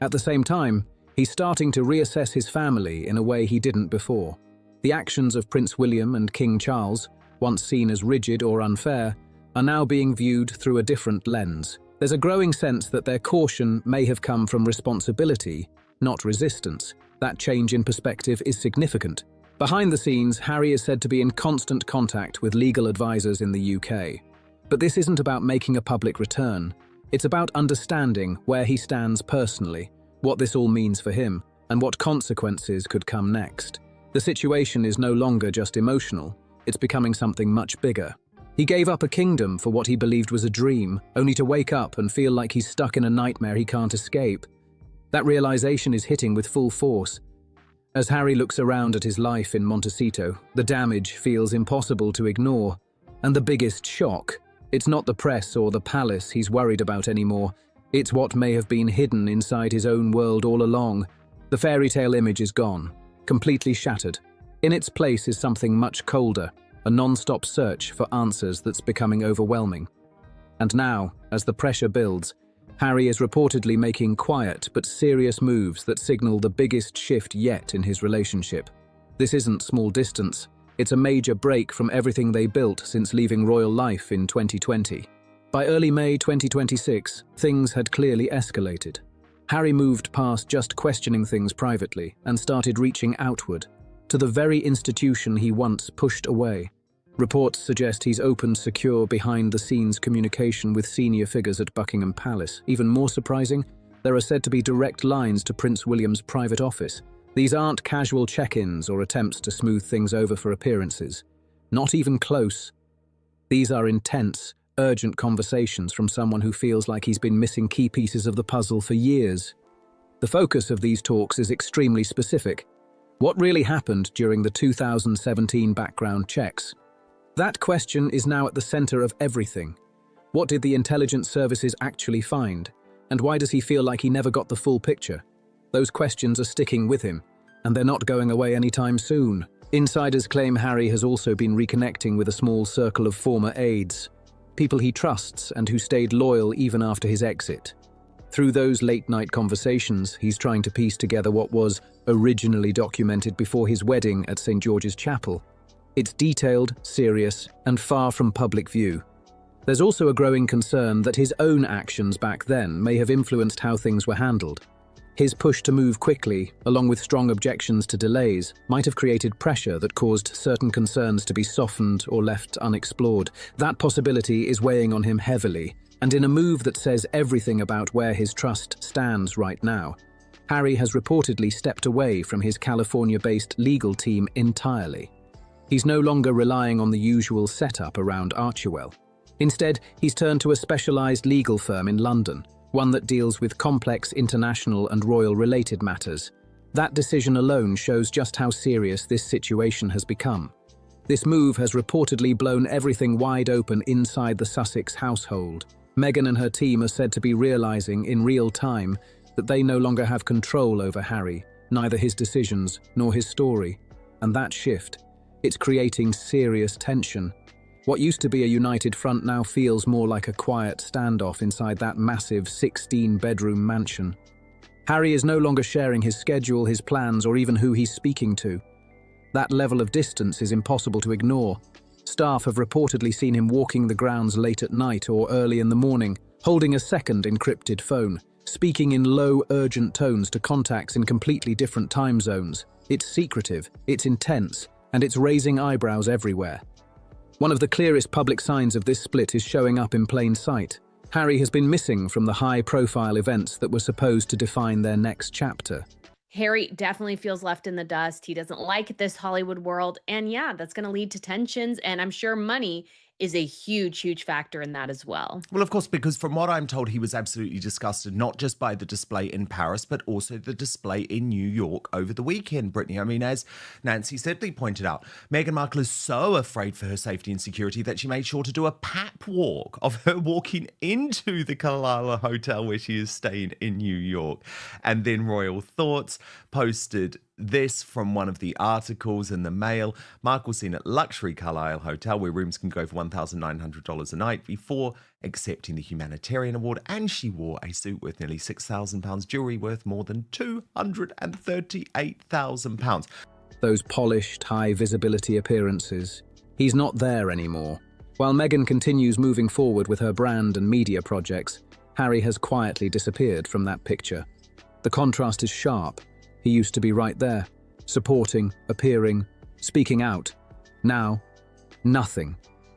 At the same time, he's starting to reassess his family in a way he didn't before. The actions of Prince William and King Charles, once seen as rigid or unfair, are now being viewed through a different lens. There's a growing sense that their caution may have come from responsibility, not resistance. That change in perspective is significant. Behind the scenes, Harry is said to be in constant contact with legal advisors in the UK. But this isn't about making a public return. It's about understanding where he stands personally, what this all means for him, and what consequences could come next. The situation is no longer just emotional, it's becoming something much bigger. He gave up a kingdom for what he believed was a dream, only to wake up and feel like he's stuck in a nightmare he can't escape. That realization is hitting with full force. As Harry looks around at his life in Montecito, the damage feels impossible to ignore. And the biggest shock, it's not the press or the palace he's worried about anymore. It's what may have been hidden inside his own world all along. The fairy tale image is gone, completely shattered. In its place is something much colder, a non-stop search for answers that's becoming overwhelming. And now, as the pressure builds, Harry is reportedly making quiet but serious moves that signal the biggest shift yet in his relationship. This isn't small distance. It's a major break from everything they built since leaving royal life in 2020. By early May 2026, things had clearly escalated. Harry moved past just questioning things privately and started reaching outward, to the very institution he once pushed away. Reports suggest he's opened secure behind-the-scenes communication with senior figures at Buckingham Palace. Even more surprising, there are said to be direct lines to Prince William's private office. These aren't casual check-ins or attempts to smooth things over for appearances. Not even close. These are intense, urgent conversations from someone who feels like he's been missing key pieces of the puzzle for years. The focus of these talks is extremely specific. What really happened during the 2017 background checks? That question is now at the center of everything. What did the intelligence services actually find? And why does he feel like he never got the full picture? Those questions are sticking with him, and they're not going away anytime soon. Insiders claim Harry has also been reconnecting with a small circle of former aides, people he trusts and who stayed loyal even after his exit. Through those late-night conversations, he's trying to piece together what was originally documented before his wedding at St. George's Chapel. It's detailed, serious, and far from public view. There's also a growing concern that his own actions back then may have influenced how things were handled. His push to move quickly, along with strong objections to delays, might have created pressure that caused certain concerns to be softened or left unexplored. That possibility is weighing on him heavily, and in a move that says everything about where his trust stands right now, Harry has reportedly stepped away from his California-based legal team entirely. He's no longer relying on the usual setup around Archewell. Instead, he's turned to a specialized legal firm in London, one that deals with complex international and royal-related matters. That decision alone shows just how serious this situation has become. This move has reportedly blown everything wide open inside the Sussex household. Meghan and her team are said to be realizing in real time that they no longer have control over Harry, neither his decisions nor his story. And that shift, it's creating serious tension. What used to be a united front now feels more like a quiet standoff inside that massive 16-bedroom mansion. Harry is no longer sharing his schedule, his plans, or even who he's speaking to. That level of distance is impossible to ignore. Staff have reportedly seen him walking the grounds late at night or early in the morning, holding a second encrypted phone, speaking in low, urgent tones to contacts in completely different time zones. It's secretive, it's intense, and it's raising eyebrows everywhere. One of the clearest public signs of this split is showing up in plain sight. Harry has been missing from the high-profile events that were supposed to define their next chapter. Harry definitely feels left in the dust. He doesn't like this Hollywood world. And yeah, that's going to lead to tensions. And I'm sure money is a huge, huge factor in that as well. Well, of course, because from what I'm told, he was absolutely disgusted, not just by the display in Paris, but also the display in New York over the weekend, Brittany. I mean, as Nancy Sibley pointed out, Meghan Markle is so afraid for her safety and security that she made sure to do a pap walk of her walking into the Carlisle Hotel where she is staying in New York. And then Royal Thoughts posted this from one of the articles in the Mail. Markle seen at luxury Carlisle Hotel where rooms can go for $1,900 a night before accepting the humanitarian award, and she wore a suit worth nearly £6,000, jewellery worth more than £238,000. Those polished, high-visibility appearances. He's not there anymore. While Meghan continues moving forward with her brand and media projects, Harry has quietly disappeared from that picture. The contrast is sharp. He used to be right there, supporting, appearing, speaking out. Now, nothing.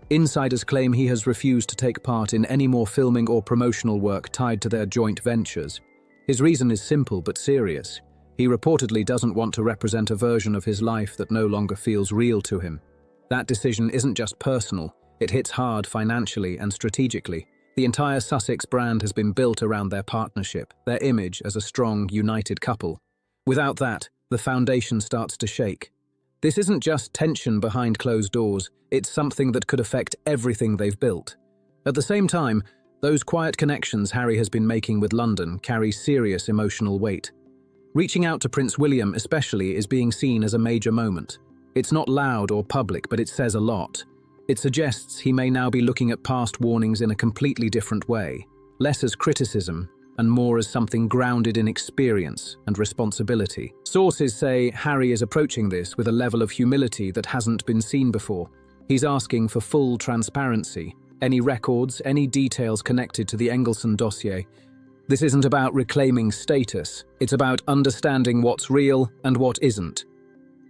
Insiders claim he has refused to take part in any more filming or promotional work tied to their joint ventures. His reason is simple but serious. He reportedly doesn't want to represent a version of his life that no longer feels real to him. That decision isn't just personal, it hits hard financially and strategically. The entire Sussex brand has been built around their partnership, their image as a strong, united couple. Without that, the foundation starts to shake. This isn't just tension behind closed doors, it's something that could affect everything they've built. At the same time, those quiet connections Harry has been making with London carry serious emotional weight. Reaching out to Prince William especially is being seen as a major moment. It's not loud or public, but it says a lot. It suggests he may now be looking at past warnings in a completely different way, less as criticism and more as something grounded in experience and responsibility. Sources say Harry is approaching this with a level of humility that hasn't been seen before. He's asking for full transparency, any records, any details connected to the Engleson dossier. This isn't about reclaiming status, it's about understanding what's real and what isn't.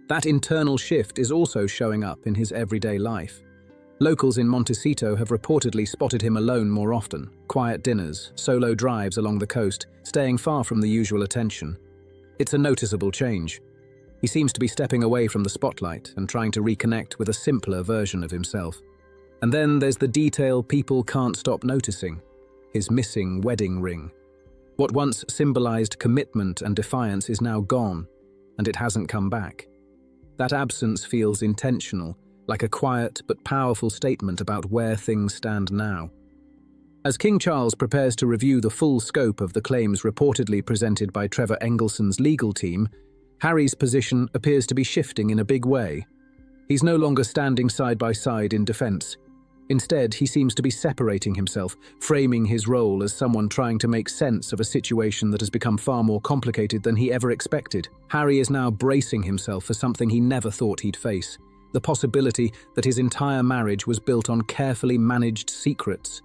That internal shift is also showing up in his everyday life. Locals in Montecito have reportedly spotted him alone more often, quiet dinners, solo drives along the coast, staying far from the usual attention. It's a noticeable change. He seems to be stepping away from the spotlight and trying to reconnect with a simpler version of himself. And then there's the detail people can't stop noticing, his missing wedding ring. What once symbolized commitment and defiance is now gone, and it hasn't come back. That absence feels intentional, like a quiet but powerful statement about where things stand now. As King Charles prepares to review the full scope of the claims reportedly presented by Trevor Engelson's legal team, Harry's position appears to be shifting in a big way. He's no longer standing side by side in defense. Instead, he seems to be separating himself, framing his role as someone trying to make sense of a situation that has become far more complicated than he ever expected. Harry is now bracing himself for something he never thought he'd face: the possibility that his entire marriage was built on carefully managed secrets.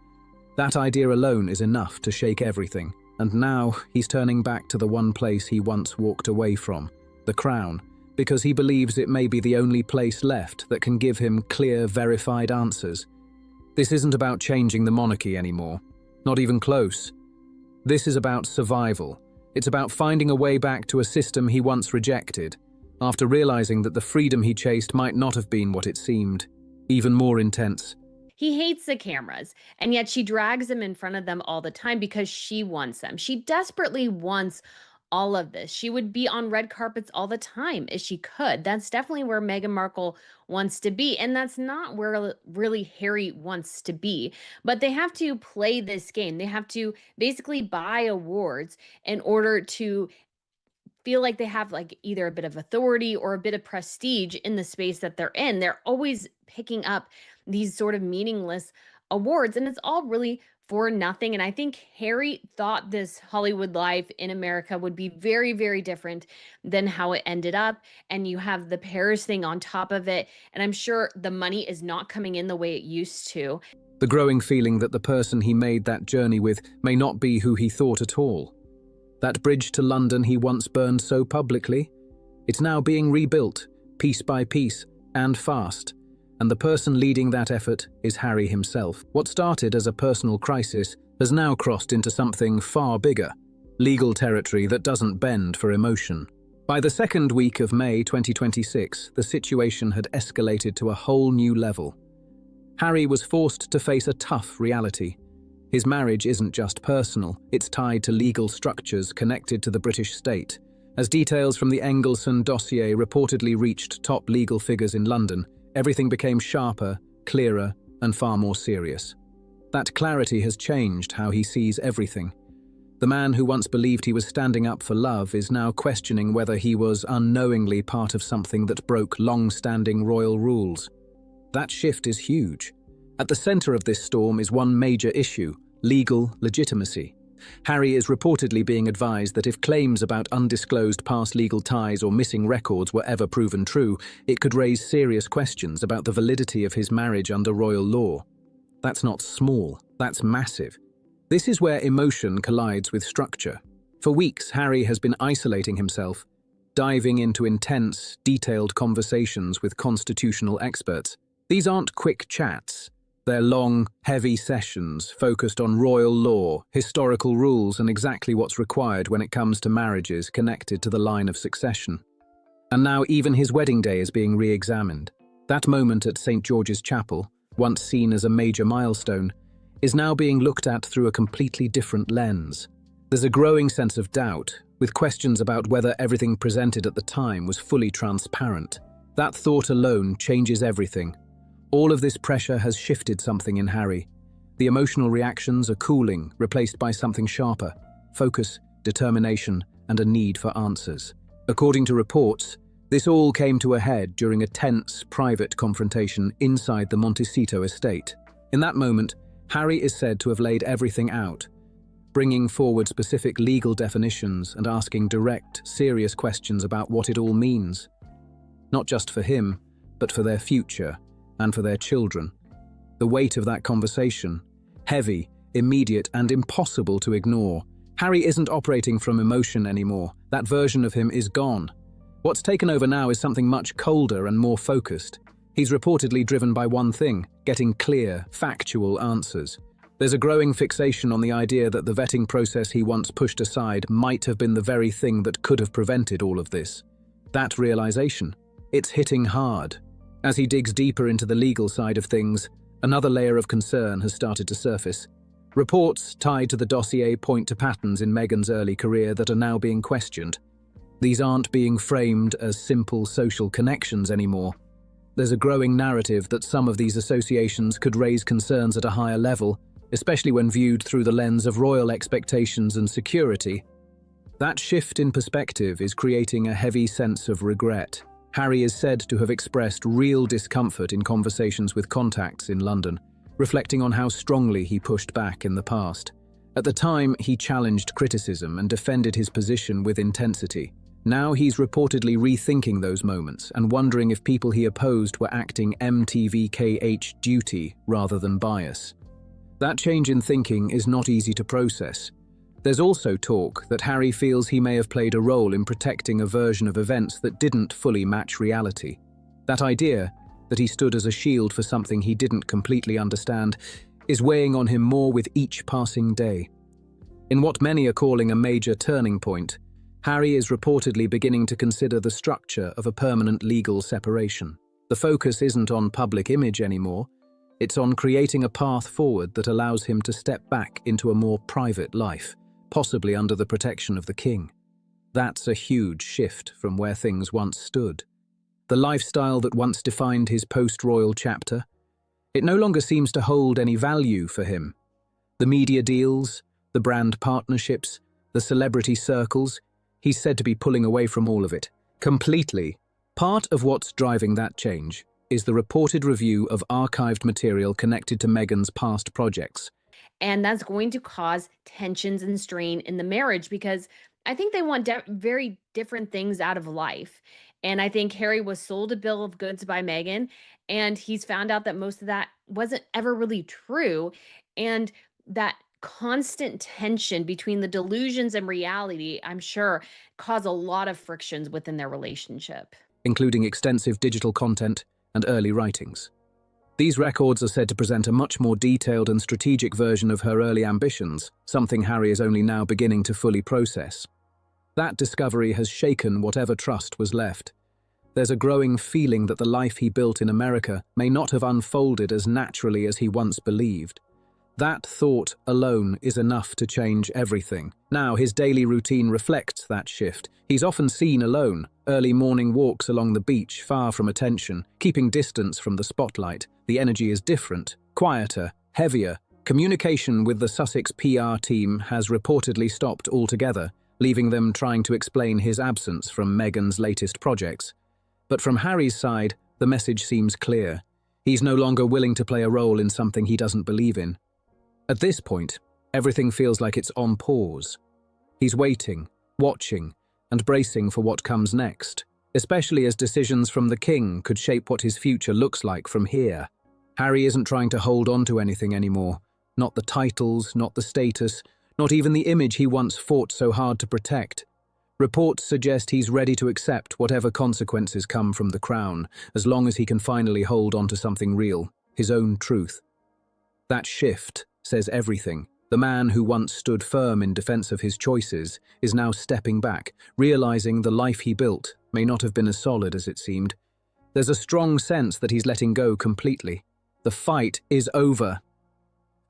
That idea alone is enough to shake everything, and now he's turning back to the one place he once walked away from, the crown, because he believes it may be the only place left that can give him clear, verified answers. This isn't about changing the monarchy anymore, not even close. This is about survival. It's about finding a way back to a system he once rejected, after realizing that the freedom he chased might not have been what it seemed, even more intense. He hates the cameras, and yet she drags him in front of them all the time because she wants them. She desperately wants all of this. She would be on red carpets all the time if she could. That's definitely where Meghan Markle wants to be, and that's not where really Harry wants to be. But they have to play this game. They have to basically buy awards in order to feel like they have like either a bit of authority or a bit of prestige in the space that they're in. They're always picking up these sort of meaningless awards, and it's all really for nothing. And I think Harry thought this Hollywood life in America would be very, very different than how it ended up. And you have the Paris thing on top of it. And I'm sure the money is not coming in the way it used to. The growing feeling that the person he made that journey with may not be who he thought at all. That bridge to London he once burned so publicly, it's now being rebuilt, piece by piece, and fast. And the person leading that effort is Harry himself. What started as a personal crisis has now crossed into something far bigger, legal territory that doesn't bend for emotion. By the second week of May 2026, the situation had escalated to a whole new level. Harry was forced to face a tough reality. His marriage isn't just personal, it's tied to legal structures connected to the British state. As details from the Engleson dossier reportedly reached top legal figures in London, everything became sharper, clearer, and far more serious. That clarity has changed how he sees everything. The man who once believed he was standing up for love is now questioning whether he was unknowingly part of something that broke long-standing royal rules. That shift is huge. At the center of this storm is one major issue: legal legitimacy. Harry is reportedly being advised that if claims about undisclosed past legal ties or missing records were ever proven true, it could raise serious questions about the validity of his marriage under royal law. That's not small, that's massive. This is where emotion collides with structure. For weeks, Harry has been isolating himself, diving into intense, detailed conversations with constitutional experts. These aren't quick chats. They're long, heavy sessions focused on royal law, historical rules, and exactly what's required when it comes to marriages connected to the line of succession. And now even his wedding day is being re-examined. That moment at St. George's Chapel, once seen as a major milestone, is now being looked at through a completely different lens. There's a growing sense of doubt, with questions about whether everything presented at the time was fully transparent. That thought alone changes everything. All of this pressure has shifted something in Harry. The emotional reactions are cooling, replaced by something sharper: focus, determination, and a need for answers. According to reports, this all came to a head during a tense, private confrontation inside the Montecito estate. In that moment, Harry is said to have laid everything out, bringing forward specific legal definitions and asking direct, serious questions about what it all means. Not just for him, but for their future and for their children. The weight of that conversation, heavy, immediate, and impossible to ignore. Harry isn't operating from emotion anymore. That version of him is gone. What's taken over now is something much colder and more focused. He's reportedly driven by one thing: getting clear, factual answers. There's a growing fixation on the idea that the vetting process he once pushed aside might have been the very thing that could have prevented all of this. That realization, it's hitting hard. As he digs deeper into the legal side of things, another layer of concern has started to surface. Reports tied to the dossier point to patterns in Meghan's early career that are now being questioned. These aren't being framed as simple social connections anymore. There's a growing narrative that some of these associations could raise concerns at a higher level, especially when viewed through the lens of royal expectations and security. That shift in perspective is creating a heavy sense of regret. Harry is said to have expressed real discomfort in conversations with contacts in London, reflecting on how strongly he pushed back in the past. At the time, he challenged criticism and defended his position with intensity. Now he's reportedly rethinking those moments and wondering if people he opposed were acting MTVKH duty rather than bias. That change in thinking is not easy to process. There's also talk that Harry feels he may have played a role in protecting a version of events that didn't fully match reality. That idea, that he stood as a shield for something he didn't completely understand, is weighing on him more with each passing day. In what many are calling a major turning point, Harry is reportedly beginning to consider the structure of a permanent legal separation. The focus isn't on public image anymore, it's on creating a path forward that allows him to step back into a more private life, possibly under the protection of the king. That's a huge shift from where things once stood. The lifestyle that once defined his post-royal chapter, it no longer seems to hold any value for him. The media deals, the brand partnerships, the celebrity circles, he's said to be pulling away from all of it, completely. Part of what's driving that change is the reported review of archived material connected to Meghan's past projects. And that's going to cause tensions and strain in the marriage because I think they want very different things out of life. And I think Harry was sold a bill of goods by Meghan, and he's found out that most of that wasn't ever really true. And that constant tension between the delusions and reality, I'm sure, caused a lot of frictions within their relationship, including extensive digital content and early writings. These records are said to present a much more detailed and strategic version of her early ambitions, something Harry is only now beginning to fully process. That discovery has shaken whatever trust was left. There's a growing feeling that the life he built in America may not have unfolded as naturally as he once believed. That thought alone is enough to change everything. Now, his daily routine reflects that shift. He's often seen alone, early morning walks along the beach, far from attention, keeping distance from the spotlight. The energy is different, quieter, heavier. Communication with the Sussex PR team has reportedly stopped altogether, leaving them trying to explain his absence from Meghan's latest projects. But from Harry's side, the message seems clear. He's no longer willing to play a role in something he doesn't believe in. At this point, everything feels like it's on pause. He's waiting, watching, and bracing for what comes next, especially as decisions from the king could shape what his future looks like from here. Harry isn't trying to hold on to anything anymore. Not the titles, not the status, not even the image he once fought so hard to protect. Reports suggest he's ready to accept whatever consequences come from the crown, as long as he can finally hold on to something real, his own truth. That shift says everything. The man who once stood firm in defense of his choices is now stepping back, realizing the life he built may not have been as solid as it seemed. There's a strong sense that he's letting go completely. The fight is over.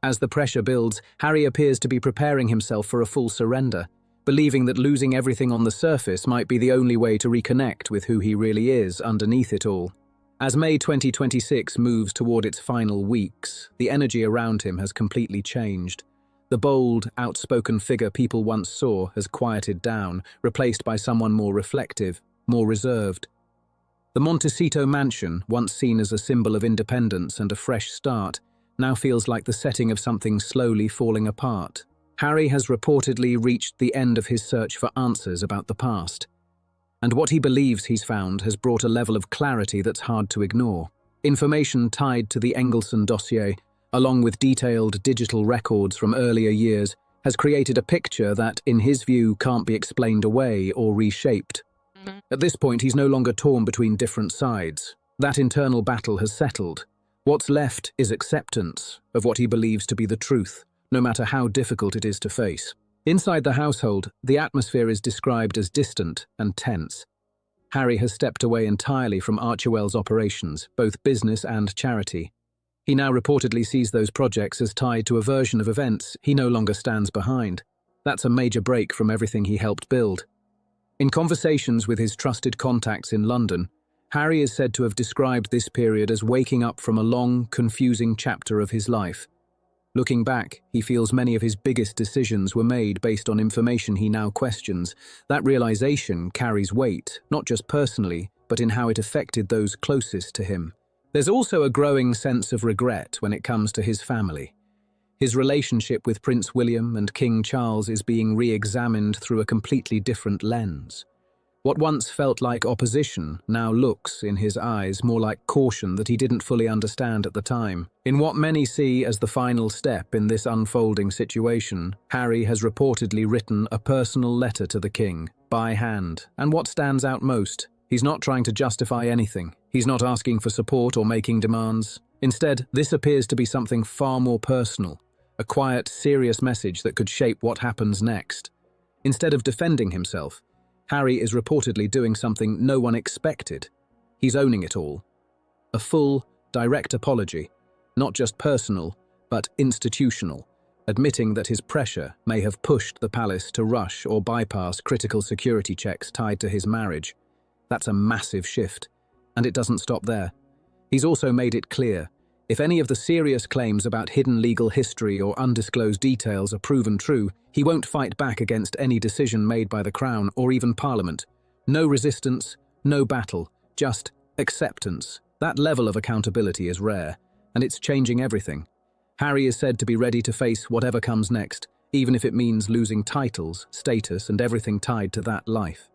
As the pressure builds, Harry appears to be preparing himself for a full surrender, believing that losing everything on the surface might be the only way to reconnect with who he really is underneath it all. As May 2026 moves toward its final weeks, the energy around him has completely changed. The bold, outspoken figure people once saw has quieted down, replaced by someone more reflective, more reserved. The Montecito mansion, once seen as a symbol of independence and a fresh start, now feels like the setting of something slowly falling apart. Harry has reportedly reached the end of his search for answers about the past. And what he believes he's found has brought a level of clarity that's hard to ignore. Information tied to the Engelson dossier, along with detailed digital records from earlier years, has created a picture that, in his view, can't be explained away or reshaped. At this point, he's no longer torn between different sides. That internal battle has settled. What's left is acceptance of what he believes to be the truth, no matter how difficult it is to face. Inside the household, the atmosphere is described as distant and tense. Harry has stepped away entirely from Archewell's operations, both business and charity. He now reportedly sees those projects as tied to a version of events he no longer stands behind. That's a major break from everything he helped build. In conversations with his trusted contacts in London, Harry is said to have described this period as waking up from a long, confusing chapter of his life. Looking back, he feels many of his biggest decisions were made based on information he now questions. That realization carries weight, not just personally, but in how it affected those closest to him. There's also a growing sense of regret when it comes to his family. His relationship with Prince William and King Charles is being re-examined through a completely different lens. What once felt like opposition now looks, in his eyes, more like caution that he didn't fully understand at the time. In what many see as the final step in this unfolding situation, Harry has reportedly written a personal letter to the king, by hand. And what stands out most? He's not trying to justify anything. He's not asking for support or making demands. Instead, this appears to be something far more personal, a quiet, serious message that could shape what happens next. Instead of defending himself, Harry is reportedly doing something no one expected. He's owning it all. A full, direct apology, not just personal, but institutional, admitting that his pressure may have pushed the palace to rush or bypass critical security checks tied to his marriage. That's a massive shift, and it doesn't stop there. He's also made it clear, if any of the serious claims about hidden legal history or undisclosed details are proven true, he won't fight back against any decision made by the Crown or even Parliament. No resistance, no battle, just acceptance. That level of accountability is rare, and it's changing everything. Harry is said to be ready to face whatever comes next, even if it means losing titles, status, and everything tied to that life.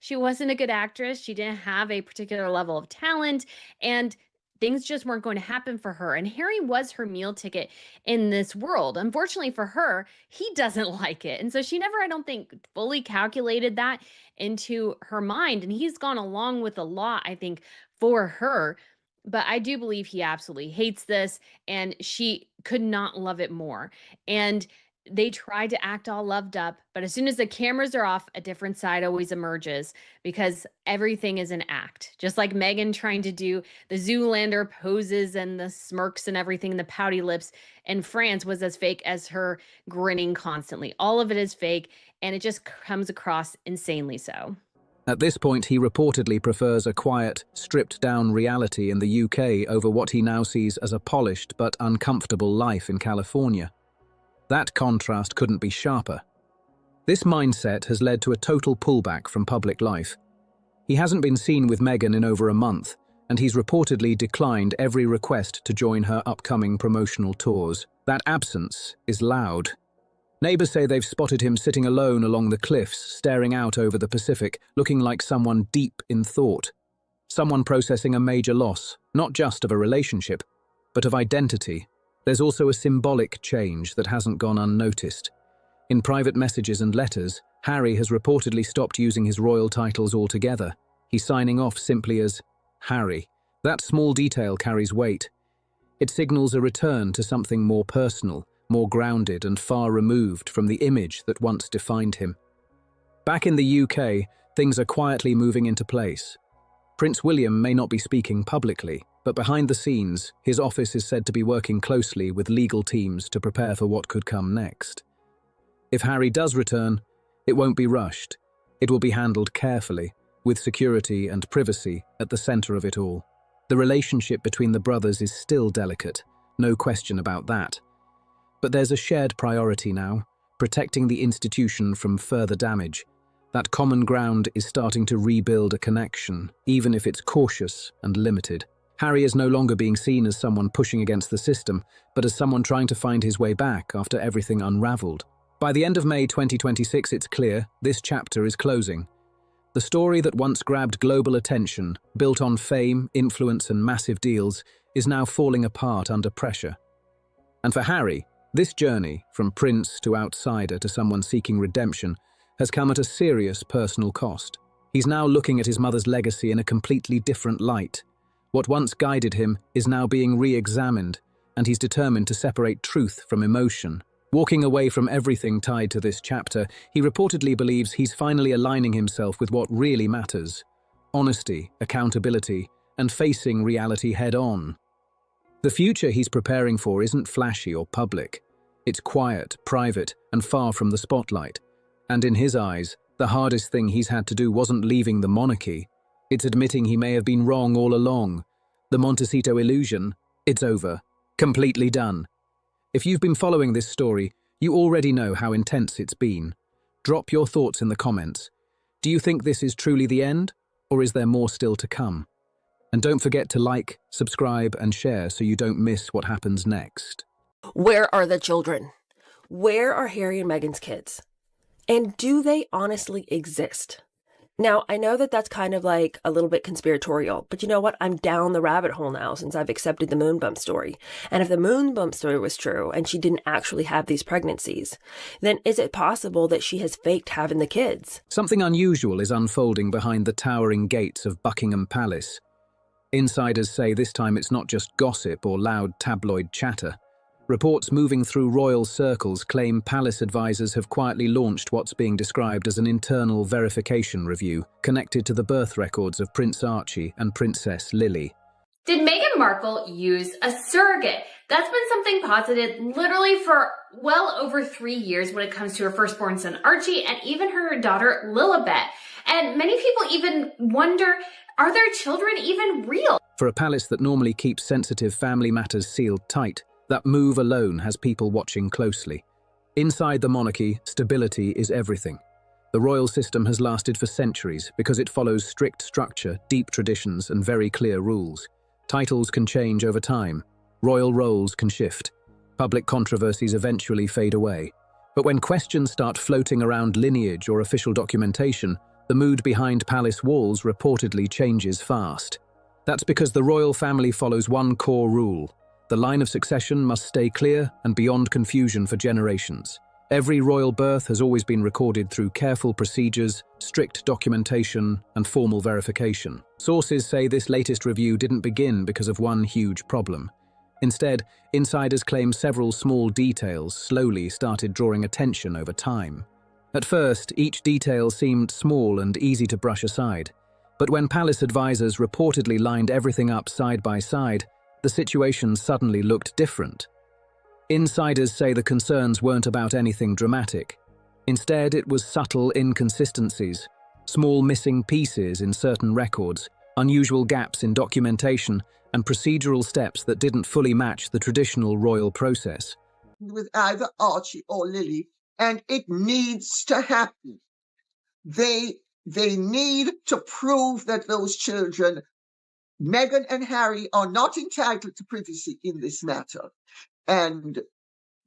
She wasn't a good actress. She didn't have a particular level of talent, and things just weren't going to happen for her. And Harry was her meal ticket in this world. Unfortunately for her, he doesn't like it. And so she never, I don't think, fully calculated that into her mind. And he's gone along with a lot, I think, for her. But I do believe he absolutely hates this, and she could not love it more. And they try to act all loved up, but as soon as the cameras are off, a different side always emerges because everything is an act. Just like Meghan trying to do the Zoolander poses and the smirks and everything, the pouty lips in France was as fake as her grinning constantly. All of it is fake, and it just comes across insanely so. At this point, he reportedly prefers a quiet, stripped-down reality in the UK over what he now sees as a polished but uncomfortable life in California. That contrast couldn't be sharper. This mindset has led to a total pullback from public life. He hasn't been seen with Meghan in over a month, and he's reportedly declined every request to join her upcoming promotional tours. That absence is loud. Neighbours say they've spotted him sitting alone along the cliffs, staring out over the Pacific, looking like someone deep in thought. Someone processing a major loss, not just of a relationship, but of identity. There's also a symbolic change that hasn't gone unnoticed. In private messages and letters, Harry has reportedly stopped using his royal titles altogether. He's signing off simply as Harry. That small detail carries weight. It signals a return to something more personal, more grounded and far removed from the image that once defined him. Back in the UK, things are quietly moving into place. Prince William may not be speaking publicly, but behind the scenes, his office is said to be working closely with legal teams to prepare for what could come next. If Harry does return, it won't be rushed. It will be handled carefully, with security and privacy at the center of it all. The relationship between the brothers is still delicate, no question about that. But there's a shared priority now, protecting the institution from further damage. That common ground is starting to rebuild a connection, even if it's cautious and limited. Harry is no longer being seen as someone pushing against the system, but as someone trying to find his way back after everything unraveled. By the end of May 2026, it's clear this chapter is closing. The story that once grabbed global attention, built on fame, influence, and massive deals, is now falling apart under pressure. And for Harry, this journey, from prince to outsider to someone seeking redemption, has come at a serious personal cost. He's now looking at his mother's legacy in a completely different light. What once guided him is now being re-examined, and he's determined to separate truth from emotion. Walking away from everything tied to this chapter, he reportedly believes he's finally aligning himself with what really matters: honesty, accountability, and facing reality head-on. The future he's preparing for isn't flashy or public. It's quiet, private, and far from the spotlight. And in his eyes, the hardest thing he's had to do wasn't leaving the monarchy. It's admitting he may have been wrong all along. The Montecito illusion, it's over. Completely done. If you've been following this story, you already know how intense it's been. Drop your thoughts in the comments. Do you think this is truly the end, or is there more still to come? And don't forget to like, subscribe, and share so you don't miss what happens next. Where are the children? Where are Harry and Meghan's kids? And do they honestly exist? Now, I know that that's kind of like a little bit conspiratorial, but you know what? I'm down the rabbit hole now since I've accepted the moon bump story. And if the moon bump story was true and she didn't actually have these pregnancies, then is it possible that she has faked having the kids? Something unusual is unfolding behind the towering gates of Buckingham Palace. Insiders say this time it's not just gossip or loud tabloid chatter. Reports moving through royal circles claim palace advisors have quietly launched what's being described as an internal verification review connected to the birth records of Prince Archie and Princess Lily. Did Meghan Markle use a surrogate? That's been something posited literally for well over 3 years when it comes to her firstborn son Archie and even her daughter Lilibet. And many people even wonder, are their children even real? For a palace that normally keeps sensitive family matters sealed tight, that move alone has people watching closely. Inside the monarchy, stability is everything. The royal system has lasted for centuries because it follows strict structure, deep traditions, and very clear rules. Titles can change over time. Royal roles can shift. Public controversies eventually fade away. But when questions start floating around lineage or official documentation, the mood behind palace walls reportedly changes fast. That's because the royal family follows one core rule. The line of succession must stay clear and beyond confusion for generations. Every royal birth has always been recorded through careful procedures, strict documentation, and formal verification. Sources say this latest review didn't begin because of one huge problem. Instead, insiders claim several small details slowly started drawing attention over time. At first, each detail seemed small and easy to brush aside. But when palace advisors reportedly lined everything up side by side, the situation suddenly looked different. Insiders say the concerns weren't about anything dramatic. Instead, it was subtle inconsistencies, small missing pieces in certain records, unusual gaps in documentation, and procedural steps that didn't fully match the traditional royal process. With either Archie or Lily, and it needs to happen. They need to prove that those children, Meghan and Harry, are not entitled to privacy in this matter. And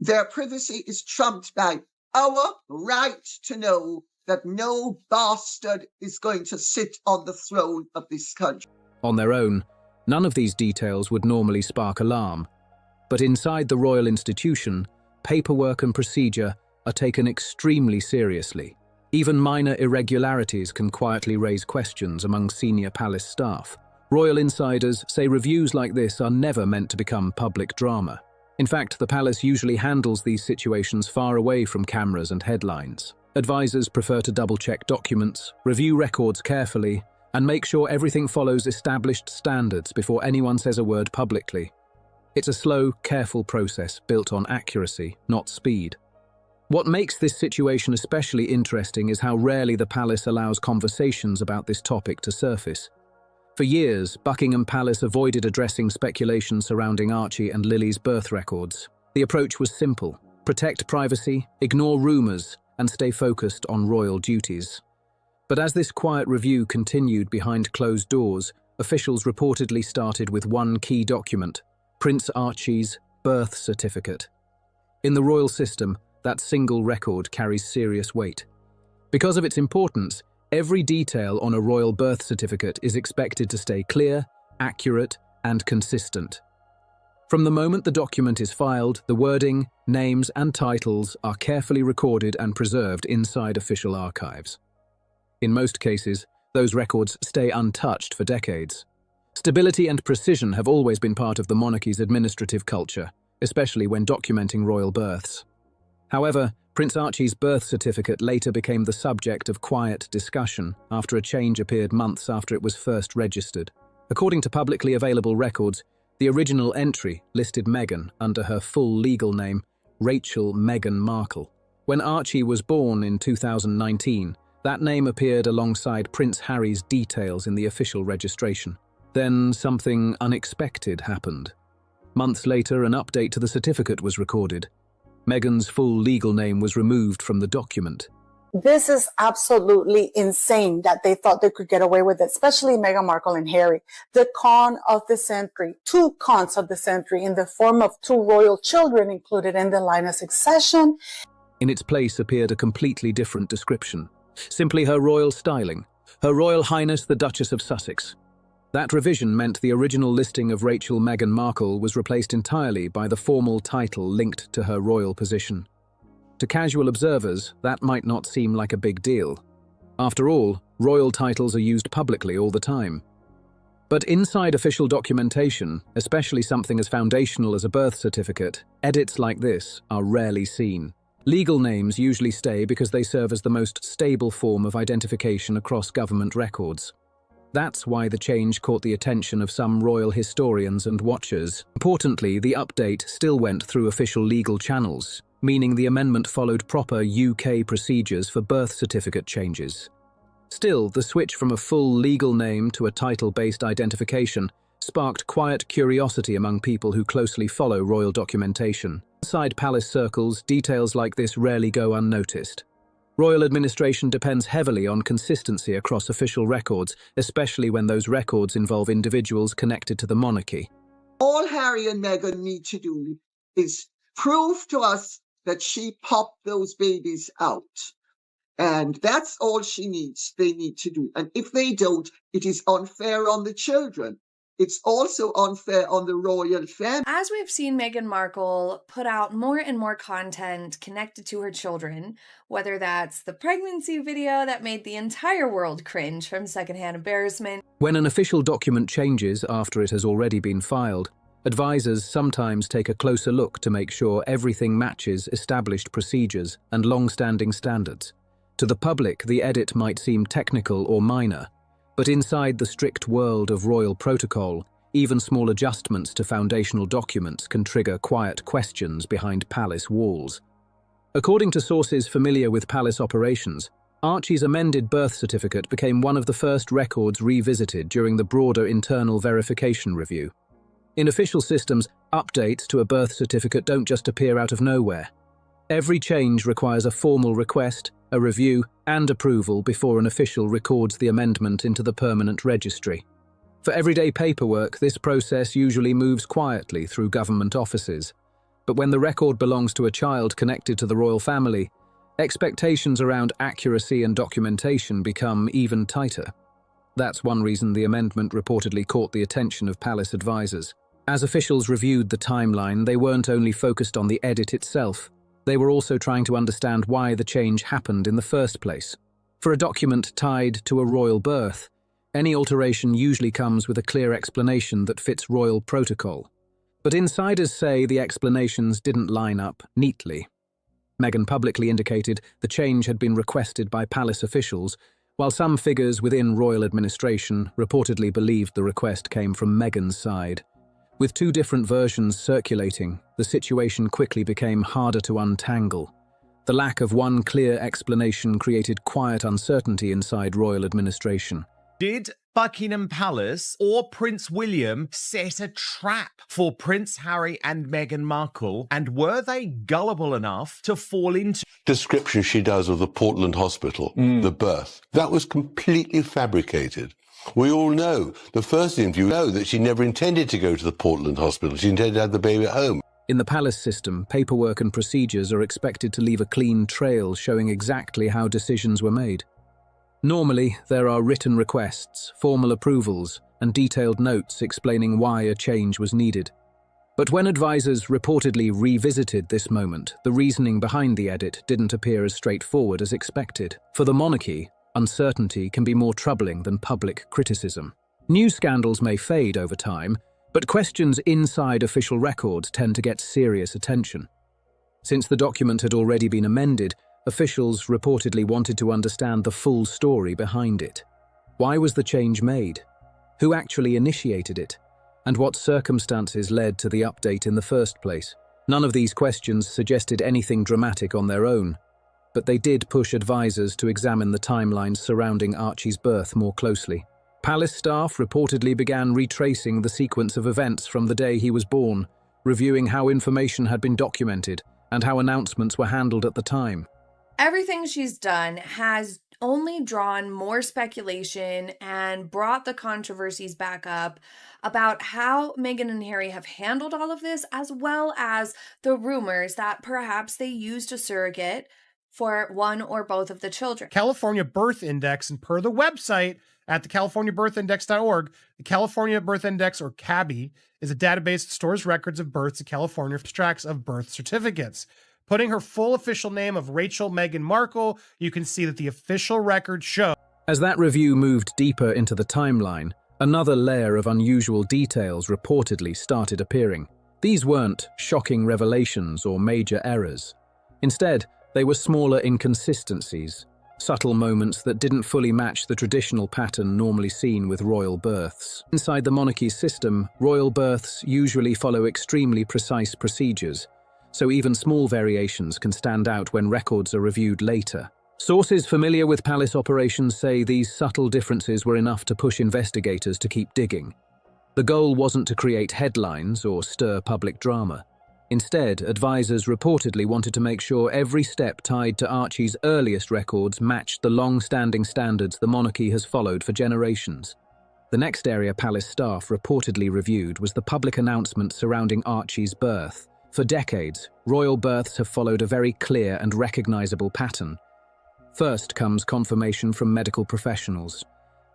their privacy is trumped by our right to know that no bastard is going to sit on the throne of this country. On their own, none of these details would normally spark alarm. But inside the royal institution, paperwork and procedure are taken extremely seriously. Even minor irregularities can quietly raise questions among senior palace staff. Royal insiders say reviews like this are never meant to become public drama. In fact, the palace usually handles these situations far away from cameras and headlines. Advisors prefer to double-check documents, review records carefully, and make sure everything follows established standards before anyone says a word publicly. It's a slow, careful process built on accuracy, not speed. What makes this situation especially interesting is how rarely the palace allows conversations about this topic to surface. For years, Buckingham Palace avoided addressing speculation surrounding Archie and Lily's birth records. The approach was simple: protect privacy, ignore rumours, and stay focused on royal duties. But as this quiet review continued behind closed doors, officials reportedly started with one key document: Prince Archie's birth certificate. In the royal system, that single record carries serious weight. Because of its importance, every detail on a royal birth certificate is expected to stay clear, accurate, and consistent. From the moment the document is filed, the wording, names, and titles are carefully recorded and preserved inside official archives. In most cases, those records stay untouched for decades. Stability and precision have always been part of the monarchy's administrative culture, especially when documenting royal births. However, Prince Archie's birth certificate later became the subject of quiet discussion after a change appeared months after it was first registered. According to publicly available records, the original entry listed Meghan under her full legal name, Rachel Meghan Markle. When Archie was born in 2019, that name appeared alongside Prince Harry's details in the official registration. Then something unexpected happened. Months later, an update to the certificate was recorded. Meghan's full legal name was removed from the document. This is absolutely insane that they thought they could get away with it, especially Meghan Markle and Harry. The con of the century, 2 cons of the century in the form of 2 royal children included in the line of succession. In its place appeared a completely different description. Simply her royal styling. Her Royal Highness the Duchess of Sussex. That revision meant the original listing of Rachel Meghan Markle was replaced entirely by the formal title linked to her royal position. To casual observers, that might not seem like a big deal. After all, royal titles are used publicly all the time. But inside official documentation, especially something as foundational as a birth certificate, edits like this are rarely seen. Legal names usually stay because they serve as the most stable form of identification across government records. That's why the change caught the attention of some royal historians and watchers. Importantly, the update still went through official legal channels, meaning the amendment followed proper UK procedures for birth certificate changes. Still, the switch from a full legal name to a title-based identification sparked quiet curiosity among people who closely follow royal documentation. Inside palace circles, details like this rarely go unnoticed. Royal administration depends heavily on consistency across official records, especially when those records involve individuals connected to the monarchy. All Harry and Meghan need to do is prove to us that she popped those babies out. And that's all they need to do. And if they don't, it is unfair on the children. It's also unfair on the royal family. As we've seen Meghan Markle put out more and more content connected to her children, whether that's the pregnancy video that made the entire world cringe from secondhand embarrassment. When an official document changes after it has already been filed, advisors sometimes take a closer look to make sure everything matches established procedures and long-standing standards. To the public, the edit might seem technical or minor, but inside the strict world of royal protocol, even small adjustments to foundational documents can trigger quiet questions behind palace walls. According to sources familiar with palace operations, Archie's amended birth certificate became one of the first records revisited during the broader internal verification review. In official systems, updates to a birth certificate don't just appear out of nowhere. Every change requires a formal request, a review, and approval before an official records the amendment into the permanent registry. For everyday paperwork, this process usually moves quietly through government offices. But when the record belongs to a child connected to the royal family, expectations around accuracy and documentation become even tighter. That's one reason the amendment reportedly caught the attention of palace advisors. As officials reviewed the timeline, they weren't only focused on the edit itself, they were also trying to understand why the change happened in the first place. For a document tied to a royal birth, any alteration usually comes with a clear explanation that fits royal protocol. But insiders say the explanations didn't line up neatly. Meghan publicly indicated the change had been requested by palace officials, while some figures within royal administration reportedly believed the request came from Meghan's side. With 2 different versions circulating, the situation quickly became harder to untangle. The lack of one clear explanation created quiet uncertainty inside royal administration. Did Buckingham Palace or Prince William set a trap for Prince Harry and Meghan Markle, and were they gullible enough to fall into description she does of the Portland hospital, the birth? That was completely fabricated. We all know, the first interview, know that she never intended to go to the Portland hospital. She intended to have the baby at home. In the palace system, paperwork and procedures are expected to leave a clean trail showing exactly how decisions were made. Normally, there are written requests, formal approvals, and detailed notes explaining why a change was needed. But when advisors reportedly revisited this moment, the reasoning behind the edit didn't appear as straightforward as expected. For the monarchy, uncertainty can be more troubling than public criticism. News scandals may fade over time, but questions inside official records tend to get serious attention. Since the document had already been amended, officials reportedly wanted to understand the full story behind it. Why was the change made? Who actually initiated it? And what circumstances led to the update in the first place? None of these questions suggested anything dramatic on their own, but they did push advisors to examine the timelines surrounding Archie's birth more closely. Palace staff reportedly began retracing the sequence of events from the day he was born, reviewing how information had been documented and how announcements were handled at the time. Everything she's done has only drawn more speculation and brought the controversies back up about how Meghan and Harry have handled all of this, as well as the rumors that perhaps they used a surrogate for one or both of the children. California Birth Index, and per the website at the californiabirthindex.org, the California Birth Index, or CABI, is a database that stores records of births in California, extracts of birth certificates. Putting her full official name of Rachel Meghan Markle, you can see that the official record shows. As that review moved deeper into the timeline, another layer of unusual details reportedly started appearing. These weren't shocking revelations or major errors. Instead, they were smaller inconsistencies, subtle moments that didn't fully match the traditional pattern normally seen with royal births. Inside the monarchy's system, royal births usually follow extremely precise procedures, so even small variations can stand out when records are reviewed later. Sources familiar with palace operations say these subtle differences were enough to push investigators to keep digging. The goal wasn't to create headlines or stir public drama. Instead, advisors reportedly wanted to make sure every step tied to Archie's earliest records matched the long-standing standards the monarchy has followed for generations. The next area palace staff reportedly reviewed was the public announcement surrounding Archie's birth. For decades, royal births have followed a very clear and recognizable pattern. First comes confirmation from medical professionals.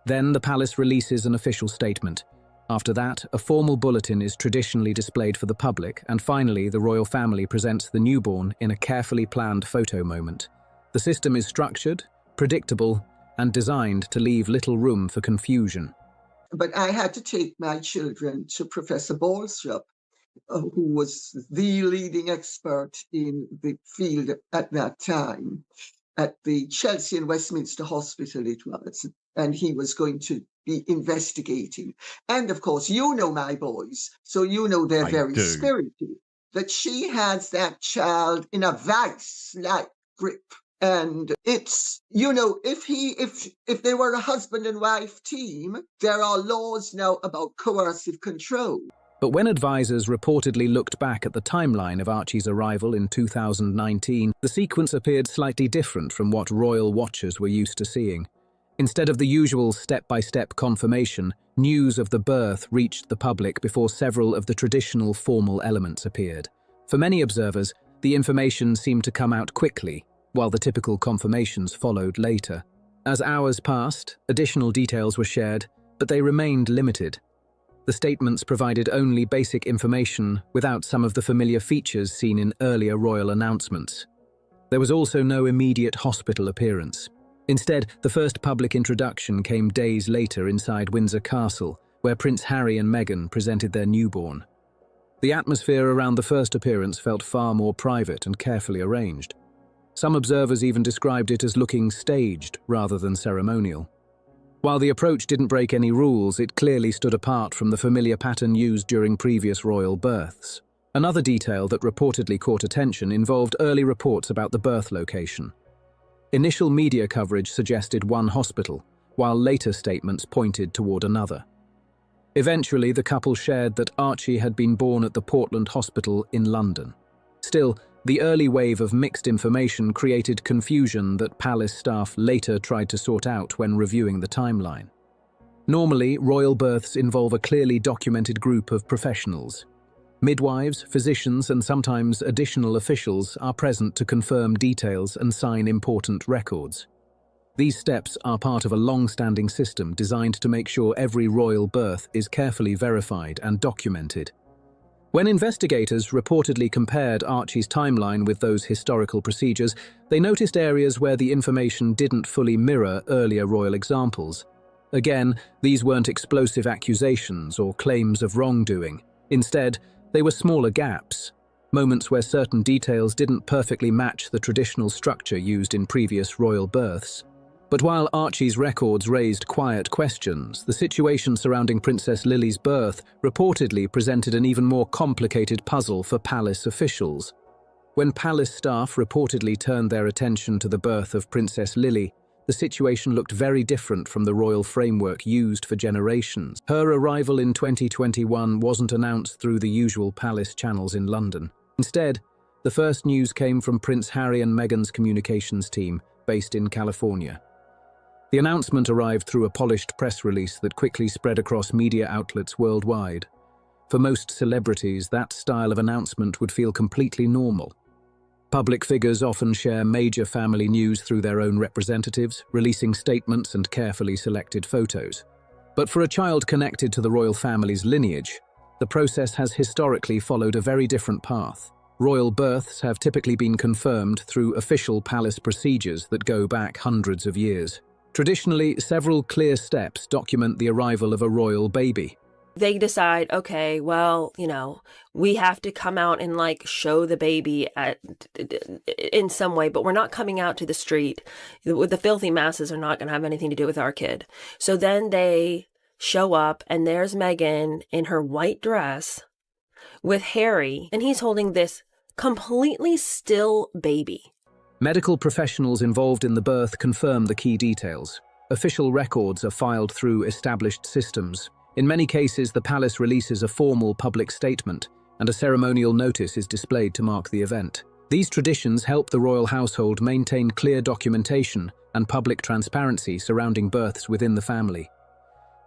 Then the palace releases an official statement. After that, a formal bulletin is traditionally displayed for the public, and finally the royal family presents the newborn in a carefully planned photo moment. The system is structured, predictable, and designed to leave little room for confusion. But I had to take my children to Professor BOMBSHELL, who was the leading expert in the field at that time, at the Chelsea and Westminster Hospital it was, and he was going to be investigating. And of course, you know my boys, so you know they're very spirited, that she has that child in a vice-like grip. And it's, you know, if they were a husband and wife team, there are laws now about coercive control. But when advisors reportedly looked back at the timeline of Archie's arrival in 2019, the sequence appeared slightly different from what royal watchers were used to seeing. Instead of the usual step-by-step confirmation, news of the birth reached the public before several of the traditional formal elements appeared. For many observers, the information seemed to come out quickly, while the typical confirmations followed later. As hours passed, additional details were shared, but they remained limited. The statements provided only basic information without some of the familiar features seen in earlier royal announcements. There was also no immediate hospital appearance. Instead, the first public introduction came days later inside Windsor Castle, where Prince Harry and Meghan presented their newborn. The atmosphere around the first appearance felt far more private and carefully arranged. Some observers even described it as looking staged rather than ceremonial. While the approach didn't break any rules, it clearly stood apart from the familiar pattern used during previous royal births. Another detail that reportedly caught attention involved early reports about the birth location. Initial media coverage suggested one hospital, while later statements pointed toward another. Eventually, the couple shared that Archie had been born at the Portland Hospital in London. Still, the early wave of mixed information created confusion that palace staff later tried to sort out when reviewing the timeline. Normally, royal births involve a clearly documented group of professionals. Midwives, physicians, and sometimes additional officials are present to confirm details and sign important records. These steps are part of a long-standing system designed to make sure every royal birth is carefully verified and documented. When investigators reportedly compared Archie's timeline with those historical procedures, they noticed areas where the information didn't fully mirror earlier royal examples. Again, these weren't explosive accusations or claims of wrongdoing. Instead, they were smaller gaps, moments where certain details didn't perfectly match the traditional structure used in previous royal births. But while Archie's records raised quiet questions, the situation surrounding Princess Lily's birth reportedly presented an even more complicated puzzle for palace officials. When palace staff reportedly turned their attention to the birth of Princess Lily, the situation looked very different from the royal framework used for generations. Her arrival in 2021 wasn't announced through the usual palace channels in London. Instead, The first news came from Prince Harry and Meghan's communications team, based in California. The announcement arrived through a polished press release that quickly spread across media outlets worldwide. For most celebrities, that style of announcement would feel completely normal. Public figures often share major family news through their own representatives, releasing statements and carefully selected photos. But for a child connected to the royal family's lineage, the process has historically followed a very different path. Royal births have typically been confirmed through official palace procedures that go back hundreds of years. Traditionally, several clear steps document the arrival of a royal baby. They decide, okay, well, we have to come out and show the baby in some way, but we're not coming out to the street. The filthy masses are not going to have anything to do with our kid. So then they show up and there's Meghan in her white dress with Harry, and he's holding this completely still baby. Medical professionals involved in the birth confirm the key details. Official records are filed through established systems. In many cases, the palace releases a formal public statement, and a ceremonial notice is displayed to mark the event. These traditions help the royal household maintain clear documentation and public transparency surrounding births within the family.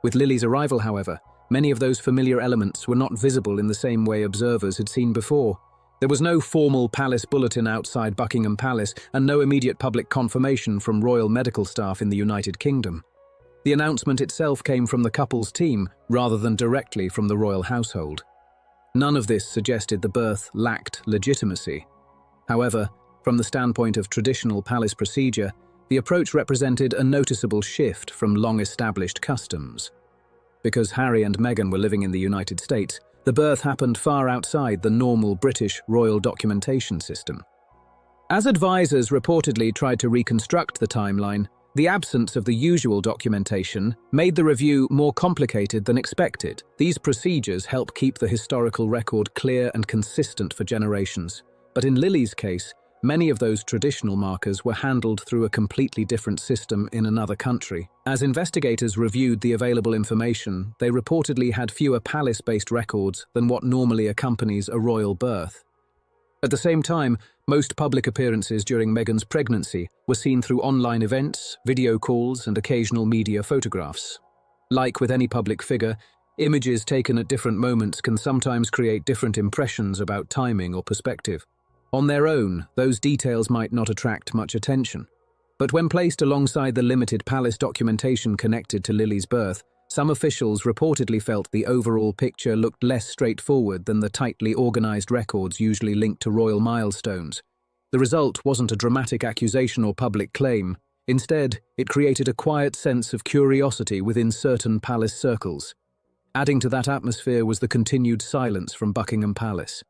With Lily's arrival, however, many of those familiar elements were not visible in the same way observers had seen before. There was no formal palace bulletin outside Buckingham Palace and no immediate public confirmation from royal medical staff in the United Kingdom. The announcement itself came from the couple's team rather than directly from the royal household. None of this suggested the birth lacked legitimacy. However, from the standpoint of traditional palace procedure, the approach represented a noticeable shift from long-established customs. Because Harry and Meghan were living in the United States, the birth happened far outside the normal British royal documentation system. As advisors reportedly tried to reconstruct the timeline, the absence of the usual documentation made the review more complicated than expected. These procedures help keep the historical record clear and consistent for generations. But in Lily's case, many of those traditional markers were handled through a completely different system in another country. As investigators reviewed the available information, they reportedly had fewer palace-based records than what normally accompanies a royal birth. At the same time, most public appearances during Meghan's pregnancy were seen through online events, video calls, and occasional media photographs. Like with any public figure, images taken at different moments can sometimes create different impressions about timing or perspective. On their own, those details might not attract much attention. But when placed alongside the limited palace documentation connected to Lily's birth, some officials reportedly felt the overall picture looked less straightforward than the tightly organized records usually linked to royal milestones. The result wasn't a dramatic accusation or public claim. Instead, it created a quiet sense of curiosity within certain palace circles. Adding to that atmosphere was the continued silence from Buckingham Palace.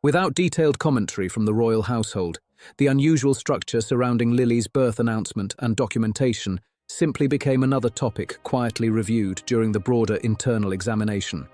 Without detailed commentary from the royal household, the unusual structure surrounding Lily's birth announcement and documentation simply became another topic quietly reviewed during the broader internal examination.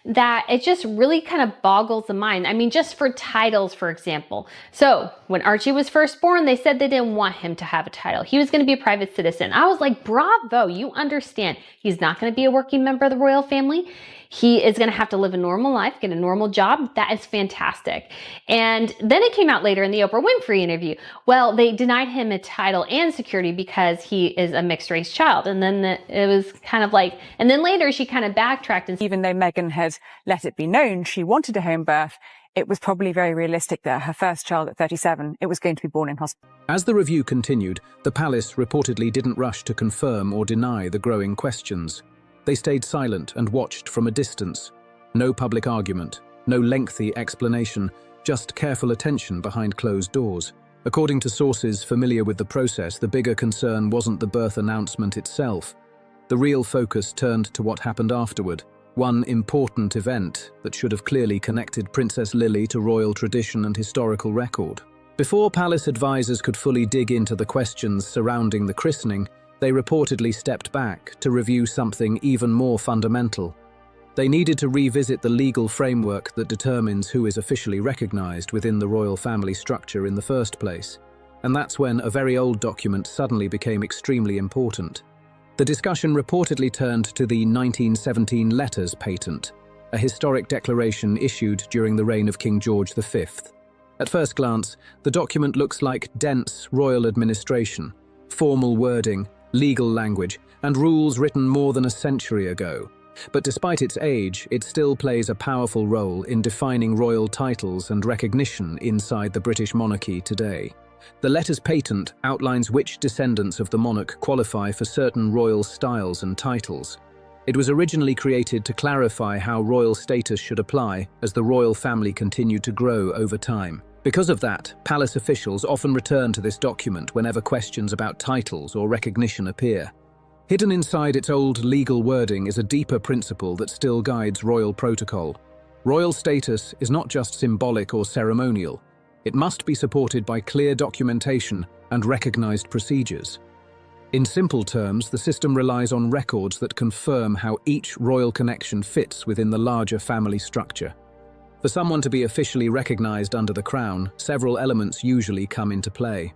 That it just really kind of boggles the mind. I mean, just for titles, for example. So when Archie was first born, they said they didn't want him to have a title. He was going to be a private citizen. I was like, bravo, you understand. He's not going to be a working member of the royal family. He is going to have to live a normal life, get a normal job. That is fantastic. And then it came out later in the Oprah Winfrey interview. Well, they denied him a title and security because he is a mixed race child. And then it was kind of like, and then later she kind of backtracked. And even though Meghan had let it be known she wanted a home birth, it was probably very realistic that her first child at 37, it was going to be born in hospital. As the review continued, the palace reportedly didn't rush to confirm or deny the growing questions. They stayed silent and watched from a distance. No public argument, no lengthy explanation, just careful attention behind closed doors. According to sources familiar with the process, the bigger concern wasn't the birth announcement itself. The real focus turned to what happened afterward. One important event that should have clearly connected Princess Lily to royal tradition and historical record. Before palace advisors could fully dig into the questions surrounding the christening, they reportedly stepped back to review something even more fundamental. They needed to revisit the legal framework that determines who is officially recognized within the royal family structure in the first place. And that's when a very old document suddenly became extremely important. The discussion reportedly turned to the 1917 Letters Patent, a historic declaration issued during the reign of King George V. At first glance, the document looks like dense royal administration, formal wording, legal language, and rules written more than a century ago. But despite its age, it still plays a powerful role in defining royal titles and recognition inside the British monarchy today. The letter's patent outlines which descendants of the monarch qualify for certain royal styles and titles. It was originally created to clarify how royal status should apply as the royal family continued to grow over time. Because of that, palace officials often return to this document whenever questions about titles or recognition appear. Hidden inside its old legal wording is a deeper principle that still guides royal protocol. Royal status is not just symbolic or ceremonial. It must be supported by clear documentation and recognized procedures. In simple terms, the system relies on records that confirm how each royal connection fits within the larger family structure. For someone to be officially recognized under the crown, several elements usually come into play.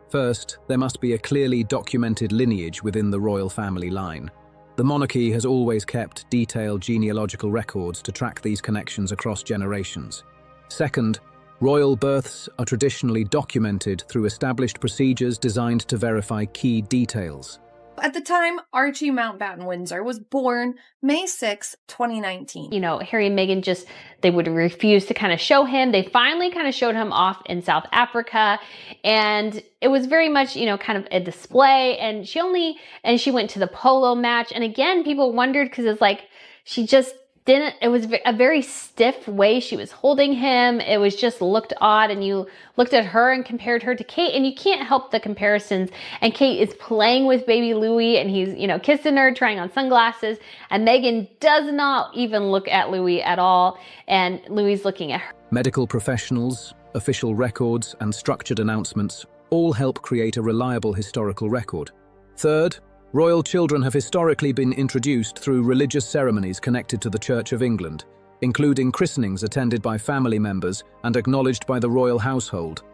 First, there must be a clearly documented lineage within the royal family line. The monarchy has always kept detailed genealogical records to track these connections across generations. Second, royal births are traditionally documented through established procedures designed to verify key details. At the time, Archie Mountbatten Windsor was born May 6, 2019. You know, Harry and Meghan they would refuse to kind of show him. They finally kind of showed him off in South Africa. And it was very much, kind of a display. And she went to the polo match. And again, people wondered because it's like, she just didn't, it was a very stiff way she was holding him. It was just looked odd, and you looked at her and compared her to Kate, and you can't help the comparisons. And Kate is playing with baby Louis, and he's, kissing her, trying on sunglasses, and Meghan does not even look at Louis at all, and Louis looking at her. Medical professionals, official records, and structured announcements all help create a reliable historical record. Third, royal children have historically been introduced through religious ceremonies connected to the Church of England, including christenings attended by family members and acknowledged by the royal household.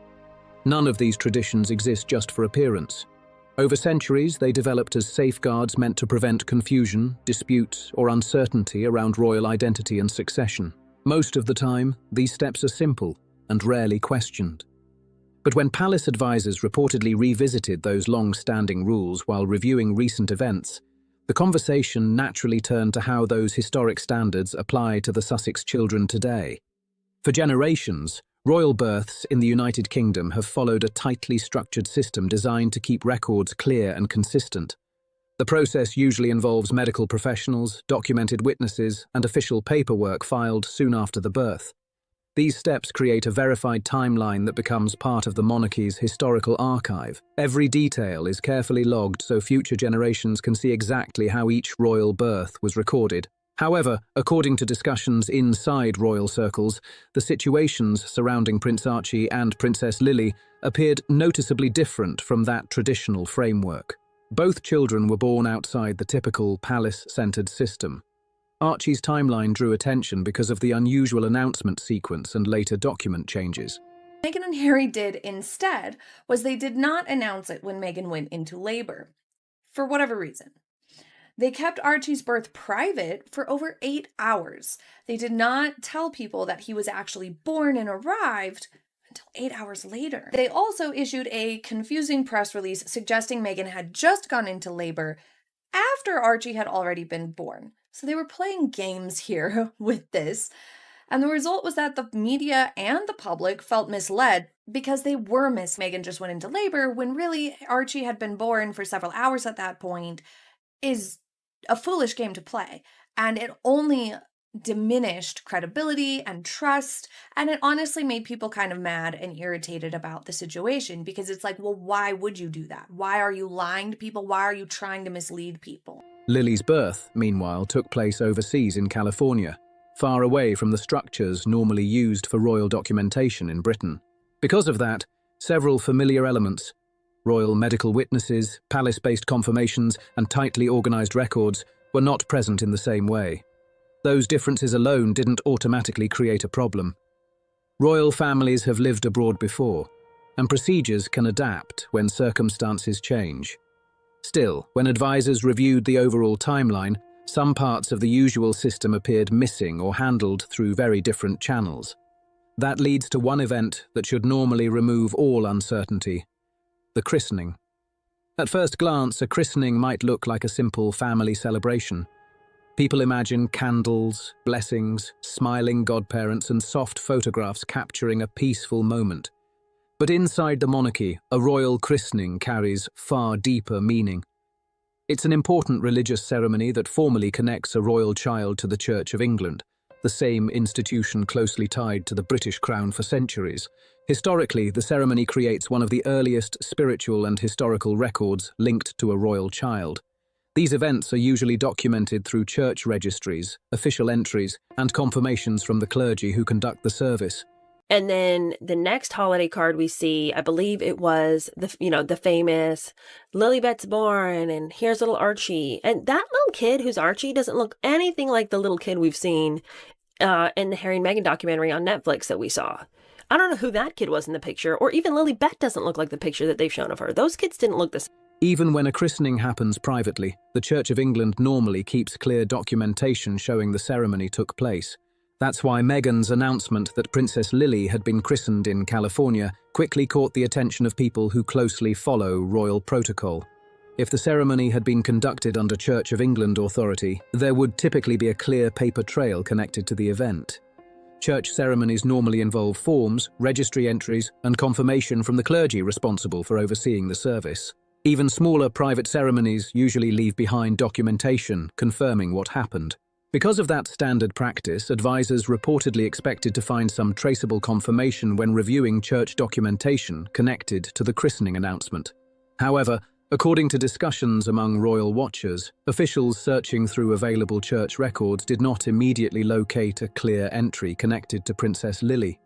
None of these traditions exist just for appearance. Over centuries, they developed as safeguards meant to prevent confusion, dispute, or uncertainty around royal identity and succession. Most of the time, these steps are simple and rarely questioned. But when palace advisors reportedly revisited those long-standing rules while reviewing recent events, the conversation naturally turned to how those historic standards apply to the Sussex children today. For generations, royal births in the United Kingdom have followed a tightly structured system designed to keep records clear and consistent. The process usually involves medical professionals, documented witnesses, and official paperwork filed soon after the birth. These steps create a verified timeline that becomes part of the monarchy's historical archive. Every detail is carefully logged so future generations can see exactly how each royal birth was recorded. However, according to discussions inside royal circles, the situations surrounding Prince Archie and Princess Lily appeared noticeably different from that traditional framework. Both children were born outside the typical palace-centered system. Archie's timeline drew attention because of the unusual announcement sequence and later document changes. Meghan and Harry did instead was they did not announce it when Meghan went into labor, for whatever reason. They kept Archie's birth private for over 8 hours. They did not tell people that he was actually born and arrived until 8 hours later. They also issued a confusing press release suggesting Meghan had just gone into labor after Archie had already been born. So they were playing games here with this. And the result was that the media and the public felt misled because they were Meghan just went into labor when really Archie had been born for several hours at that point is a foolish game to play. And it only diminished credibility and trust. And it honestly made people kind of mad and irritated about the situation because it's like, well, why would you do that? Why are you lying to people? Why are you trying to mislead people? Lily's birth, meanwhile, took place overseas in California, far away from the structures normally used for royal documentation in Britain. Because of that, several familiar elements, royal medical witnesses, palace-based confirmations, and tightly organized records, were not present in the same way. Those differences alone didn't automatically create a problem. Royal families have lived abroad before, and procedures can adapt when circumstances change. Still, when advisors reviewed the overall timeline, some parts of the usual system appeared missing or handled through very different channels. That leads to one event that should normally remove all uncertainty: the christening. At first glance, a christening might look like a simple family celebration. People imagine candles, blessings, smiling godparents, and soft photographs capturing a peaceful moment. But inside the monarchy, a royal christening carries far deeper meaning. It's an important religious ceremony that formally connects a royal child to the Church of England, the same institution closely tied to the British crown for centuries. Historically, the ceremony creates one of the earliest spiritual and historical records linked to a royal child. These events are usually documented through church registries, official entries, and confirmations from the clergy who conduct the service. And then the next holiday card we see, I believe it was the famous Lilibet's born and here's little Archie. And that little kid who's Archie doesn't look anything like the little kid we've seen in the Harry and Meghan documentary on Netflix that we saw. I don't know who that kid was in the picture, or even Lilibet doesn't look like the picture that they've shown of her. Those kids didn't look the same. Even when a christening happens privately, the Church of England normally keeps clear documentation showing the ceremony took place. That's why Meghan's announcement that Princess Lily had been christened in California quickly caught the attention of people who closely follow royal protocol. If the ceremony had been conducted under Church of England authority, there would typically be a clear paper trail connected to the event. Church ceremonies normally involve forms, registry entries, and confirmation from the clergy responsible for overseeing the service. Even smaller private ceremonies usually leave behind documentation confirming what happened. Because of that standard practice, advisors reportedly expected to find some traceable confirmation when reviewing church documentation connected to the christening announcement. However, according to discussions among royal watchers, officials searching through available church records did not immediately locate a clear entry connected to Princess Lily.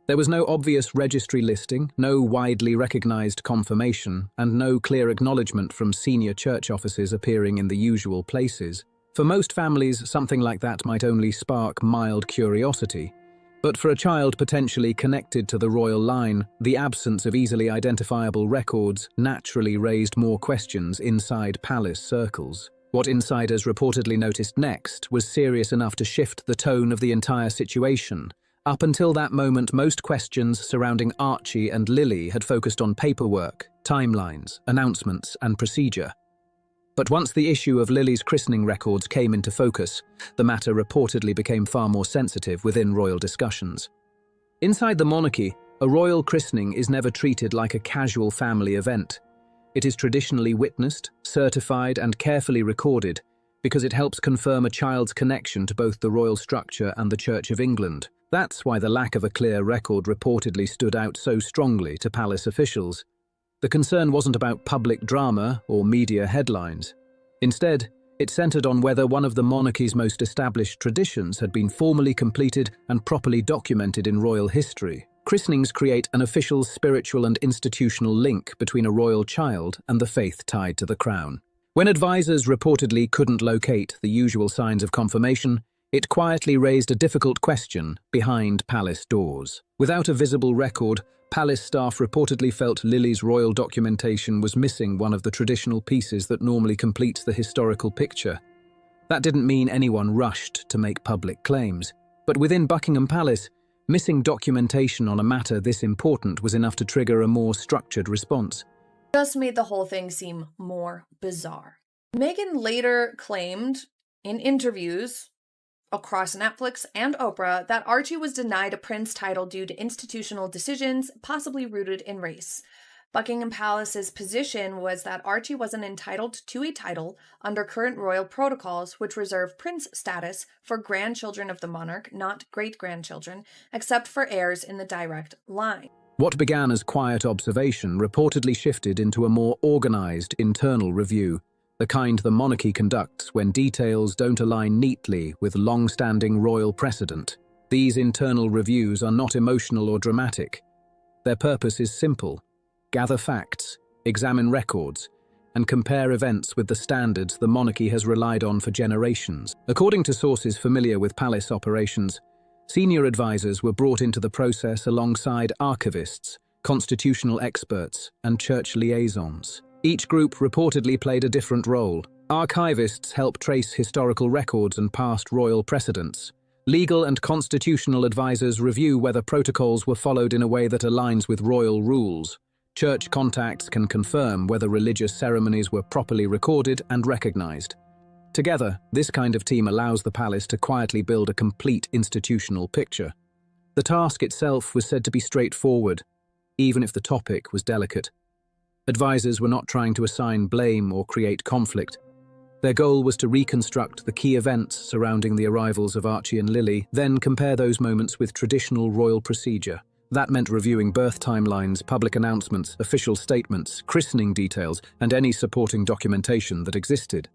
There was no obvious registry listing, no widely recognized confirmation, and no clear acknowledgement from senior church offices appearing in the usual places. For most families, something like that might only spark mild curiosity. But for a child potentially connected to the royal line, the absence of easily identifiable records naturally raised more questions inside palace circles. What insiders reportedly noticed next was serious enough to shift the tone of the entire situation. Up until that moment, most questions surrounding Archie and Lily had focused on paperwork, timelines, announcements, and procedure. But once the issue of Lily's christening records came into focus, the matter reportedly became far more sensitive within royal discussions. Inside the monarchy, a royal christening is never treated like a casual family event. It is traditionally witnessed, certified, and carefully recorded because it helps confirm a child's connection to both the royal structure and the Church of England. That's why the lack of a clear record reportedly stood out so strongly to palace officials. The concern wasn't about public drama or media headlines. Instead, it centered on whether one of the monarchy's most established traditions had been formally completed and properly documented in royal history. Christenings create an official spiritual and institutional link between a royal child and the faith tied to the crown. When advisors reportedly couldn't locate the usual signs of confirmation, it quietly raised a difficult question behind palace doors. Without a visible record, palace staff reportedly felt Lily's royal documentation was missing one of the traditional pieces that normally completes the historical picture. That didn't mean anyone rushed to make public claims, but within Buckingham Palace, missing documentation on a matter this important was enough to trigger a more structured response. Just made the whole thing seem more bizarre. Meghan later claimed in interviews across Netflix and Oprah that Archie was denied a prince title due to institutional decisions, possibly rooted in race. Buckingham Palace's position was that Archie wasn't entitled to a title under current royal protocols, which reserve prince status for grandchildren of the monarch, not great-grandchildren, except for heirs in the direct line. What began as quiet observation reportedly shifted into a more organized internal review, the kind the monarchy conducts when details don't align neatly with long-standing royal precedent. These internal reviews are not emotional or dramatic. Their purpose is simple: gather facts, examine records, and compare events with the standards the monarchy has relied on for generations. According to sources familiar with palace operations, senior advisors were brought into the process alongside archivists, constitutional experts, and church liaisons. Each group reportedly played a different role. Archivists help trace historical records and past royal precedents. Legal and constitutional advisors review whether protocols were followed in a way that aligns with royal rules. Church contacts can confirm whether religious ceremonies were properly recorded and recognized. Together, this kind of team allows the palace to quietly build a complete institutional picture. The task itself was said to be straightforward, even if the topic was delicate. Advisors were not trying to assign blame or create conflict. Their goal was to reconstruct the key events surrounding the arrivals of Archie and Lily, then compare those moments with traditional royal procedure. That meant reviewing birth timelines, public announcements, official statements, christening details, and any supporting documentation that existed.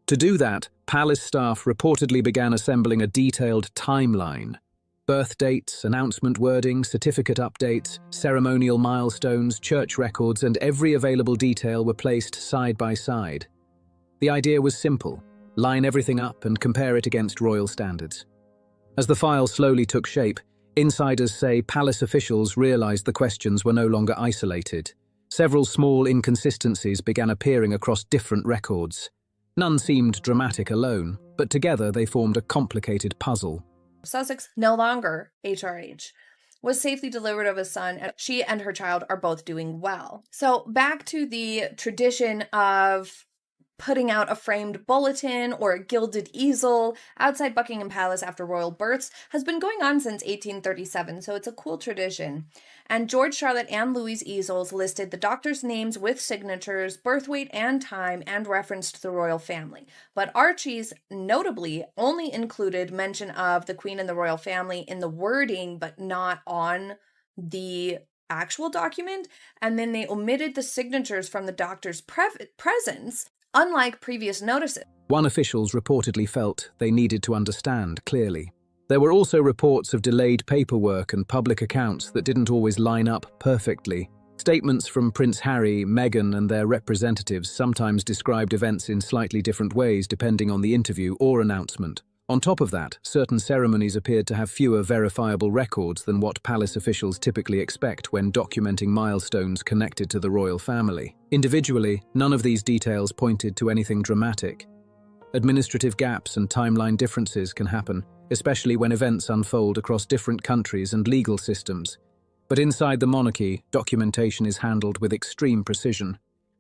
To do that, palace staff reportedly began assembling a detailed timeline. Birth dates, announcement wording, certificate updates, ceremonial milestones, church records, and every available detail were placed side by side. The idea was simple: line everything up and compare it against royal standards. As the file slowly took shape, insiders say palace officials realized the questions were no longer isolated. Several small inconsistencies began appearing across different records. None seemed dramatic alone, but together they formed a complicated puzzle. Sussex, no longer HRH, was safely delivered of a son, and she and her child are both doing well. So back to the tradition of putting out a framed bulletin or a gilded easel outside Buckingham Palace after royal births has been going on since 1837, so it's a cool tradition. And George, Charlotte, and Louis' easels listed the doctors' names with signatures, birth weight and time, and referenced the royal family. But Archie's, notably, only included mention of the Queen and the royal family in the wording, but not on the actual document. And then they omitted the signatures from the doctor's presence, unlike previous notices. One officials reportedly felt they needed to understand clearly. There were also reports of delayed paperwork and public accounts that didn't always line up perfectly. Statements from Prince Harry, Meghan, and their representatives sometimes described events in slightly different ways depending on the interview or announcement. On top of that, certain ceremonies appeared to have fewer verifiable records than what palace officials typically expect when documenting milestones connected to the royal family. Individually, none of these details pointed to anything dramatic. Administrative gaps and timeline differences can happen, especially when events unfold across different countries and legal systems. But inside the monarchy, documentation is handled with extreme precision.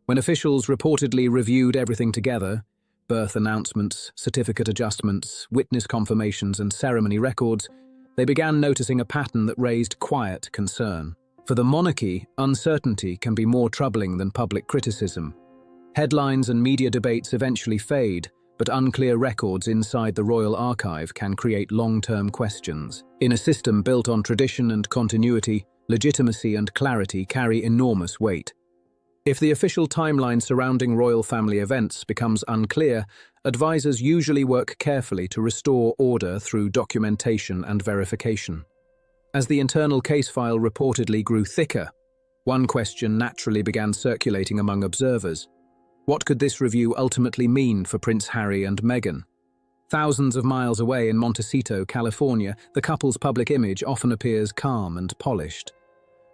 When officials reportedly reviewed everything together, birth announcements, certificate adjustments, witness confirmations, and ceremony records, they began noticing a pattern that raised quiet concern. For the monarchy, uncertainty can be more troubling than public criticism. Headlines and media debates eventually fade, but unclear records inside the royal archive can create long-term questions. In a system built on tradition and continuity, legitimacy and clarity carry enormous weight. If the official timeline surrounding royal family events becomes unclear, advisors usually work carefully to restore order through documentation and verification. As the internal case file reportedly grew thicker, one question naturally began circulating among observers. What could this review ultimately mean for Prince Harry and Meghan? Thousands of miles away in Montecito, California, the couple's public image often appears calm and polished.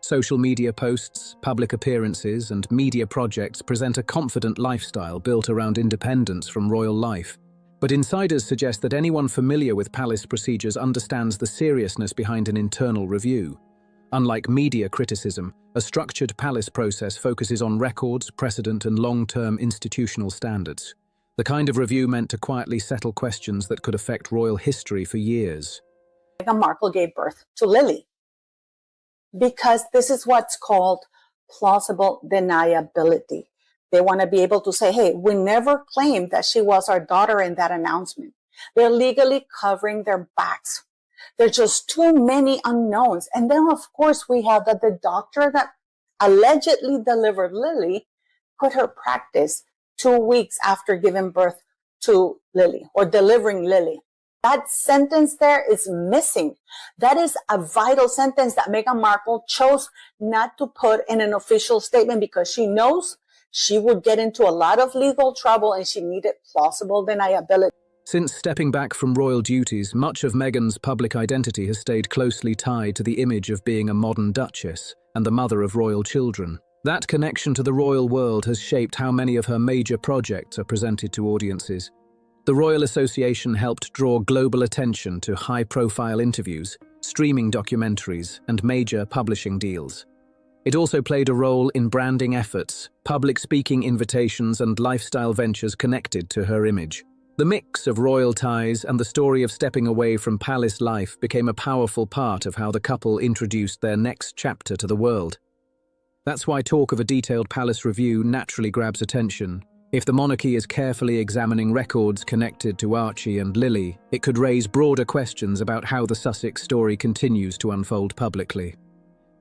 Social media posts, public appearances, and media projects present a confident lifestyle built around independence from royal life. But insiders suggest that anyone familiar with palace procedures understands the seriousness behind an internal review. Unlike media criticism, a structured palace process focuses on records, precedent, and long-term institutional standards. The kind of review meant to quietly settle questions that could affect royal history for years. Meghan Markle gave birth to Lily because this is what's called plausible deniability. They want to be able to say, hey, we never claimed that she was our daughter in that announcement. They're legally covering their backs. There's just too many unknowns. And then, of course, we have that the doctor that allegedly delivered Lily quit her practice 2 weeks after giving birth to Lily or delivering Lily. That sentence there is missing. That is a vital sentence that Meghan Markle chose not to put in an official statement because she knows she would get into a lot of legal trouble and she needed plausible deniability. Since stepping back from royal duties, much of Meghan's public identity has stayed closely tied to the image of being a modern Duchess and the mother of royal children. That connection to the royal world has shaped how many of her major projects are presented to audiences. The Royal Association helped draw global attention to high-profile interviews, streaming documentaries, and major publishing deals. It also played a role in branding efforts, public speaking invitations, and lifestyle ventures connected to her image. The mix of royal ties and the story of stepping away from palace life became a powerful part of how the couple introduced their next chapter to the world. That's why talk of a detailed palace review naturally grabs attention. If the monarchy is carefully examining records connected to Archie and Lily, it could raise broader questions about how the Sussex story continues to unfold publicly.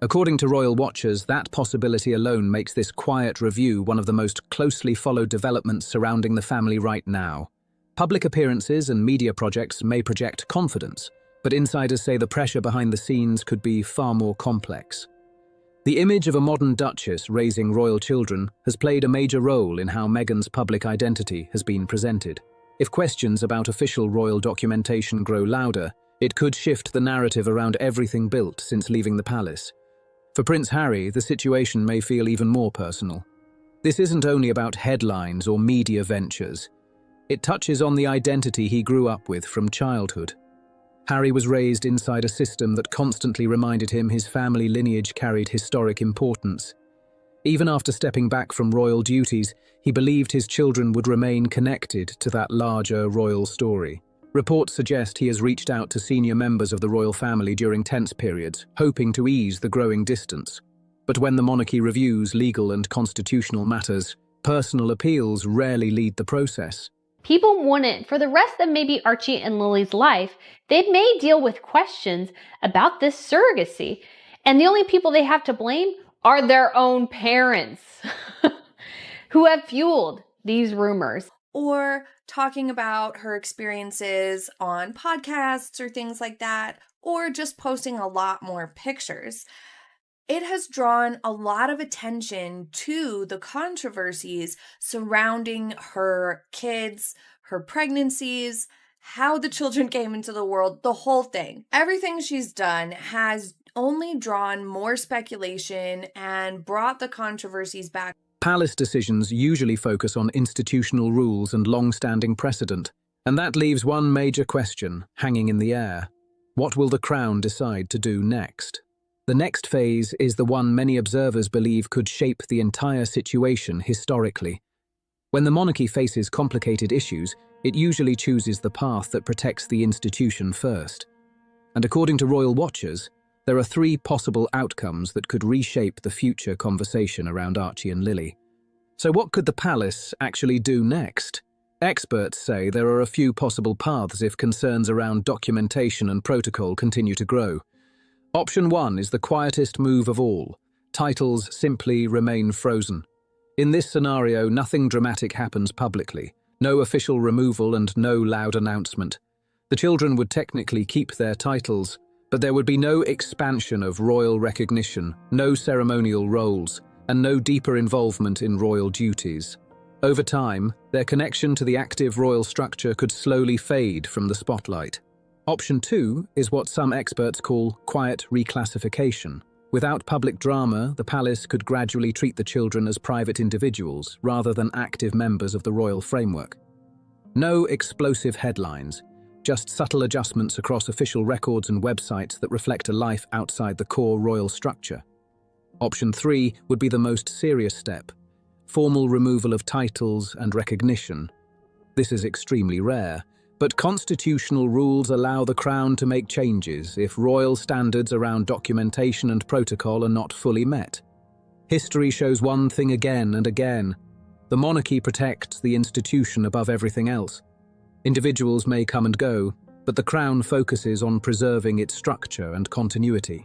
According to royal watchers, that possibility alone makes this quiet review one of the most closely followed developments surrounding the family right now. Public appearances and media projects may project confidence, but insiders say the pressure behind the scenes could be far more complex. The image of a modern Duchess raising royal children has played a major role in how Meghan's public identity has been presented. If questions about official royal documentation grow louder, it could shift the narrative around everything built since leaving the palace. For Prince Harry, the situation may feel even more personal. This isn't only about headlines or media ventures. It touches on the identity he grew up with from childhood. Harry was raised inside a system that constantly reminded him his family lineage carried historic importance. Even after stepping back from royal duties, he believed his children would remain connected to that larger royal story. Reports suggest he has reached out to senior members of the royal family during tense periods, hoping to ease the growing distance. But when the monarchy reviews legal and constitutional matters, personal appeals rarely lead the process. People wouldn't. For the rest of maybe Archie and Lily's life, they may deal with questions about this surrogacy. And the only people they have to blame are their own parents who have fueled these rumors. Or talking about her experiences on podcasts or things like that, or just posting a lot more pictures. It has drawn a lot of attention to the controversies surrounding her kids, her pregnancies, how the children came into the world, the whole thing. Everything she's done has only drawn more speculation and brought the controversies back. Palace decisions usually focus on institutional rules and long-standing precedent, and that leaves one major question hanging in the air. What will the Crown decide to do next? The next phase is the one many observers believe could shape the entire situation historically. When the monarchy faces complicated issues, it usually chooses the path that protects the institution first. And according to royal watchers, there are three possible outcomes that could reshape the future conversation around Archie and Lily. So what could the palace actually do next? Experts say there are a few possible paths if concerns around documentation and protocol continue to grow. Option 1 is the quietest move of all. Titles simply remain frozen. In this scenario, nothing dramatic happens publicly. No official removal and no loud announcement. The children would technically keep their titles, but there would be no expansion of royal recognition, no ceremonial roles, and no deeper involvement in royal duties. Over time, their connection to the active royal structure could slowly fade from the spotlight. Option 2 is what some experts call quiet reclassification. Without public drama, the palace could gradually treat the children as private individuals rather than active members of the royal framework. No explosive headlines, just subtle adjustments across official records and websites that reflect a life outside the core royal structure. Option 3 would be the most serious step: formal removal of titles and recognition. This is extremely rare, but constitutional rules allow the Crown to make changes if royal standards around documentation and protocol are not fully met. History shows one thing again and again: the monarchy protects the institution above everything else. Individuals may come and go, but the Crown focuses on preserving its structure and continuity.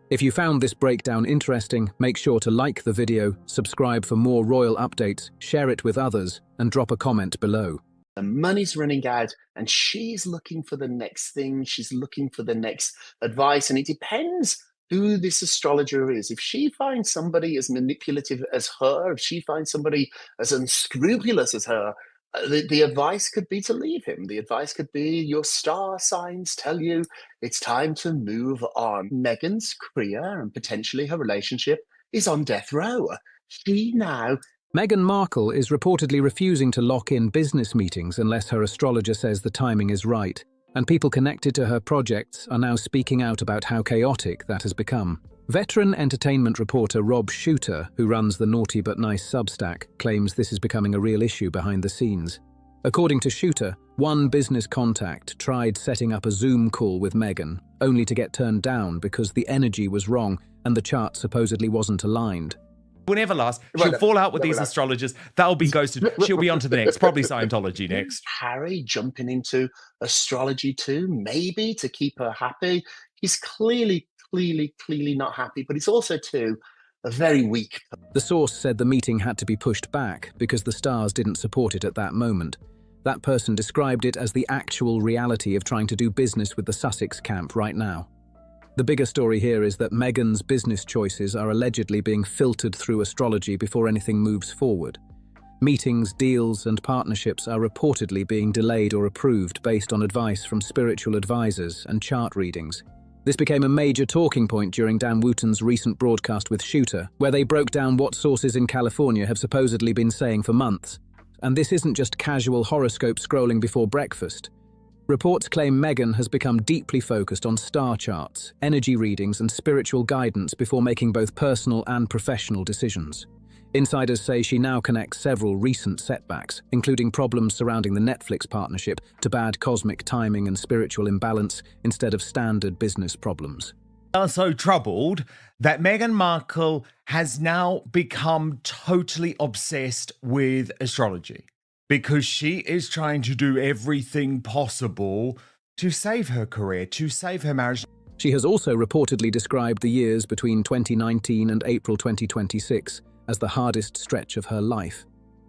If you found this breakdown interesting, make sure to like the video, subscribe for more royal updates, share it with others, and drop a comment below. The money's running out and she's looking for the next thing. She's looking for the next advice. And it depends who this astrologer is. If she finds somebody as manipulative as her, if she finds somebody as unscrupulous as her, the advice could be to leave him. The advice could be your star signs tell you it's time to move on. Meghan's career and potentially her relationship is on death row. She now Meghan Markle is reportedly refusing to lock in business meetings unless her astrologer says the timing is right, and people connected to her projects are now speaking out about how chaotic that has become. Veteran entertainment reporter Rob Shooter, who runs the Naughty But Nice Substack, claims this is becoming a real issue behind the scenes. According to Shooter, one business contact tried setting up a Zoom call with Meghan, only to get turned down because the energy was wrong and the chart supposedly wasn't aligned. Will never last. She'll fall out with these astrologers. That'll be ghosted. She'll be on to the next, probably Scientology next. Harry jumping into astrology too, maybe to keep her happy. He's clearly not happy, but he's also too a very weak. The source said the meeting had to be pushed back because the stars didn't support it at that moment. That person described it as the actual reality of trying to do business with the Sussex camp right now. The bigger story here is that Meghan's business choices are allegedly being filtered through astrology before anything moves forward. Meetings, deals, and partnerships are reportedly being delayed or approved based on advice from spiritual advisors and chart readings. This became a major talking point during Dan Wootton's recent broadcast with Shooter, where they broke down what sources in California have supposedly been saying for months. And this isn't just casual horoscope scrolling before breakfast. Reports claim Meghan has become deeply focused on star charts, energy readings, and spiritual guidance before making both personal and professional decisions. Insiders say she now connects several recent setbacks, including problems surrounding the Netflix partnership, to bad cosmic timing and spiritual imbalance instead of standard business problems. Are so troubled that Meghan Markle has now become totally obsessed with astrology because she is trying to do everything possible to save her career, to save her marriage. She has also reportedly described the years between 2019 and April 2026 as the hardest stretch of her life.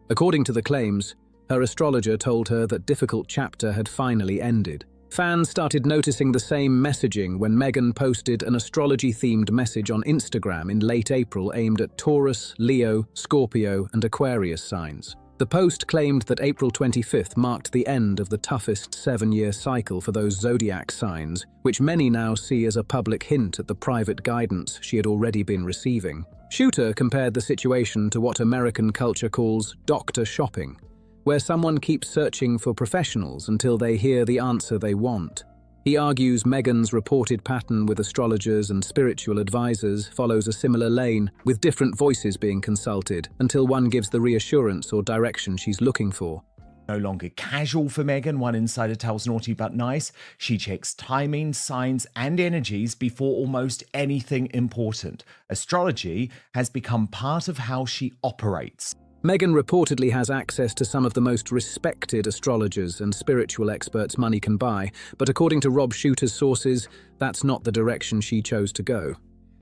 According to the claims, her astrologer told her that difficult chapter had finally ended. Fans started noticing the same messaging when Meghan posted an astrology-themed message on Instagram in late April aimed at Taurus, Leo, Scorpio, and Aquarius signs. The post claimed that April 25th marked the end of the toughest 7-year cycle for those zodiac signs, which many now see as a public hint at the private guidance she had already been receiving. Shooter compared the situation to what American culture calls doctor shopping, where someone keeps searching for professionals until they hear the answer they want. He argues Meghan's reported pattern with astrologers and spiritual advisors follows a similar lane, with different voices being consulted until one gives the reassurance or direction she's looking for. No longer casual for Meghan, one insider tells Naughty But Nice. She checks timing, signs, and energies before almost anything important. Astrology has become part of how she operates. Meghan reportedly has access to some of the most respected astrologers and spiritual experts money can buy, but according to Rob Shooter's sources, that's not the direction she chose to go.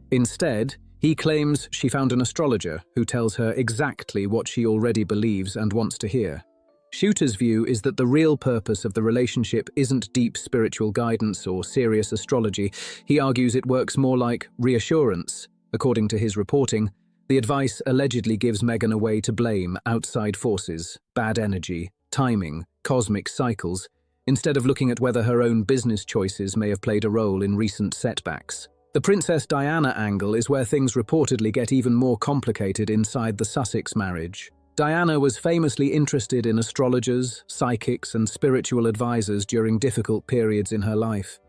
Instead, he claims she found an astrologer who tells her exactly what she already believes and wants to hear. Shooter's view is that the real purpose of the relationship isn't deep spiritual guidance or serious astrology. He argues it works more like reassurance. According to his reporting, the advice allegedly gives Meghan a way to blame outside forces, bad energy, timing, cosmic cycles, instead of looking at whether her own business choices may have played a role in recent setbacks. The Princess Diana angle is where things reportedly get even more complicated inside the Sussex marriage. Diana was famously interested in astrologers, psychics, and spiritual advisors during difficult periods in her life.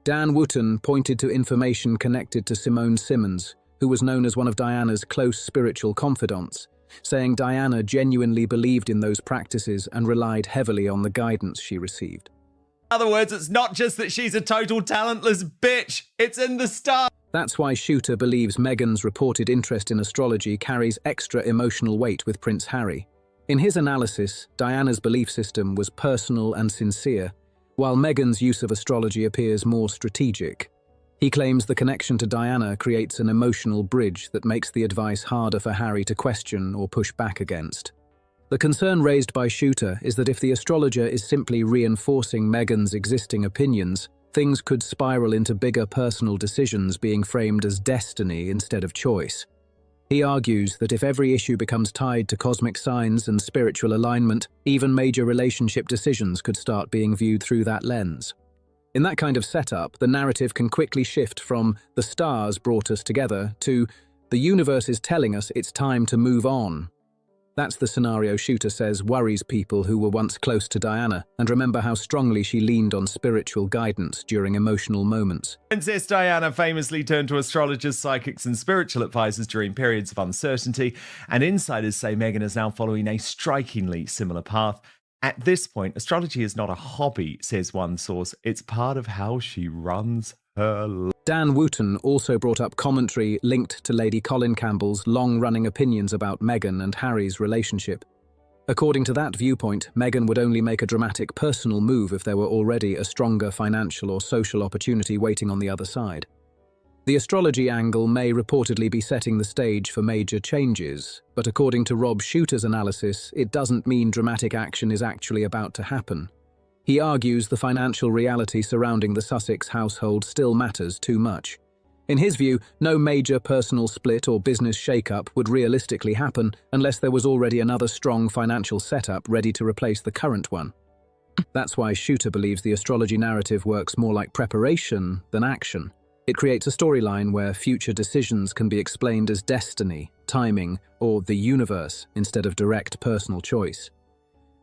Dan Wootton pointed to information connected to Simone Simmons, who was known as one of Diana's close spiritual confidants, saying Diana genuinely believed in those practices and relied heavily on the guidance she received. In other words, it's not just that she's a total talentless bitch, it's in the stars. That's why Shooter believes Meghan's reported interest in astrology carries extra emotional weight with Prince Harry. In his analysis, Diana's belief system was personal and sincere, while Meghan's use of astrology appears more strategic. He claims the connection to Diana creates an emotional bridge that makes the advice harder for Harry to question or push back against. The concern raised by Shooter is that if the astrologer is simply reinforcing Meghan's existing opinions, things could spiral into bigger personal decisions being framed as destiny instead of choice. He argues that if every issue becomes tied to cosmic signs and spiritual alignment, even major relationship decisions could start being viewed through that lens. In that kind of setup, the narrative can quickly shift from "the stars brought us together" to "the universe is telling us it's time to move on." That's the scenario Shooter says worries people who were once close to Diana and remember how strongly she leaned on spiritual guidance during emotional moments. Princess Diana famously turned to astrologers, psychics, and spiritual advisors during periods of uncertainty, and insiders say Meghan is now following a strikingly similar path. At this point, astrology is not a hobby, says one source. It's part of how she runs her life. Dan Wooten also brought up commentary linked to Lady Colin Campbell's long-running opinions about Meghan and Harry's relationship. According to that viewpoint, Meghan would only make a dramatic personal move if there were already a stronger financial or social opportunity waiting on the other side. The astrology angle may reportedly be setting the stage for major changes, but according to Rob Shooter's analysis, it doesn't mean dramatic action is actually about to happen. He argues the financial reality surrounding the Sussex household still matters too much. In his view, no major personal split or business shake-up would realistically happen unless there was already another strong financial setup ready to replace the current one. That's why Shooter believes the astrology narrative works more like preparation than action. It creates a storyline where future decisions can be explained as destiny, timing, or the universe instead of direct personal choice.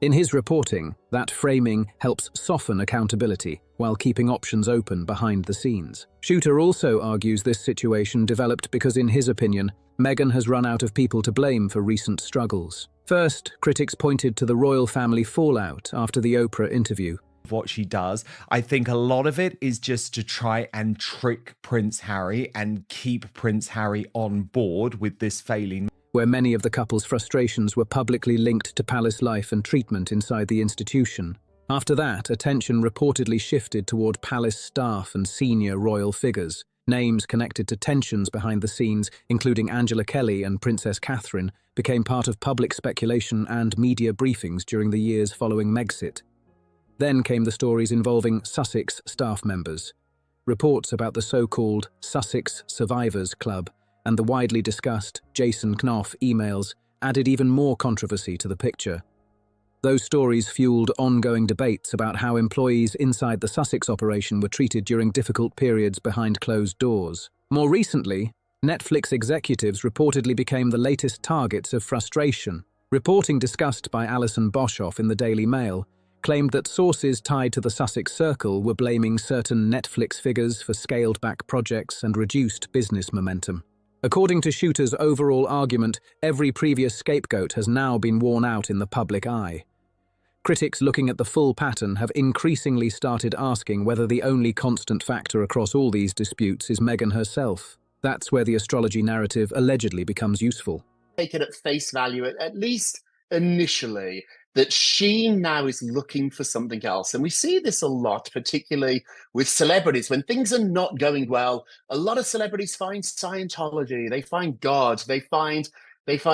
In his reporting, that framing helps soften accountability while keeping options open behind the scenes. Shooter also argues this situation developed because, in his opinion, Meghan has run out of people to blame for recent struggles. First, critics pointed to the royal family fallout after the Oprah interview. What she does, I think a lot of it is just to try and trick Prince Harry and keep Prince Harry on board with this failing, where many of the couple's frustrations were publicly linked to palace life and treatment inside the institution. After that, attention reportedly shifted toward palace staff and senior royal figures. Names connected to tensions behind the scenes, including Angela Kelly and Princess Catherine, became part of public speculation and media briefings during the years following Megxit. Then came the stories involving Sussex staff members. Reports about the so-called Sussex Survivors Club and the widely discussed Jason Knopf emails added even more controversy to the picture. Those stories fueled ongoing debates about how employees inside the Sussex operation were treated during difficult periods behind closed doors. More recently, Netflix executives reportedly became the latest targets of frustration. Reporting discussed by Alison Boshoff in the Daily Mail claimed that sources tied to the Sussex Circle were blaming certain Netflix figures for scaled-back projects and reduced business momentum. According to Shooter's overall argument, every previous scapegoat has now been worn out in the public eye. Critics looking at the full pattern have increasingly started asking whether the only constant factor across all these disputes is Meghan herself. That's where the astrology narrative allegedly becomes useful. Take it at face value, at least initially, that she now is looking for something else. And we see this a lot, particularly with celebrities. When things are not going well, a lot of celebrities find Scientology, they find God, they find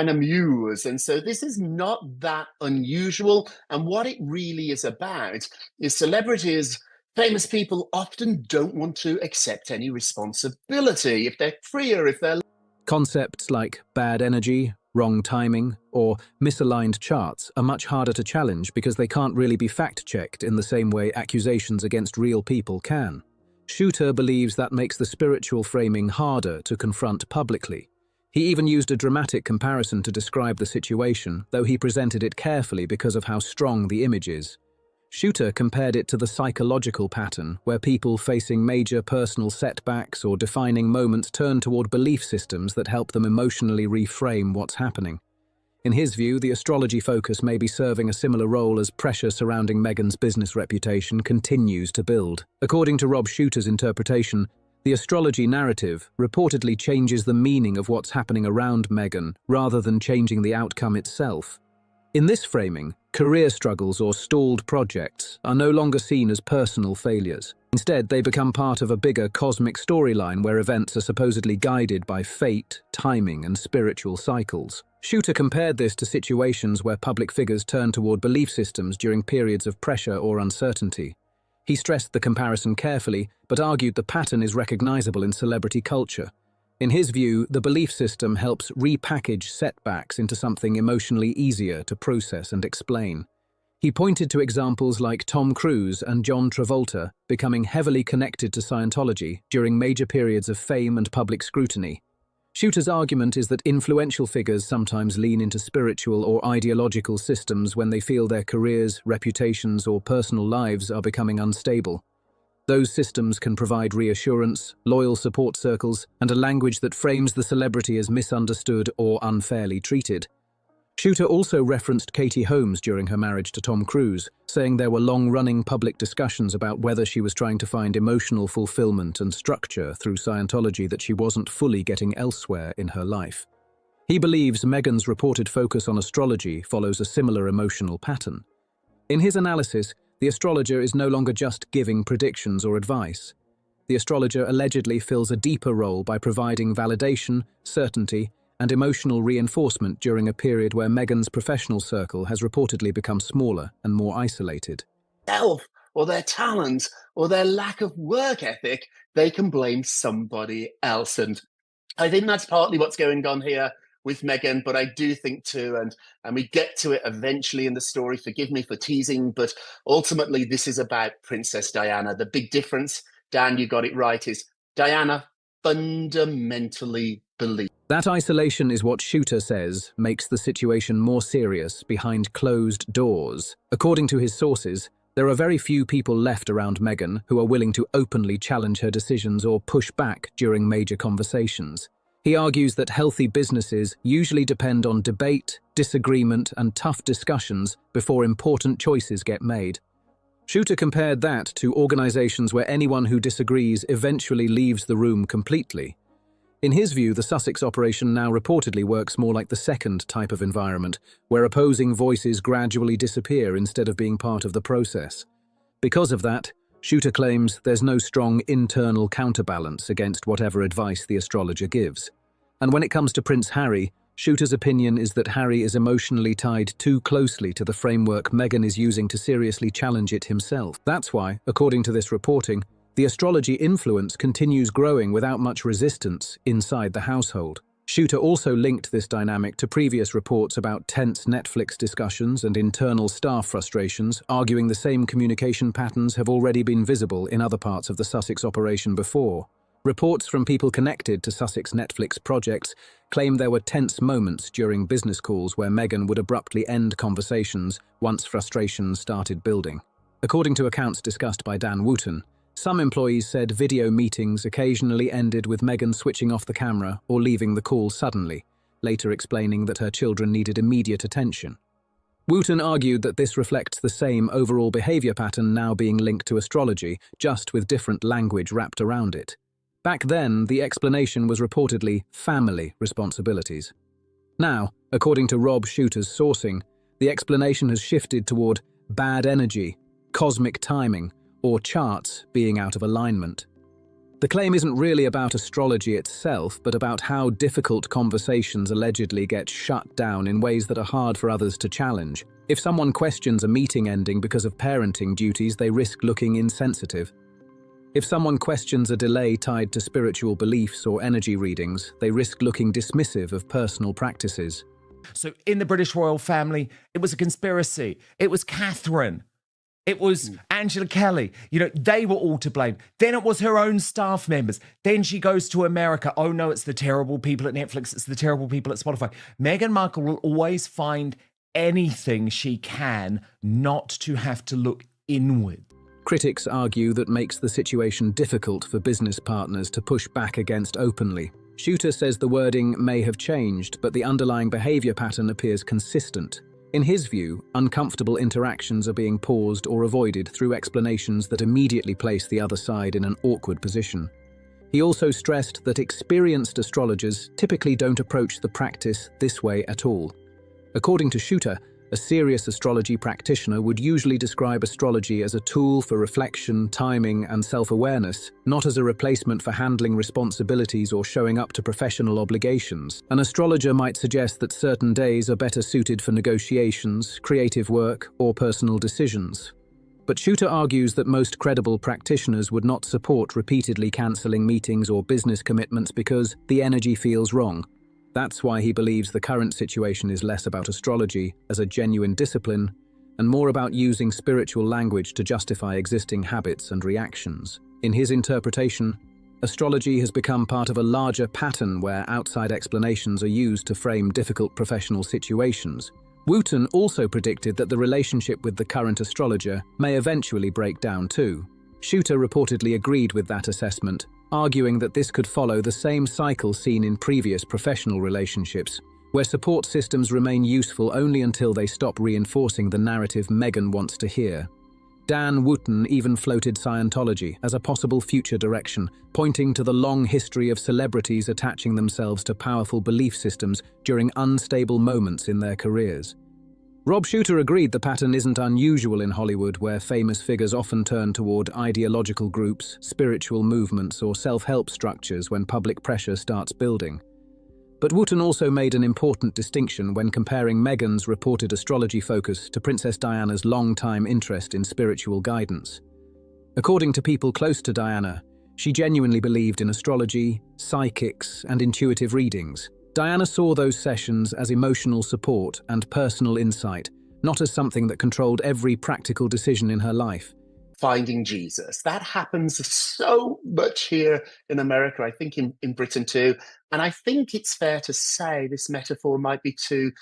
a muse. And so this is not that unusual. And what it really is about is celebrities, famous people often don't want to accept any responsibility if they're freer, if they're... Concepts like bad energy, wrong timing, or misaligned charts are much harder to challenge because they can't really be fact-checked in the same way accusations against real people can. Shooter believes that makes the spiritual framing harder to confront publicly. He even used a dramatic comparison to describe the situation, though he presented it carefully because of how strong the image is. Shooter compared it to the psychological pattern, where people facing major personal setbacks or defining moments turn toward belief systems that help them emotionally reframe what's happening. In his view, the astrology focus may be serving a similar role as pressure surrounding Meghan's business reputation continues to build. According to Rob Shooter's interpretation, the astrology narrative reportedly changes the meaning of what's happening around Meghan rather than changing the outcome itself. In this framing, career struggles or stalled projects are no longer seen as personal failures. Instead, they become part of a bigger cosmic storyline where events are supposedly guided by fate, timing, and spiritual cycles. Shooter compared this to situations where public figures turn toward belief systems during periods of pressure or uncertainty. He stressed the comparison carefully, but argued the pattern is recognizable in celebrity culture. In his view, the belief system helps repackage setbacks into something emotionally easier to process and explain. He pointed to examples like Tom Cruise and John Travolta becoming heavily connected to Scientology during major periods of fame and public scrutiny. Shooter's argument is that influential figures sometimes lean into spiritual or ideological systems when they feel their careers, reputations, or personal lives are becoming unstable. Those systems can provide reassurance, loyal support circles, and a language that frames the celebrity as misunderstood or unfairly treated. Shooter also referenced Katie Holmes during her marriage to Tom Cruise, saying there were long-running public discussions about whether she was trying to find emotional fulfillment and structure through Scientology that she wasn't fully getting elsewhere in her life. He believes Meghan's reported focus on astrology follows a similar emotional pattern. In his analysis, the astrologer is no longer just giving predictions or advice. The astrologer allegedly fills a deeper role by providing validation, certainty, and emotional reinforcement during a period where Meghan's professional circle has reportedly become smaller and more isolated. Health or their talent or their lack of work ethic, they can blame somebody else. And I think that's partly what's going on here with Meghan, but I do think too, and we get to it eventually in the story, forgive me for teasing, but ultimately this is about Princess Diana. The big difference, Dan, you got it right, is Diana fundamentally believes. That isolation is what Shooter says makes the situation more serious behind closed doors. According to his sources, there are very few people left around Meghan who are willing to openly challenge her decisions or push back during major conversations. He argues that healthy businesses usually depend on debate, disagreement, and tough discussions before important choices get made. Shooter compared that to organizations where anyone who disagrees eventually leaves the room completely. In his view, the Sussex operation now reportedly works more like the second type of environment, where opposing voices gradually disappear instead of being part of the process. Because of that, Shooter claims there's no strong internal counterbalance against whatever advice the astrologer gives. And when it comes to Prince Harry, Shooter's opinion is that Harry is emotionally tied too closely to the framework Meghan is using to seriously challenge it himself. That's why, according to this reporting, the astrology influence continues growing without much resistance inside the household. Shooter also linked this dynamic to previous reports about tense Netflix discussions and internal staff frustrations, arguing the same communication patterns have already been visible in other parts of the Sussex operation before. Reports from people connected to Sussex Netflix projects claim there were tense moments during business calls where Meghan would abruptly end conversations once frustrations started building. According to accounts discussed by Dan Wooten, some employees said video meetings occasionally ended with Meghan switching off the camera or leaving the call suddenly, later explaining that her children needed immediate attention. Wooten argued that this reflects the same overall behavior pattern now being linked to astrology, just with different language wrapped around it. Back then, the explanation was reportedly family responsibilities. Now, according to Rob Shooter's sourcing, the explanation has shifted toward bad energy, cosmic timing, or charts being out of alignment. The claim isn't really about astrology itself, but about how difficult conversations allegedly get shut down in ways that are hard for others to challenge. If someone questions a meeting ending because of parenting duties, they risk looking insensitive. If someone questions a delay tied to spiritual beliefs or energy readings, they risk looking dismissive of personal practices. So in the British royal family, it was a conspiracy. It was Catherine. It was Angela Kelly. They were all to blame. Then it was her own staff members. Then she goes to America. Oh no, it's the terrible people at Netflix. It's the terrible people at Spotify. Meghan Markle will always find anything she can not to have to look inward. Critics argue that makes the situation difficult for business partners to push back against openly. Shooter says the wording may have changed, but the underlying behavior pattern appears consistent. In his view, uncomfortable interactions are being paused or avoided through explanations that immediately place the other side in an awkward position. He also stressed that experienced astrologers typically don't approach the practice this way at all. According to Shooter, a serious astrology practitioner would usually describe astrology as a tool for reflection, timing, and self-awareness, not as a replacement for handling responsibilities or showing up to professional obligations. An astrologer might suggest that certain days are better suited for negotiations, creative work, or personal decisions. But Shooter argues that most credible practitioners would not support repeatedly cancelling meetings or business commitments because the energy feels wrong. That's why he believes the current situation is less about astrology as a genuine discipline and more about using spiritual language to justify existing habits and reactions. In his interpretation, astrology has become part of a larger pattern where outside explanations are used to frame difficult professional situations. Wooten also predicted that the relationship with the current astrologer may eventually break down too. Shooter reportedly agreed with that assessment, arguing that this could follow the same cycle seen in previous professional relationships, where support systems remain useful only until they stop reinforcing the narrative Meghan wants to hear. Dan Wooten even floated Scientology as a possible future direction, pointing to the long history of celebrities attaching themselves to powerful belief systems during unstable moments in their careers. Rob Shooter agreed the pattern isn't unusual in Hollywood, where famous figures often turn toward ideological groups, spiritual movements, or self-help structures when public pressure starts building. But Wooten also made an important distinction when comparing Meghan's reported astrology focus to Princess Diana's long-time interest in spiritual guidance. According to people close to Diana, she genuinely believed in astrology, psychics, and intuitive readings. Diana saw those sessions as emotional support and personal insight, not as something that controlled every practical decision in her life. Finding Jesus. That happens so much here in America, I think in Britain too. And I think it's fair to say this metaphor might be too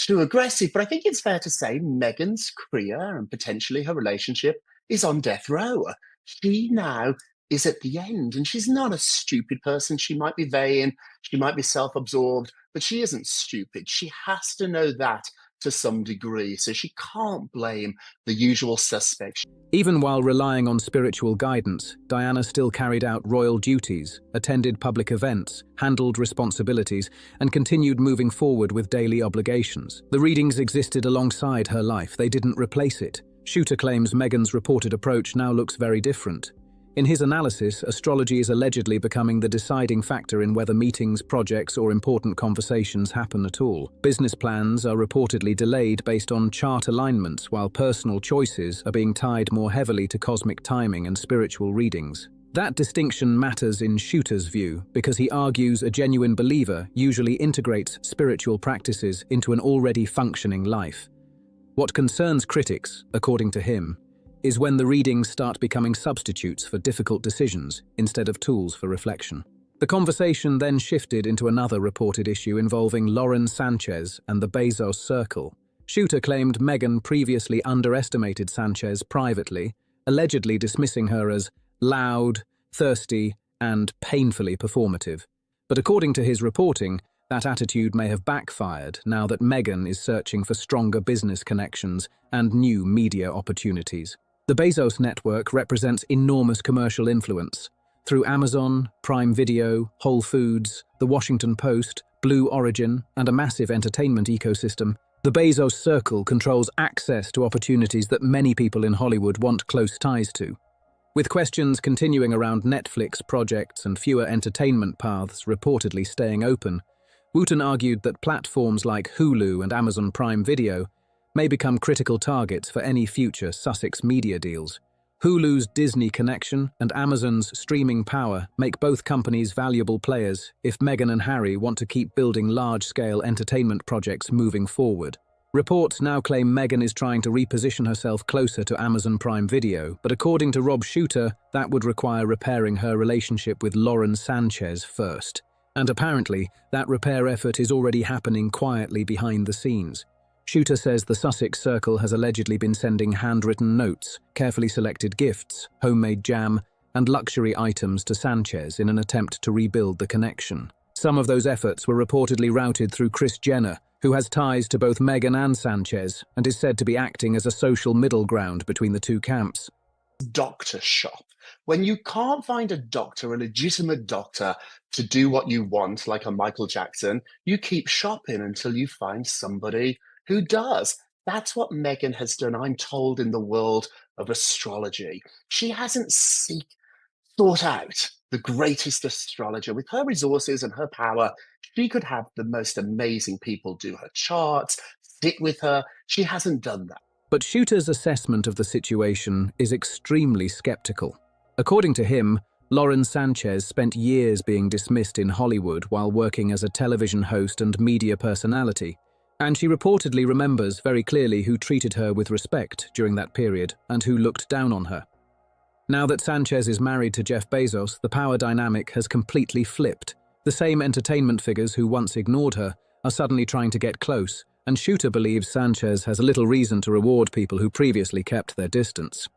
aggressive, but I think it's fair to say Meghan's career and potentially her relationship is on death row. She now is at the end, and she's not a stupid person. She might be vain, she might be self-absorbed, but she isn't stupid. She has to know that to some degree, so she can't blame the usual suspects. Even while relying on spiritual guidance, Diana still carried out royal duties, attended public events, handled responsibilities, and continued moving forward with daily obligations. The readings existed alongside her life, they didn't replace it. Shooter claims Meghan's reported approach now looks very different. In his analysis, astrology is allegedly becoming the deciding factor in whether meetings, projects, or important conversations happen at all. Business plans are reportedly delayed based on chart alignments, while personal choices are being tied more heavily to cosmic timing and spiritual readings. That distinction matters in Shooter's view because he argues a genuine believer usually integrates spiritual practices into an already functioning life. What concerns critics, according to him, is when the readings start becoming substitutes for difficult decisions instead of tools for reflection. The conversation then shifted into another reported issue involving Lauren Sanchez and the Bezos circle. Shooter claimed Meghan previously underestimated Sanchez privately, allegedly dismissing her as loud, thirsty, and painfully performative. But according to his reporting, that attitude may have backfired now that Meghan is searching for stronger business connections and new media opportunities. The Bezos network represents enormous commercial influence. Through Amazon, Prime Video, Whole Foods, The Washington Post, Blue Origin, and a massive entertainment ecosystem, the Bezos circle controls access to opportunities that many people in Hollywood want close ties to. With questions continuing around Netflix projects and fewer entertainment paths reportedly staying open, Wooten argued that platforms like Hulu and Amazon Prime Video may become critical targets for any future Sussex media deals. Hulu's Disney connection and Amazon's streaming power make both companies valuable players if Meghan and Harry want to keep building large-scale entertainment projects moving forward. Reports now claim Meghan is trying to reposition herself closer to Amazon Prime Video, but according to Rob Shooter, that would require repairing her relationship with Lauren Sanchez first. And apparently, that repair effort is already happening quietly behind the scenes. Shooter says the Sussex circle has allegedly been sending handwritten notes, carefully selected gifts, homemade jam, and luxury items to Sanchez in an attempt to rebuild the connection. Some of those efforts were reportedly routed through Kris Jenner, who has ties to both Meghan and Sanchez and is said to be acting as a social middle ground between the two camps. Doctor shop. When you can't find a doctor, a legitimate doctor, to do what you want, like a Michael Jackson, you keep shopping until you find somebody who does. That's what Meghan has done, I'm told, in the world of astrology. She hasn't thought out the greatest astrologer. With her resources and her power, she could have the most amazing people do her charts, sit with her. She hasn't done that. But Shooter's assessment of the situation is extremely skeptical. According to him, Lauren Sanchez spent years being dismissed in Hollywood while working as a television host and media personality, and she reportedly remembers very clearly who treated her with respect during that period and who looked down on her. Now that Sanchez is married to Jeff Bezos, the power dynamic has completely flipped. The same entertainment figures who once ignored her are suddenly trying to get close, and Shooter believes Sanchez has little reason to reward people who previously kept their distance.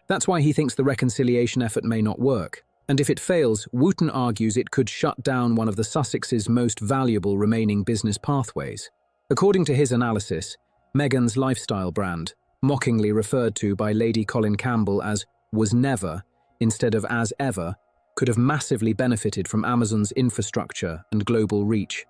That's why he thinks the reconciliation effort may not work. And if it fails, Wooten argues it could shut down one of the Sussex's most valuable remaining business pathways. According to his analysis, Meghan's lifestyle brand, mockingly referred to by Lady Colin Campbell as was never, instead of as ever, could have massively benefited from Amazon's infrastructure and global reach.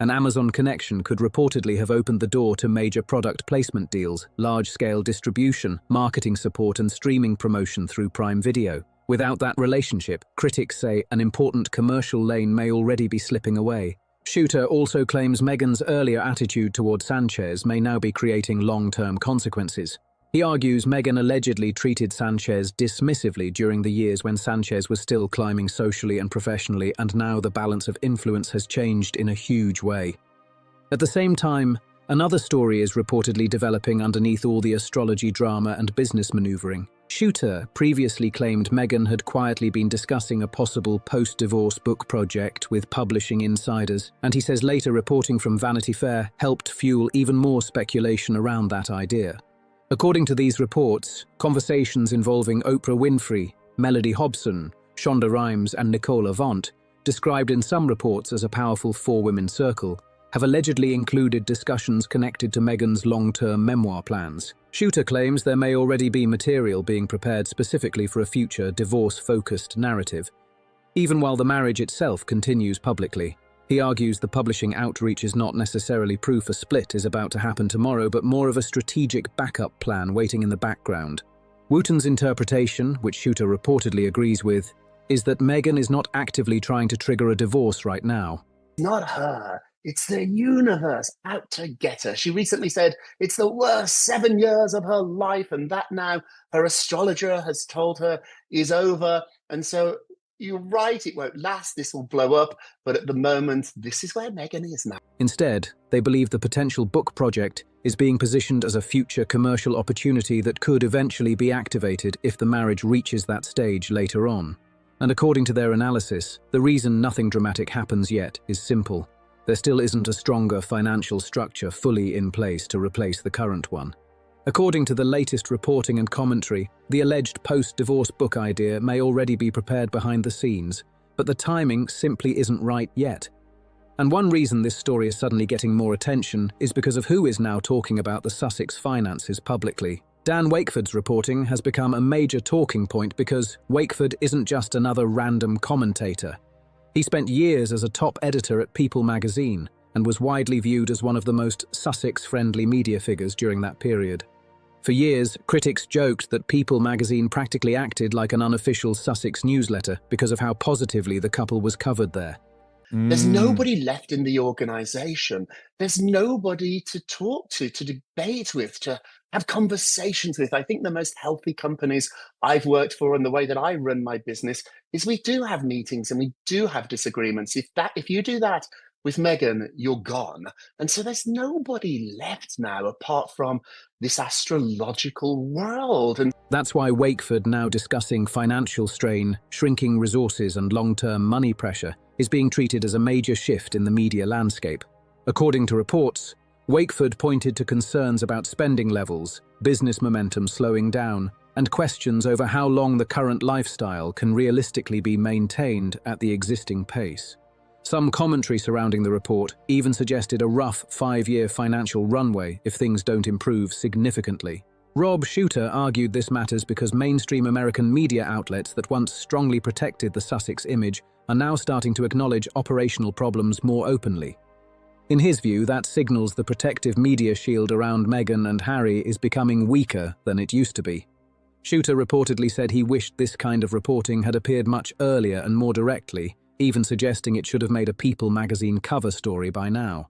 An Amazon connection could reportedly have opened the door to major product placement deals, large-scale distribution, marketing support and streaming promotion through Prime Video. Without that relationship, critics say an important commercial lane may already be slipping away. Shooter also claims Meghan's earlier attitude toward Sanchez may now be creating long-term consequences. He argues Meghan allegedly treated Sanchez dismissively during the years when Sanchez was still climbing socially and professionally, and now the balance of influence has changed in a huge way. At the same time, another story is reportedly developing underneath all the astrology drama and business maneuvering. Shooter previously claimed Meghan had quietly been discussing a possible post-divorce book project with publishing insiders, and he says later reporting from Vanity Fair helped fuel even more speculation around that idea. According to these reports, conversations involving Oprah Winfrey, Melody Hobson, Shonda Rhimes and Nicola Vaughn, described in some reports as a powerful four-women circle, have allegedly included discussions connected to Meghan's long-term memoir plans. Shooter claims there may already be material being prepared specifically for a future divorce-focused narrative, even while the marriage itself continues publicly. He argues the publishing outreach is not necessarily proof a split is about to happen tomorrow, but more of a strategic backup plan waiting in the background. Wooten's interpretation, which Shooter reportedly agrees with, is that Meghan is not actively trying to trigger a divorce right now. Not her. It's the universe out to get her. She recently said it's the worst 7 years of her life, and that now her astrologer has told her is over. And so you're right, it won't last, this will blow up, but at the moment, this is where Meghan is now. Instead, they believe the potential book project is being positioned as a future commercial opportunity that could eventually be activated if the marriage reaches that stage later on. And according to their analysis, the reason nothing dramatic happens yet is simple. There still isn't a stronger financial structure fully in place to replace the current one. According to the latest reporting and commentary, the alleged post-divorce book idea may already be prepared behind the scenes, but the timing simply isn't right yet. And one reason this story is suddenly getting more attention is because of who is now talking about the Sussex finances publicly. Dan Wakeford's reporting has become a major talking point because Wakeford isn't just another random commentator. He spent years as a top editor at People magazine and was widely viewed as one of the most Sussex-friendly media figures during that period. For years, critics joked that People magazine practically acted like an unofficial Sussex newsletter because of how positively the couple was covered there. There's nobody left in the organisation. There's nobody to talk to debate with, to have conversations with. I think the most healthy companies I've worked for and the way that I run my business is we do have meetings and we do have disagreements. If you do that with Meghan, you're gone. And so there's nobody left now apart from this astrological world. And that's why Wakeford, now discussing financial strain, shrinking resources and long-term money pressure, is being treated as a major shift in the media landscape. According to reports, Wakeford pointed to concerns about spending levels, business momentum slowing down, and questions over how long the current lifestyle can realistically be maintained at the existing pace. Some commentary surrounding the report even suggested a rough 5-year financial runway if things don't improve significantly. Rob Shooter argued this matters because mainstream American media outlets that once strongly protected the Sussex image are now starting to acknowledge operational problems more openly. In his view, that signals the protective media shield around Meghan and Harry is becoming weaker than it used to be. Shooter reportedly said he wished this kind of reporting had appeared much earlier and more directly, even suggesting it should have made a People magazine cover story by now.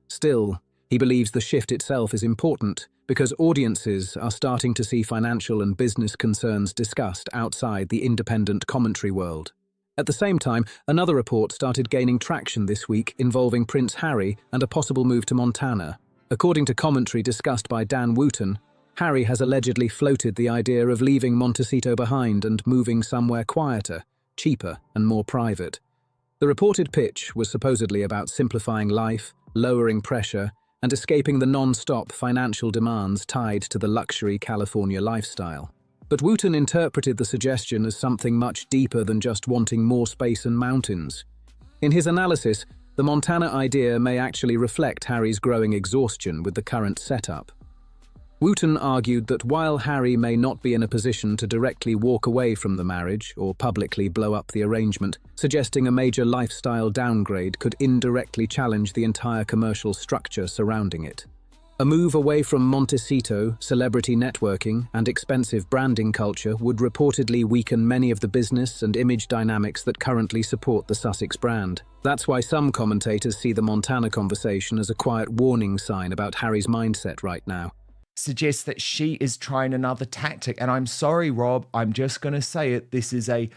Still, he believes the shift itself is important because audiences are starting to see financial and business concerns discussed outside the independent commentary world. At the same time, another report started gaining traction this week involving Prince Harry and a possible move to Montana. According to commentary discussed by Dan Wooten, Harry has allegedly floated the idea of leaving Montecito behind and moving somewhere quieter, cheaper, and more private. The reported pitch was supposedly about simplifying life, lowering pressure, and escaping the non-stop financial demands tied to the luxury California lifestyle. But Wooten interpreted the suggestion as something much deeper than just wanting more space and mountains. In his analysis, the Montana idea may actually reflect Harry's growing exhaustion with the current setup. Wooten argued that while Harry may not be in a position to directly walk away from the marriage or publicly blow up the arrangement, suggesting a major lifestyle downgrade could indirectly challenge the entire commercial structure surrounding it. A move away from Montecito, celebrity networking, and expensive branding culture would reportedly weaken many of the business and image dynamics that currently support the Sussex brand. That's why some commentators see the Montana conversation as a quiet warning sign about Harry's mindset right now. Suggests that she is trying another tactic. And I'm sorry, Rob, I'm just going to say it. This is a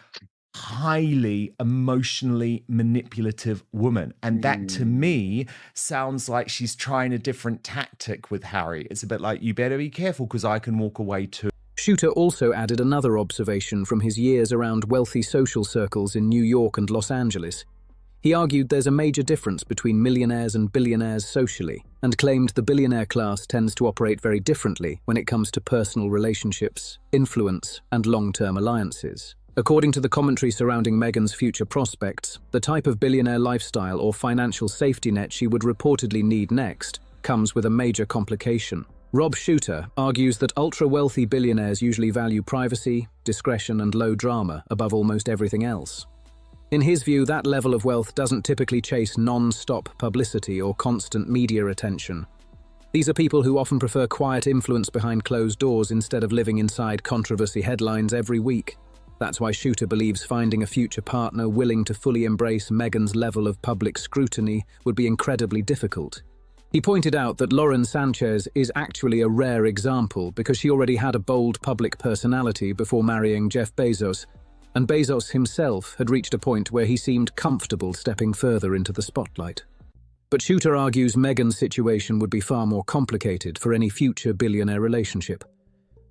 highly emotionally manipulative woman. And that, to me, sounds like she's trying a different tactic with Harry. It's a bit like, you better be careful because I can walk away too. Shooter also added another observation from his years around wealthy social circles in New York and Los Angeles. He argued there's a major difference between millionaires and billionaires socially, and claimed the billionaire class tends to operate very differently when it comes to personal relationships, influence, and long-term alliances. According to the commentary surrounding Meghan's future prospects, the type of billionaire lifestyle or financial safety net she would reportedly need next comes with a major complication. Rob Shooter argues that ultra-wealthy billionaires usually value privacy, discretion, and low drama above almost everything else. In his view, that level of wealth doesn't typically chase non-stop publicity or constant media attention. These are people who often prefer quiet influence behind closed doors instead of living inside controversy headlines every week. That's why Shooter believes finding a future partner willing to fully embrace Meghan's level of public scrutiny would be incredibly difficult. He pointed out that Lauren Sanchez is actually a rare example because she already had a bold public personality before marrying Jeff Bezos, and Bezos himself had reached a point where he seemed comfortable stepping further into the spotlight. But Shooter argues Meghan's situation would be far more complicated for any future billionaire relationship.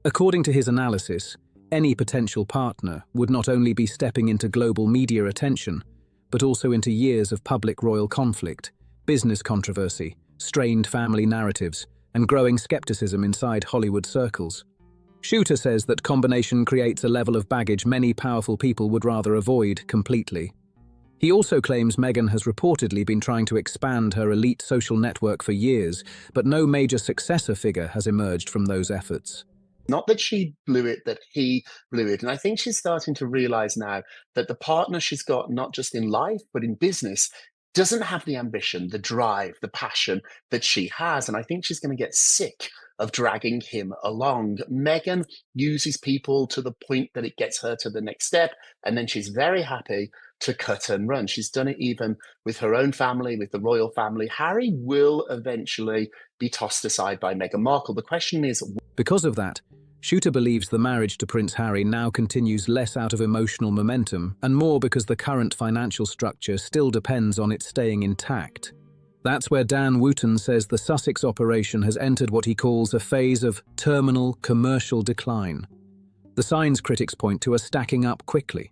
According to his analysis, any potential partner would not only be stepping into global media attention, but also into years of public royal conflict, business controversy, strained family narratives, and growing skepticism inside Hollywood circles. Shooter says that combination creates a level of baggage many powerful people would rather avoid completely. He also claims Meghan has reportedly been trying to expand her elite social network for years, but no major successor figure has emerged from those efforts. Not that she blew it, that he blew it. And I think she's starting to realize now that the partner she's got, not just in life, but in business, doesn't have the ambition, the drive, the passion that she has. And I think she's going to get sick of dragging him along. Meghan uses people to the point that it gets her to the next step, and then she's very happy to cut and run. She's done it even with her own family, with the royal family. Harry will eventually be tossed aside by Meghan Markle. The question is... Because of that, Shooter believes the marriage to Prince Harry now continues less out of emotional momentum and more because the current financial structure still depends on it staying intact. That's where Dan Wooten says the Sussex operation has entered what he calls a phase of terminal commercial decline. The signs critics point to are stacking up quickly.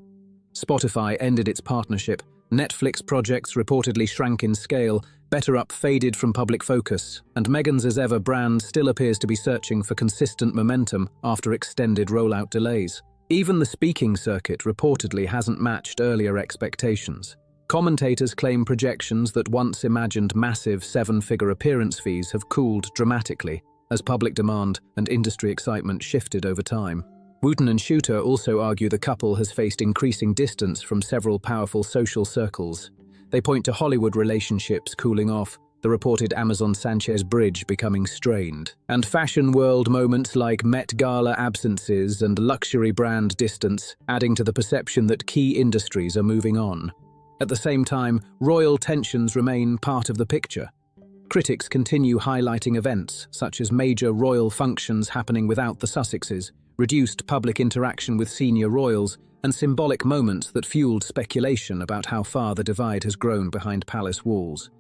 Spotify ended its partnership, Netflix projects reportedly shrank in scale, BetterUp faded from public focus, and Meghan's as ever brand still appears to be searching for consistent momentum after extended rollout delays. Even the speaking circuit reportedly hasn't matched earlier expectations. Commentators claim projections that once imagined massive seven-figure appearance fees have cooled dramatically as public demand and industry excitement shifted over time. Wooten and Shooter also argue the couple has faced increasing distance from several powerful social circles. They point to Hollywood relationships cooling off, the reported Amazon-Sanchez bridge becoming strained, and fashion world moments like Met Gala absences and luxury brand distance, adding to the perception that key industries are moving on. At the same time, royal tensions remain part of the picture. Critics continue highlighting events, such as major royal functions happening without the Sussexes, reduced public interaction with senior royals, and symbolic moments that fueled speculation about how far the divide has grown behind palace walls.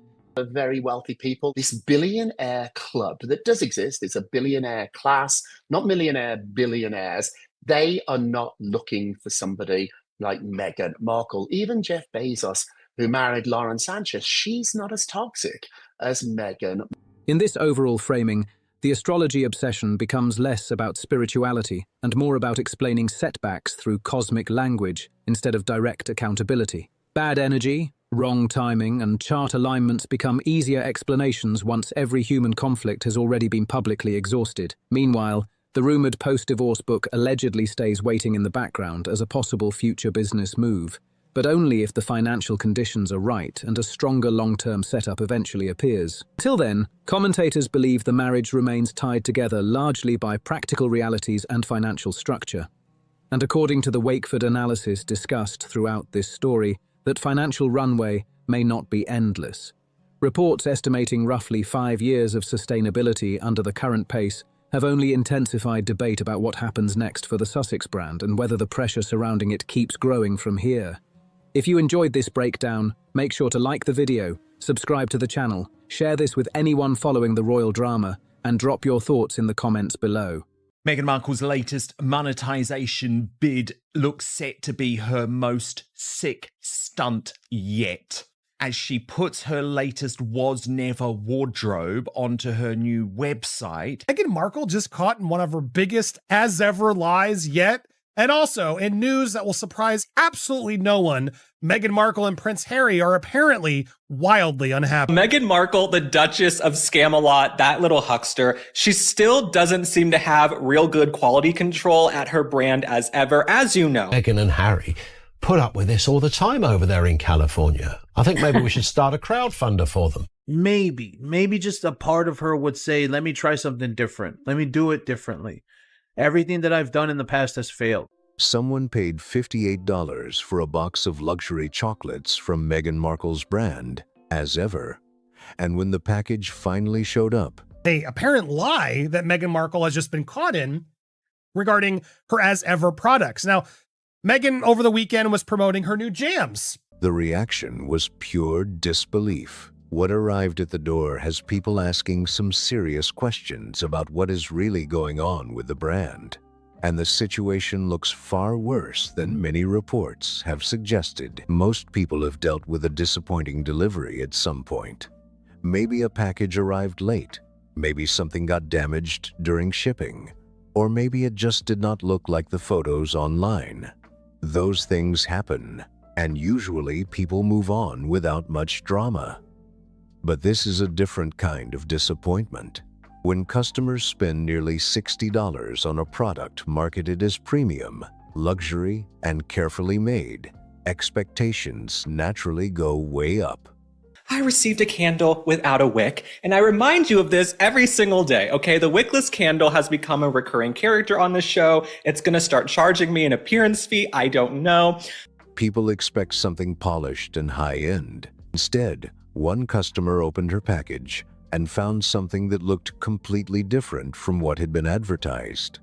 very wealthy people. This billionaire club that does exist, it's a billionaire class, not millionaire billionaires. They are not looking for somebody like Meghan Markle. Even Jeff Bezos, who married Lauren Sanchez, she's not as toxic as Meghan. In this overall framing, the astrology obsession becomes less about spirituality and more about explaining setbacks through cosmic language instead of direct accountability. Bad energy, wrong timing, and chart alignments become easier explanations once every human conflict has already been publicly exhausted. Meanwhile, the rumored post-divorce book allegedly stays waiting in the background as a possible future business move, but only if the financial conditions are right and a stronger long-term setup eventually appears. Until then, commentators believe the marriage remains tied together largely by practical realities and financial structure. And according to the Wakeford analysis discussed throughout this story, that financial runway may not be endless. Reports estimating roughly 5 years of sustainability under the current pace have only intensified debate about what happens next for the Sussex brand and whether the pressure surrounding it keeps growing from here. If you enjoyed this breakdown, make sure to like the video, subscribe to the channel, share this with anyone following the royal drama, and drop your thoughts in the comments below. Meghan Markle's latest monetization bid looks set to be her most sick stunt yet, as she puts her latest was never wardrobe onto her new website. Meghan Markle just caught in one of her biggest as ever lies yet. And also, in news that will surprise absolutely no one, Meghan Markle and Prince Harry are apparently wildly unhappy. Meghan Markle, the Duchess of Scamalot, that little huckster, she still doesn't seem to have real good quality control at her brand as ever, as you know. Meghan and Harry put up with this all the time over there in California. I think maybe we should start a crowdfunder for them. Maybe just a part of her would say, let me try something different. Let me do it differently. Everything that I've done in the past has failed. Someone paid $58 for a box of luxury chocolates from Meghan Markle's brand, as ever. And when the package finally showed up, an apparent lie that Meghan Markle has just been caught in regarding her as ever products. Now, Meghan over the weekend was promoting her new jams. the reaction was pure disbelief. What arrived at the door has people asking some serious questions about what is really going on with the brand. And the situation looks far worse than many reports have suggested. Most people have dealt with a disappointing delivery at some point. Maybe a package arrived late, maybe something got damaged during shipping, or maybe it just did not look like the photos online. Those things happen, and usually people move on without much drama. But this is a different kind of disappointment. When customers spend nearly $60 on a product marketed as premium, luxury, and carefully made, expectations naturally go way up. I received a candle without a wick, and I remind you of this every single day, okay? The wickless candle has become a recurring character on the show. It's gonna start charging me an appearance fee, I don't know. People expect something polished and high-end. Instead, one customer opened her package and found something that looked completely different from what had been advertised.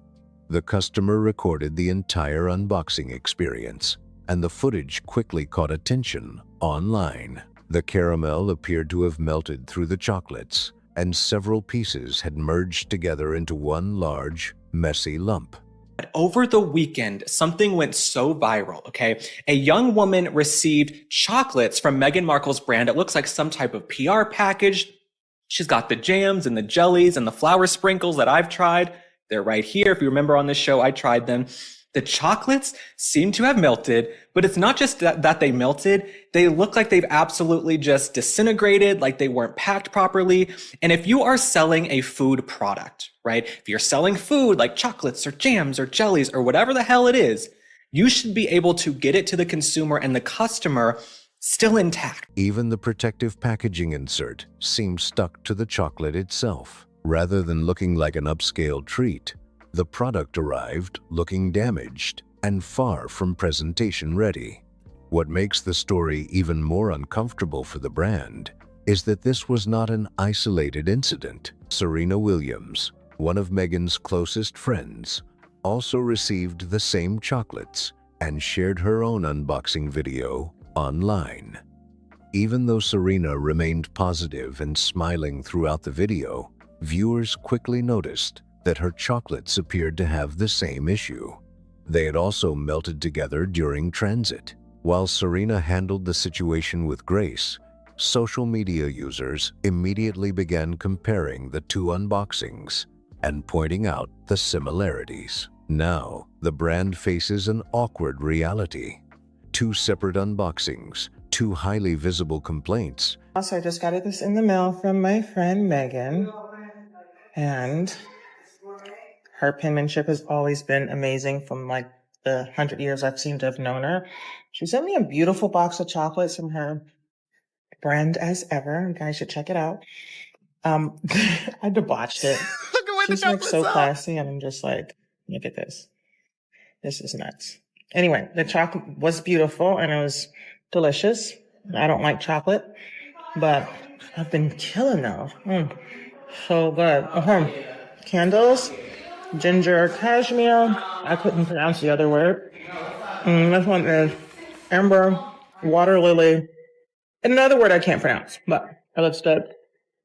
The customer recorded the entire unboxing experience, and the footage quickly caught attention online. The caramel appeared to have melted through the chocolates, and several pieces had merged together into one large, messy lump. Over the weekend, something went so viral, okay? A young woman received chocolates from Meghan Markle's brand. It looks like some type of PR package. She's got the jams and the jellies and the flour sprinkles that I've tried. They're right here. If you remember on this show, I tried them. The chocolates seem to have melted, but it's not just that they melted. They look like they've absolutely just disintegrated, like they weren't packed properly. And if you are selling a food product, right? If you're selling food like chocolates or jams or jellies or whatever the hell it is, you should be able to get it to the consumer and the customer still intact. Even the protective packaging insert seemed stuck to the chocolate itself. Rather than looking like an upscale treat, the product arrived looking damaged and far from presentation ready. What makes the story even more uncomfortable for the brand is that this was not an isolated incident. Serena Williams, one of Meghan's closest friends, also received the same chocolates and shared her own unboxing video online. Even though Serena remained positive and smiling throughout the video, viewers quickly noticed that her chocolates appeared to have the same issue. They had also melted together during transit. While Serena handled the situation with grace, social media users immediately began comparing the two unboxings and pointing out the similarities. Now, the brand faces an awkward reality. Two separate unboxings, two highly visible complaints. Also, I just got this in the mail from my friend Megan, and her penmanship has always been amazing from like the 100 years I've seemed to have known her. She sent me a beautiful box of chocolates from her brand as ever. You guys should check it out. I debauched it. Look at where She's the like chocolates so are. classy, and I'm just like, look at this. This is nuts. Anyway, the chocolate was beautiful and it was delicious. I don't like chocolate, but I've been killing those. So good. Candles, ginger cashmere. I couldn't pronounce the other word. This one is amber, water lily. Another word I can't pronounce, but it looks good.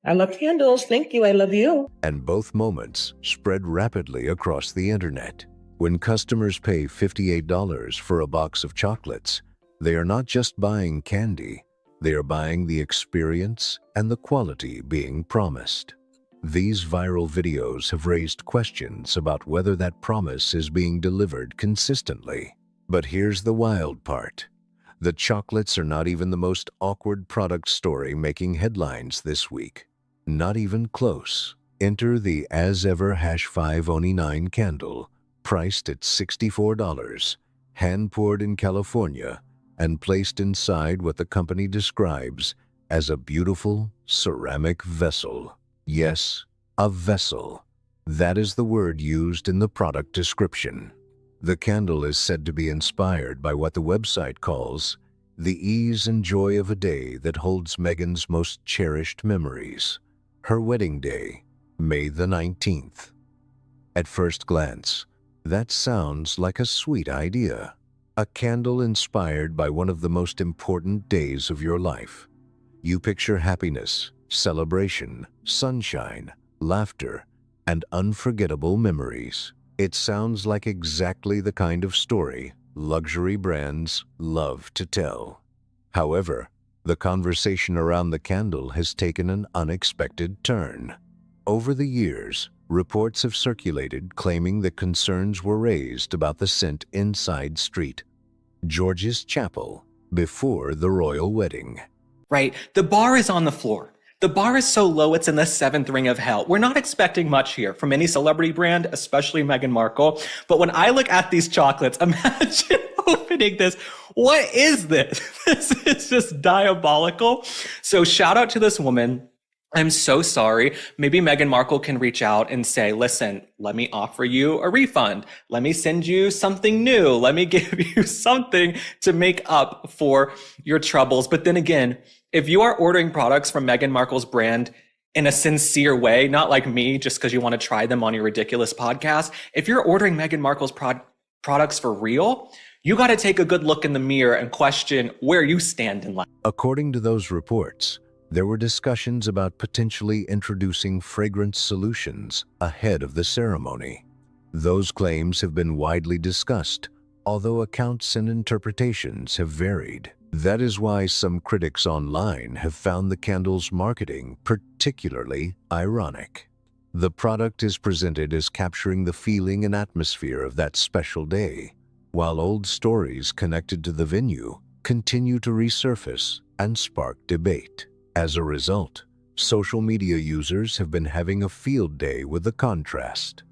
I love candles. Thank you. I love you. And both moments spread rapidly across the internet. When customers pay $58 for a box of chocolates, they are not just buying candy, they are buying the experience and the quality being promised. These viral videos have raised questions about whether that promise is being delivered consistently. But here's the wild part. The chocolates are not even the most awkward product story making headlines this week. Not even close. Enter the As Ever #5 Oni 9 candle, priced at $64, hand-poured in California, and placed inside what the company describes as a beautiful ceramic vessel. Yes, a vessel. That is the word used in the product description. The candle is said to be inspired by what the website calls the ease and joy of a day that holds Meghan's most cherished memories. Her wedding day, May the 19th. At first glance, that sounds like a sweet idea. A candle inspired by one of the most important days of your life. You picture happiness, celebration, sunshine, laughter, and unforgettable memories. It sounds like exactly the kind of story luxury brands love to tell. However, the conversation around the candle has taken an unexpected turn. Over the years, reports have circulated claiming that concerns were raised about the scent inside St. George's Chapel before the royal wedding. Right? The bar is on the floor. The bar is so low it's in the 7th ring of hell. We're not expecting much here from any celebrity brand, especially Meghan Markle. But when I look at these chocolates, imagine opening this. What is this? This is just diabolical. So shout out to this woman. I'm so sorry. Maybe Meghan Markle can reach out and say, listen, let me offer you a refund. Let me send you something new. Let me give you something to make up for your troubles. But then again, if you are ordering products from Meghan Markle's brand in a sincere way, not like me, just because you want to try them on your ridiculous podcast, if you're ordering Meghan Markle's products for real, you got to take a good look in the mirror and question where you stand in life. According to those reports, there were discussions about potentially introducing fragrance solutions ahead of the ceremony. Those claims have been widely discussed, although accounts and interpretations have varied. That is why some critics online have found the candle's marketing particularly ironic. The product is presented as capturing the feeling and atmosphere of that special day, while old stories connected to the venue continue to resurface and spark debate. As a result, social media users have been having a field day with the contrast.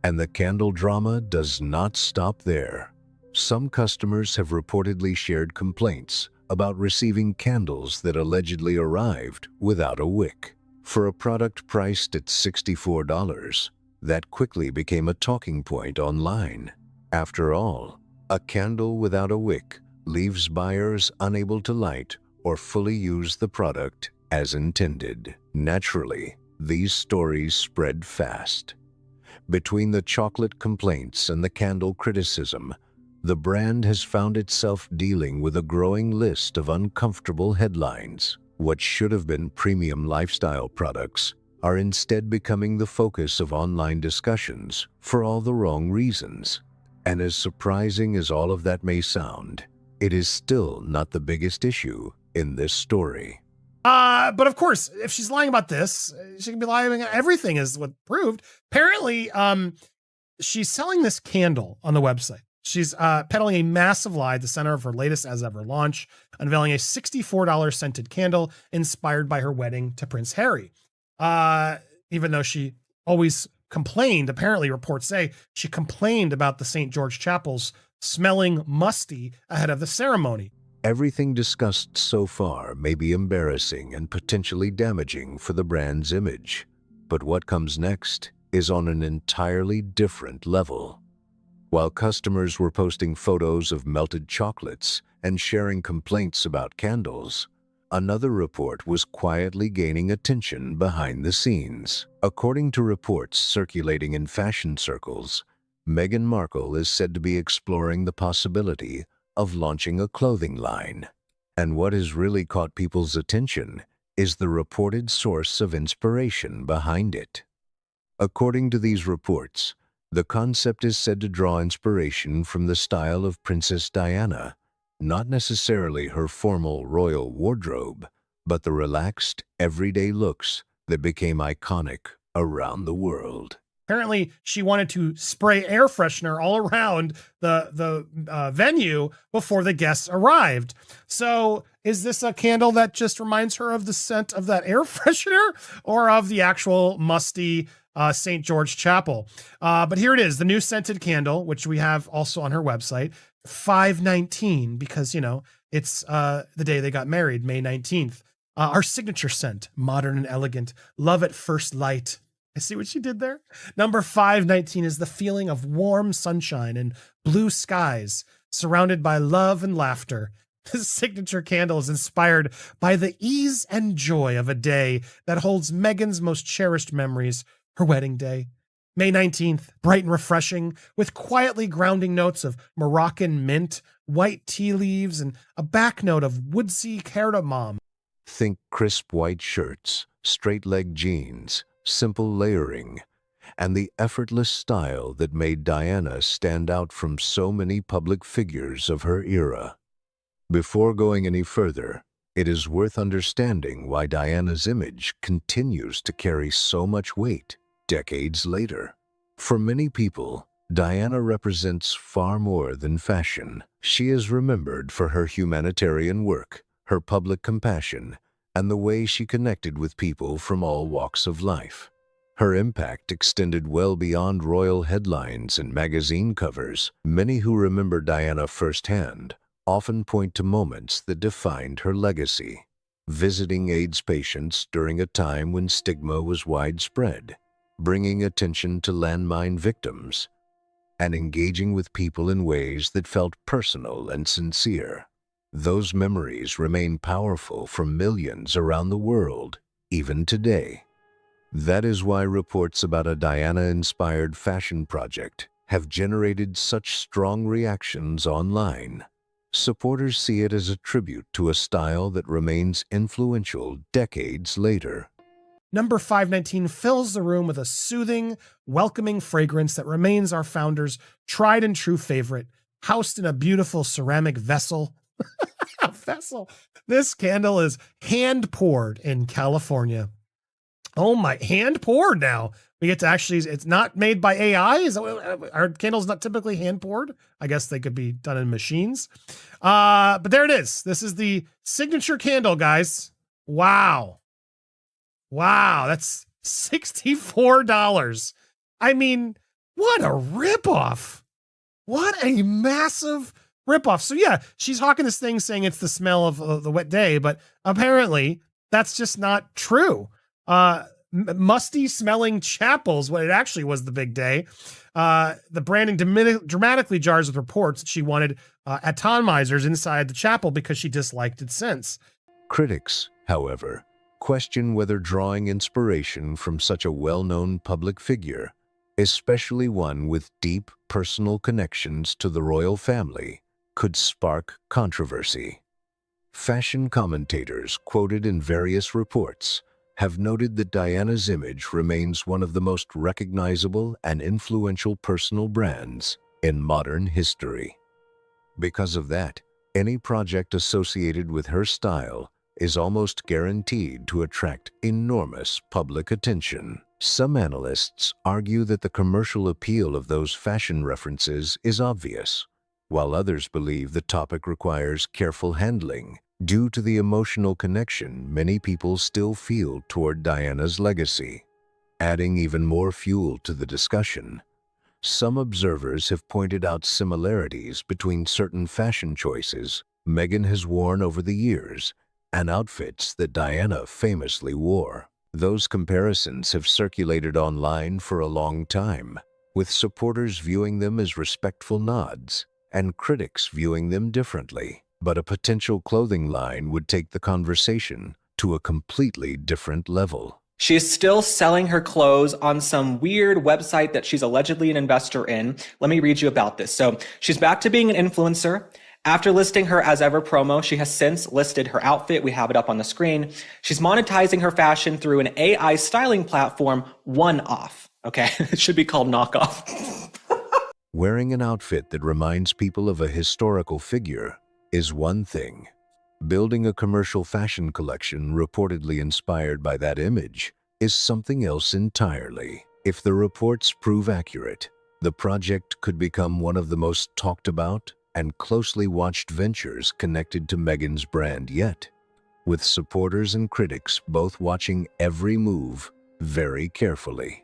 And the candle drama does not stop there. Some customers have reportedly shared complaints about receiving candles that allegedly arrived without a wick. For a product priced at $64, that quickly became a talking point online. After all, a candle without a wick leaves buyers unable to light or fully use the product as intended. Naturally, these stories spread fast. Between the chocolate complaints and the candle criticism, the brand has found itself dealing with a growing list of uncomfortable headlines. What should have been premium lifestyle products are instead becoming the focus of online discussions for all the wrong reasons. And as surprising as all of that may sound, it is still not the biggest issue in this story. But of course, if she's lying about this, she can be lying about everything, is what proved. Apparently, she's selling this candle on the website. She's peddling a massive lie at the center of her latest as ever launch, unveiling a $64 scented candle inspired by her wedding to Prince Harry. Even though she always complained, apparently reports say she complained about the St. George Chapels smelling musty ahead of the ceremony. Everything discussed so far may be embarrassing and potentially damaging for the brand's image, but what comes next is on an entirely different level. While customers were posting photos of melted chocolates and sharing complaints about candles, another report was quietly gaining attention behind the scenes. According to reports circulating in fashion circles, Meghan Markle is said to be exploring the possibility of launching a clothing line. And what has really caught people's attention is the reported source of inspiration behind it. According to these reports, the concept is said to draw inspiration from the style of Princess Diana, not necessarily her formal royal wardrobe, but the relaxed, everyday looks that became iconic around the world. Apparently, she wanted to spray air freshener all around the venue before the guests arrived. So is this a candle that just reminds her of the scent of that air freshener or of the actual musty St. George Chapel? But here it is, the new scented candle, which we have also on her website, $5.19, because, you know, it's the day they got married, May 19th. Our signature scent, modern and elegant, love at first light. I see what she did there. Number 519 is the feeling of warm sunshine and blue skies surrounded by love and laughter. This signature candle is inspired by the ease and joy of a day that holds Meghan's most cherished memories, her wedding day. May 19th, bright and refreshing, with quietly grounding notes of Moroccan mint, white tea leaves, and a back note of woodsy cardamom. Think crisp white shirts, straight-leg jeans, simple layering, and the effortless style that made Diana stand out from so many public figures of her era. Before going any further, it is worth understanding why Diana's image continues to carry so much weight decades later. For many people, Diana represents far more than fashion. She is remembered for her humanitarian work, her public compassion, and the way she connected with people from all walks of life. Her impact extended well beyond royal headlines and magazine covers. Many who remember Diana firsthand often point to moments that defined her legacy. Visiting AIDS patients during a time when stigma was widespread, bringing attention to landmine victims, and engaging with people in ways that felt personal and sincere. Those memories remain powerful for millions around the world, even today. That is why reports about a Diana-inspired fashion project have generated such strong reactions online. Supporters see it as a tribute to a style that remains influential decades later. Number 519 fills the room with a soothing, welcoming fragrance that remains our founder's tried and true favorite, housed in a beautiful ceramic vessel. A vessel. This candle is hand poured in California. Oh my, hand poured now. We get to actually, it's not made by AI. Is that, are candles not typically hand poured? I guess they could be done in machines. But there it is. This is the signature candle, guys. Wow. Wow, that's $64. I mean, what a ripoff. What a massive ripoff. So yeah, she's hawking this thing saying it's the smell of the wet day, but apparently that's just not true. Musty smelling chapels, when it actually was the big day. The branding dramatically jars with reports that she wanted atomizers inside the chapel because she disliked its scents. Critics, however, question whether drawing inspiration from such a well-known public figure, especially one with deep personal connections to the royal family could spark controversy. Fashion commentators quoted in various reports have noted that Diana's image remains one of the most recognizable and influential personal brands in modern history. Because of that, any project associated with her style is almost guaranteed to attract enormous public attention. Some analysts argue that the commercial appeal of those fashion references is obvious, while others believe the topic requires careful handling due to the emotional connection many people still feel toward Diana's legacy. Adding even more fuel to the discussion, some observers have pointed out similarities between certain fashion choices Meghan has worn over the years and outfits that Diana famously wore. Those comparisons have circulated online for a long time, with supporters viewing them as respectful nods and critics viewing them differently. But a potential clothing line would take the conversation to a completely different level. She is still selling her clothes on some weird website that she's allegedly an investor in. Let me read you about this. So she's back to being an influencer. After listing her as ever promo, she has since listed her outfit. We have it up on the screen. She's monetizing her fashion through an AI styling platform, One Off. Okay, it should be called Knockoff. Wearing an outfit that reminds people of a historical figure is one thing. Building a commercial fashion collection reportedly inspired by that image is something else entirely. If the reports prove accurate, the project could become one of the most talked about and closely watched ventures connected to Meghan's brand yet, with supporters and critics both watching every move very carefully.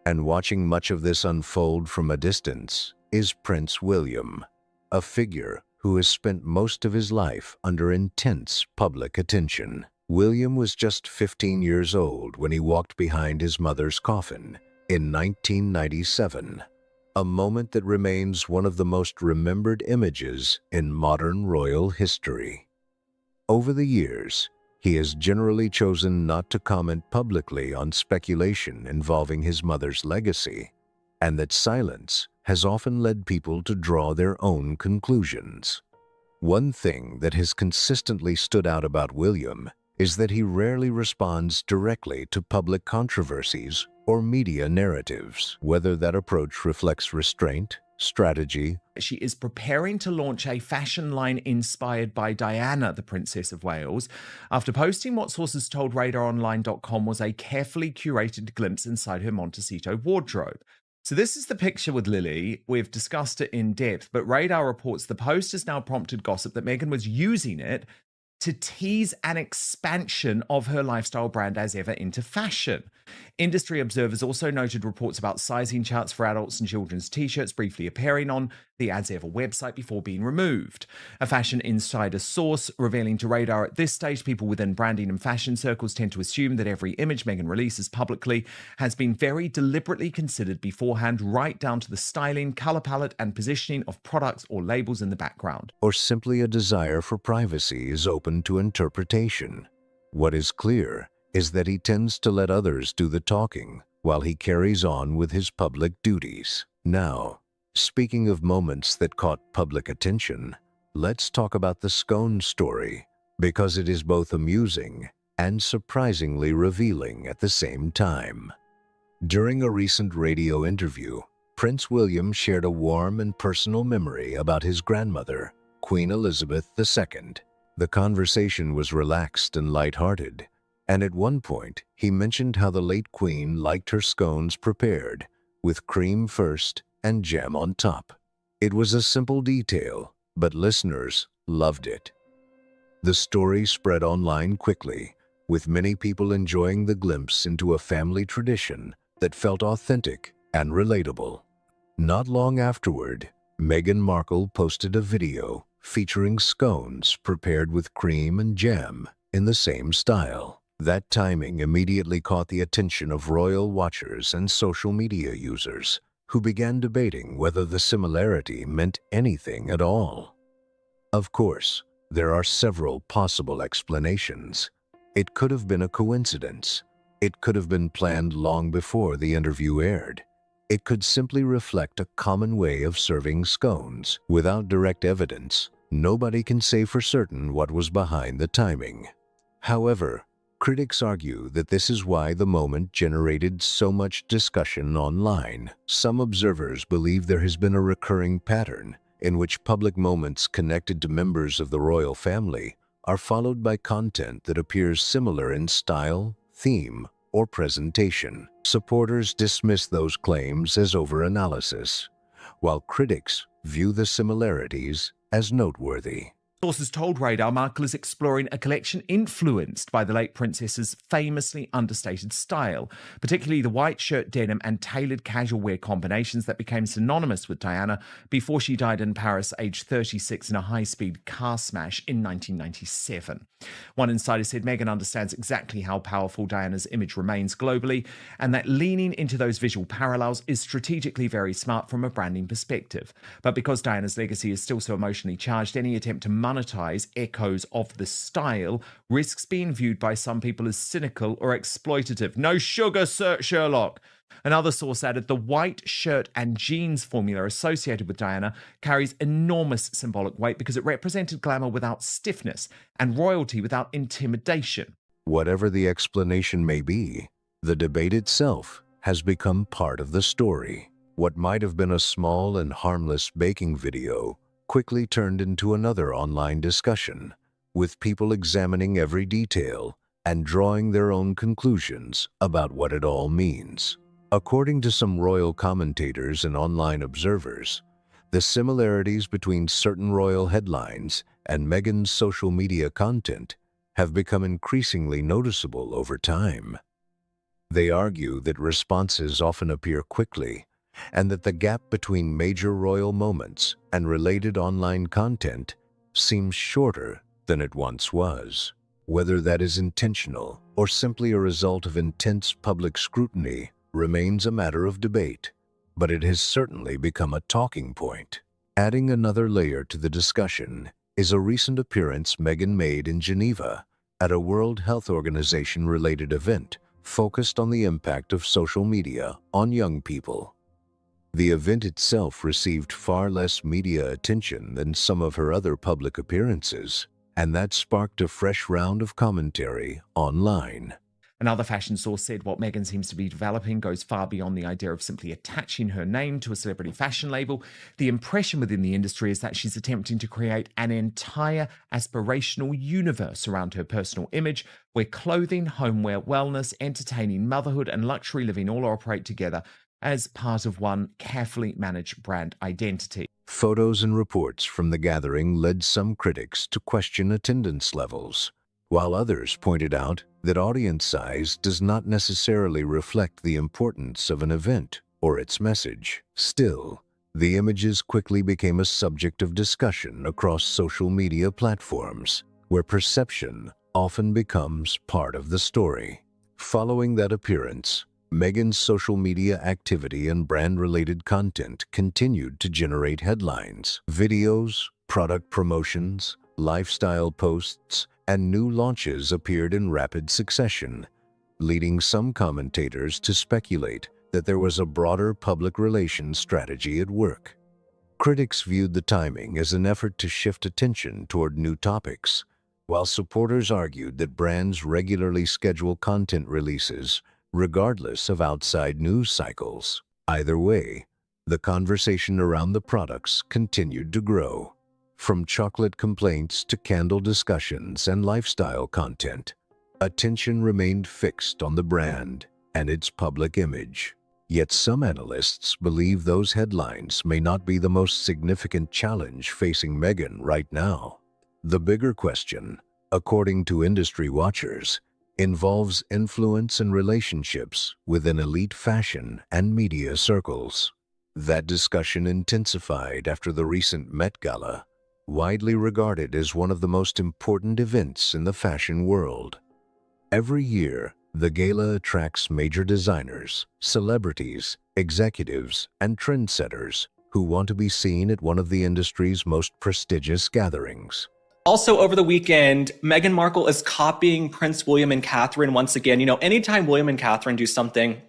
And watching much of this unfold from a distance is Prince William, a figure who has spent most of his life under intense public attention. William was just 15 years old when he walked behind his mother's coffin in 1997, a moment that remains one of the most remembered images in modern royal history. Over the years, he has generally chosen not to comment publicly on speculation involving his mother's legacy, and that silence has often led people to draw their own conclusions. One thing that has consistently stood out about William is that he rarely responds directly to public controversies or media narratives, whether that approach reflects restraint, strategy. She is preparing to launch a fashion line inspired by Diana, the Princess of Wales, after posting what sources told RadarOnline.com was a carefully curated glimpse inside her Montecito wardrobe. So this is the picture with Lily. We've discussed it in depth, but Radar reports the post has now prompted gossip that Meghan was using it to tease an expansion of her lifestyle brand as ever into fashion. Industry observers also noted reports about sizing charts for adults and children's t-shirts briefly appearing on the As Ever website before being removed. A fashion insider source revealing to Radar at this stage, people within branding and fashion circles tend to assume that every image Meghan releases publicly has been very deliberately considered beforehand, right down to the styling, color palette, and positioning of products or labels in the background. Or simply a desire for privacy is open to interpretation. What is clear is that he tends to let others do the talking while he carries on with his public duties. Now, speaking of moments that caught public attention, let's talk about the scone story, because it is both amusing and surprisingly revealing at the same time. During a recent radio interview, Prince William shared a warm and personal memory about his grandmother, Queen Elizabeth II. The conversation was relaxed and lighthearted, and at one point he mentioned how the late Queen liked her scones prepared, with cream first and jam on top. It was a simple detail, but listeners loved it. The story spread online quickly, with many people enjoying the glimpse into a family tradition that felt authentic and relatable. Not long afterward, Meghan Markle posted a video featuring scones prepared with cream and jam in the same style. That timing immediately caught the attention of royal watchers and social media users, who began debating whether the similarity meant anything at all. Of course, there are several possible explanations. It could have been a coincidence. It could have been planned long before the interview aired. It could simply reflect a common way of serving scones. Without direct evidence, nobody can say for certain what was behind the timing. However, critics argue that this is why the moment generated so much discussion online. Some observers believe there has been a recurring pattern in which public moments connected to members of the royal family are followed by content that appears similar in style, theme, or presentation. Supporters dismiss those claims as overanalysis, while critics view the similarities as noteworthy. Sources told Radar Markle is exploring a collection influenced by the late princess's famously understated style, particularly the white shirt denim and tailored casual wear combinations that became synonymous with Diana before she died in Paris aged 36 in a high-speed car smash in 1997. One insider said Meghan understands exactly how powerful Diana's image remains globally, and that leaning into those visual parallels is strategically very smart from a branding perspective. But because Diana's legacy is still so emotionally charged, any attempt to monetize echoes of the style risks being viewed by some people as cynical or exploitative. No sugar, Sir Sherlock. Another source added the white shirt and jeans formula associated with Diana carries enormous symbolic weight because it represented glamour without stiffness and royalty without intimidation. Whatever the explanation may be, the debate itself has become part of the story. What might have been a small and harmless baking video quickly turned into another online discussion, with people examining every detail and drawing their own conclusions about what it all means. According to some royal commentators and online observers, the similarities between certain royal headlines and Meghan's social media content have become increasingly noticeable over time. They argue that responses often appear quickly, and that the gap between major royal moments and related online content seems shorter than it once was. Whether that is intentional or simply a result of intense public scrutiny remains a matter of debate, but it has certainly become a talking point. Adding another layer to the discussion is a recent appearance Meghan made in Geneva at a World Health Organization-related event focused on the impact of social media on young people. The event itself received far less media attention than some of her other public appearances, and that sparked a fresh round of commentary online. Another fashion source said what Meghan seems to be developing goes far beyond the idea of simply attaching her name to a celebrity fashion label. The impression within the industry is that she's attempting to create an entire aspirational universe around her personal image, where clothing, homeware, wellness, entertaining, motherhood, and luxury living all operate together as part of one carefully managed brand identity. Photos and reports from the gathering led some critics to question attendance levels, while others pointed out that audience size does not necessarily reflect the importance of an event or its message. Still, the images quickly became a subject of discussion across social media platforms, where perception often becomes part of the story. Following that appearance, Meghan's social media activity and brand-related content continued to generate headlines. Videos, product promotions, lifestyle posts, and new launches appeared in rapid succession, leading some commentators to speculate that there was a broader public relations strategy at work. Critics viewed the timing as an effort to shift attention toward new topics, while supporters argued that brands regularly schedule content releases regardless of outside news cycles. Either way, the conversation around the products continued to grow. From chocolate complaints to candle discussions and lifestyle content, attention remained fixed on the brand and its public image. Yet some analysts believe those headlines may not be the most significant challenge facing Meghan right now. The bigger question, according to industry watchers, involves influence and relationships within elite fashion and media circles. That discussion intensified after the recent Met Gala, widely regarded as one of the most important events in the fashion world. Every year, the gala attracts major designers, celebrities, executives, and trendsetters who want to be seen at one of the industry's most prestigious gatherings. Also, over the weekend, Meghan Markle is copying Prince William and Catherine once again. You know, anytime William and Catherine do something,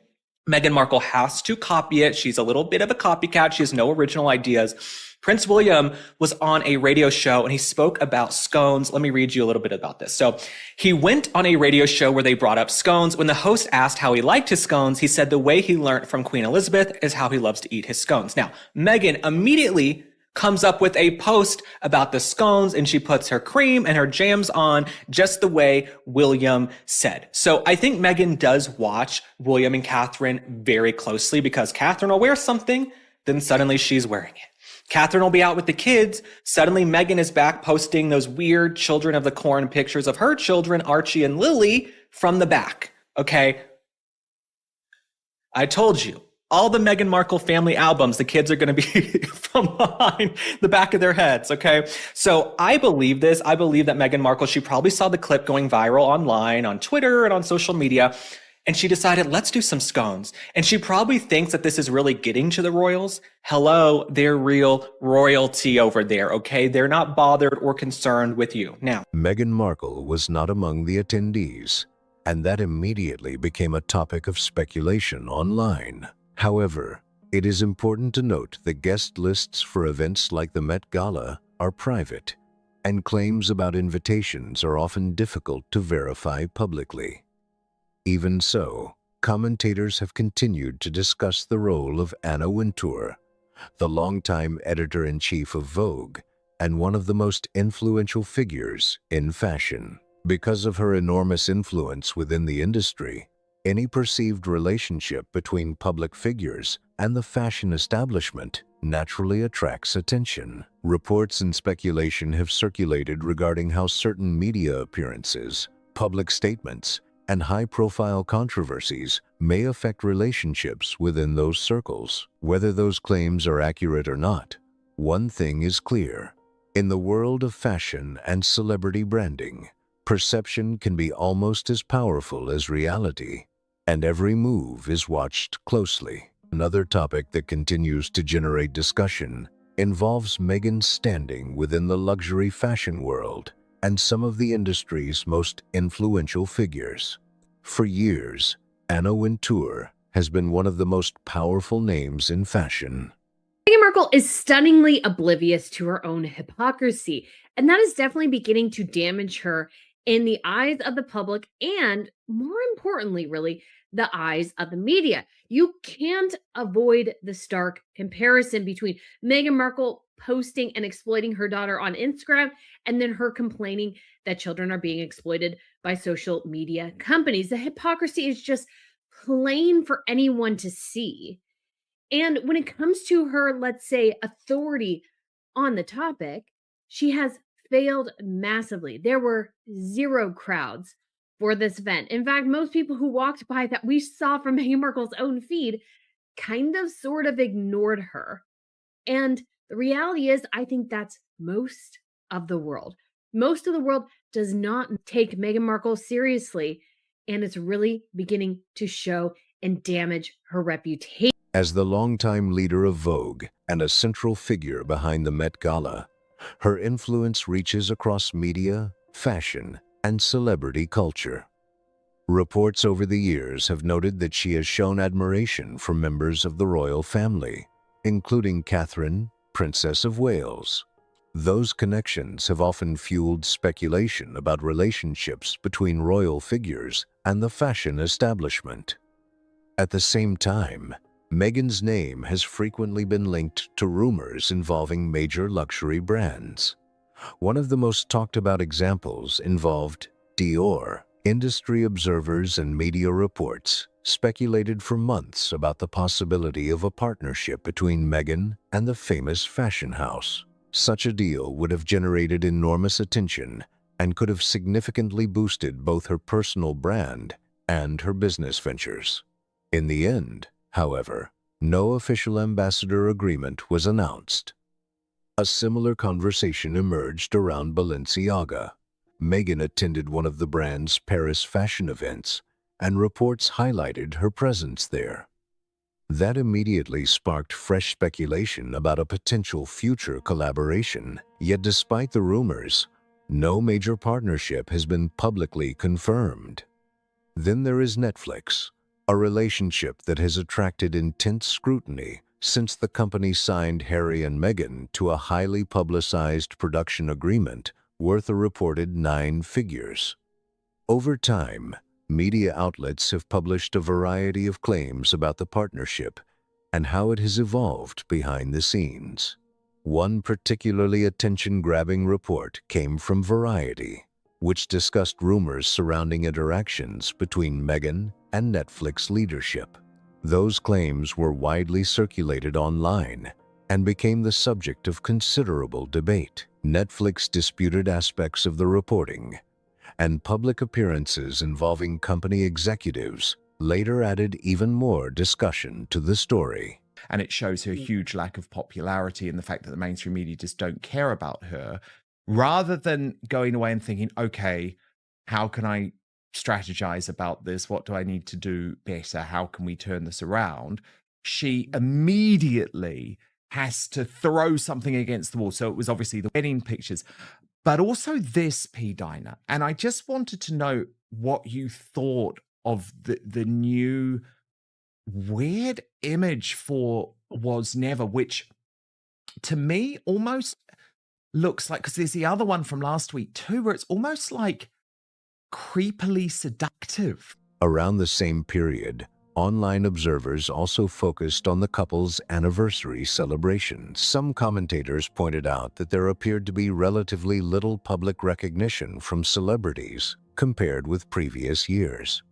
Meghan Markle has to copy it. She's a little bit of a copycat. She has no original ideas. Prince William was on a radio show and he spoke about scones. Let me read you a little bit about this. So he went on a radio show where they brought up scones. When the host asked how he liked his scones, he said the way he learned from Queen Elizabeth is how he loves to eat his scones. Now, Meghan immediately comes up with a post about the scones and she puts her cream and her jams on just the way William said. So I think Meghan does watch William and Catherine very closely because Catherine will wear something, then suddenly she's wearing it. Catherine will be out with the kids. Suddenly Meghan is back posting those weird Children of the Corn pictures of her children, Archie and Lily, from the back. Okay. I told you. All the Meghan Markle family albums, the kids are going to be from behind the back of their heads, okay? So I believe this. I believe that Meghan Markle, she probably saw the clip going viral online, on Twitter, and on social media, and she decided, let's do some scones. And she probably thinks that this is really getting to the royals. Hello, they're real royalty over there, okay? They're not bothered or concerned with you. Now, Meghan Markle was not among the attendees, and that immediately became a topic of speculation online. However, it is important to note that guest lists for events like the Met Gala are private, and claims about invitations are often difficult to verify publicly. Even so, commentators have continued to discuss the role of Anna Wintour, the longtime editor-in-chief of Vogue and one of the most influential figures in fashion. Because of her enormous influence within the industry, any perceived relationship between public figures and the fashion establishment naturally attracts attention. Reports and speculation have circulated regarding how certain media appearances, public statements, and high-profile controversies may affect relationships within those circles. Whether those claims are accurate or not, one thing is clear. In the world of fashion and celebrity branding, perception can be almost as powerful as reality, and every move is watched closely. Another topic that continues to generate discussion involves Meghan's standing within the luxury fashion world and some of the industry's most influential figures. For years, Anna Wintour has been one of the most powerful names in fashion. Meghan Markle is stunningly oblivious to her own hypocrisy, and that is definitely beginning to damage her in the eyes of the public and, more importantly, really, the eyes of the media. You can't avoid the stark comparison between Meghan Markle posting and exploiting her daughter on Instagram and then her complaining that children are being exploited by social media companies. The hypocrisy is just plain for anyone to see. And when it comes to her, let's say, authority on the topic, she has failed massively. There were zero crowds for this event. In fact, most people who walked by that we saw from Meghan Markle's own feed kind of sort of ignored her. And the reality is, I think that's most of the world. Most of the world does not take Meghan Markle seriously, and it's really beginning to show and damage her reputation. As the longtime leader of Vogue and a central figure behind the Met Gala, her influence reaches across media, fashion, and celebrity culture. Reports over the years have noted that she has shown admiration for members of the royal family, including Catherine, Princess of Wales. Those connections have often fueled speculation about relationships between royal figures and the fashion establishment. At the same time, Meghan's name has frequently been linked to rumors involving major luxury brands. One of the most talked about examples involved Dior. Industry observers and media reports speculated for months about the possibility of a partnership between Meghan and the famous fashion house. Such a deal would have generated enormous attention and could have significantly boosted both her personal brand and her business ventures. In the end, however, no official ambassador agreement was announced. A similar conversation emerged around Balenciaga. Meghan attended one of the brand's Paris fashion events, and reports highlighted her presence there. That immediately sparked fresh speculation about a potential future collaboration. Yet despite the rumors, no major partnership has been publicly confirmed. Then there is Netflix, a relationship that has attracted intense scrutiny since the company signed Harry and Meghan to a highly publicized production agreement worth a reported 9 figures. Over time, media outlets have published a variety of claims about the partnership and how it has evolved behind the scenes. One particularly attention-grabbing report came from Variety, which discussed rumors surrounding interactions between Meghan and Netflix leadership. Those claims were widely circulated online and became the subject of considerable debate. Netflix disputed aspects of the reporting, and public appearances involving company executives later added even more discussion to the story. And it shows her huge lack of popularity and the fact that the mainstream media just don't care about her. Rather than going away and thinking, okay, how can I strategize about this? What do I need to do better? How can we turn this around? She immediately has to throw something against the wall. So it was obviously the wedding pictures, but also this, P. Dinah. And I just wanted to know what you thought of the new weird image for Was Never, which to me almost looks like, because there's the other one from last week too, where it's almost like creepily seductive. Around the same period, online observers also focused on the couple's anniversary celebration. Some commentators pointed out that there appeared to be relatively little public recognition from celebrities compared with previous years.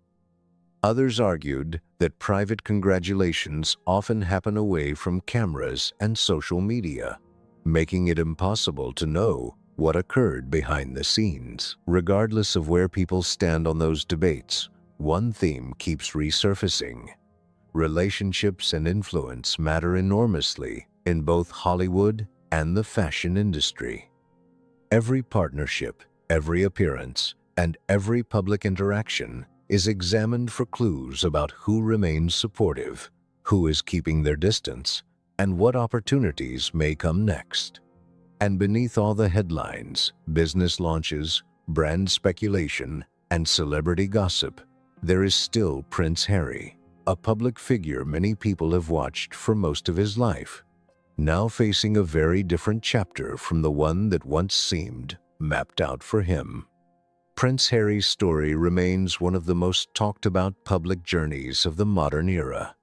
Others argued that private congratulations often happen away from cameras and social media, making it impossible to know what occurred behind the scenes. Regardless of where people stand on those debates, one theme keeps resurfacing. Relationships and influence matter enormously in both Hollywood and the fashion industry. Every partnership, every appearance, and every public interaction is examined for clues about who remains supportive, who is keeping their distance, and what opportunities may come next. And beneath all the headlines, business launches, brand speculation, and celebrity gossip, there is still Prince Harry, a public figure many people have watched for most of his life, now facing a very different chapter from the one that once seemed mapped out for him. Prince Harry's story remains one of the most talked about public journeys of the modern era.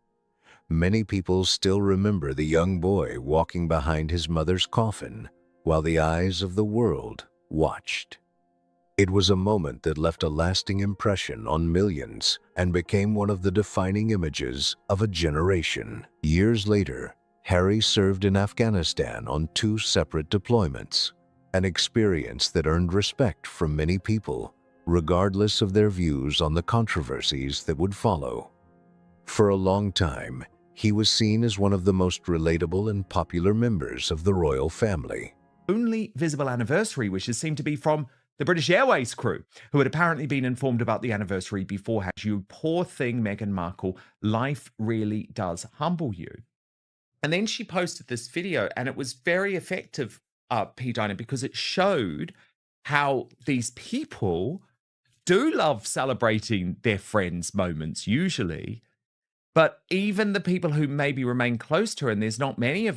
Many people still remember the young boy walking behind his mother's coffin while the eyes of the world watched. It was a moment that left a lasting impression on millions and became one of the defining images of a generation. Years later, Harry served in Afghanistan on 2 separate deployments, an experience that earned respect from many people, regardless of their views on the controversies that would follow. For a long time, he was seen as one of the most relatable and popular members of the royal family. Only visible anniversary wishes seem to be from the British Airways crew, who had apparently been informed about the anniversary beforehand. You poor thing, Meghan Markle, life really does humble you. And then she posted this video, and it was very effective, P. Dinah, because it showed how these people do love celebrating their friends' moments usually, but even the people who maybe remain close to her, and there's not many of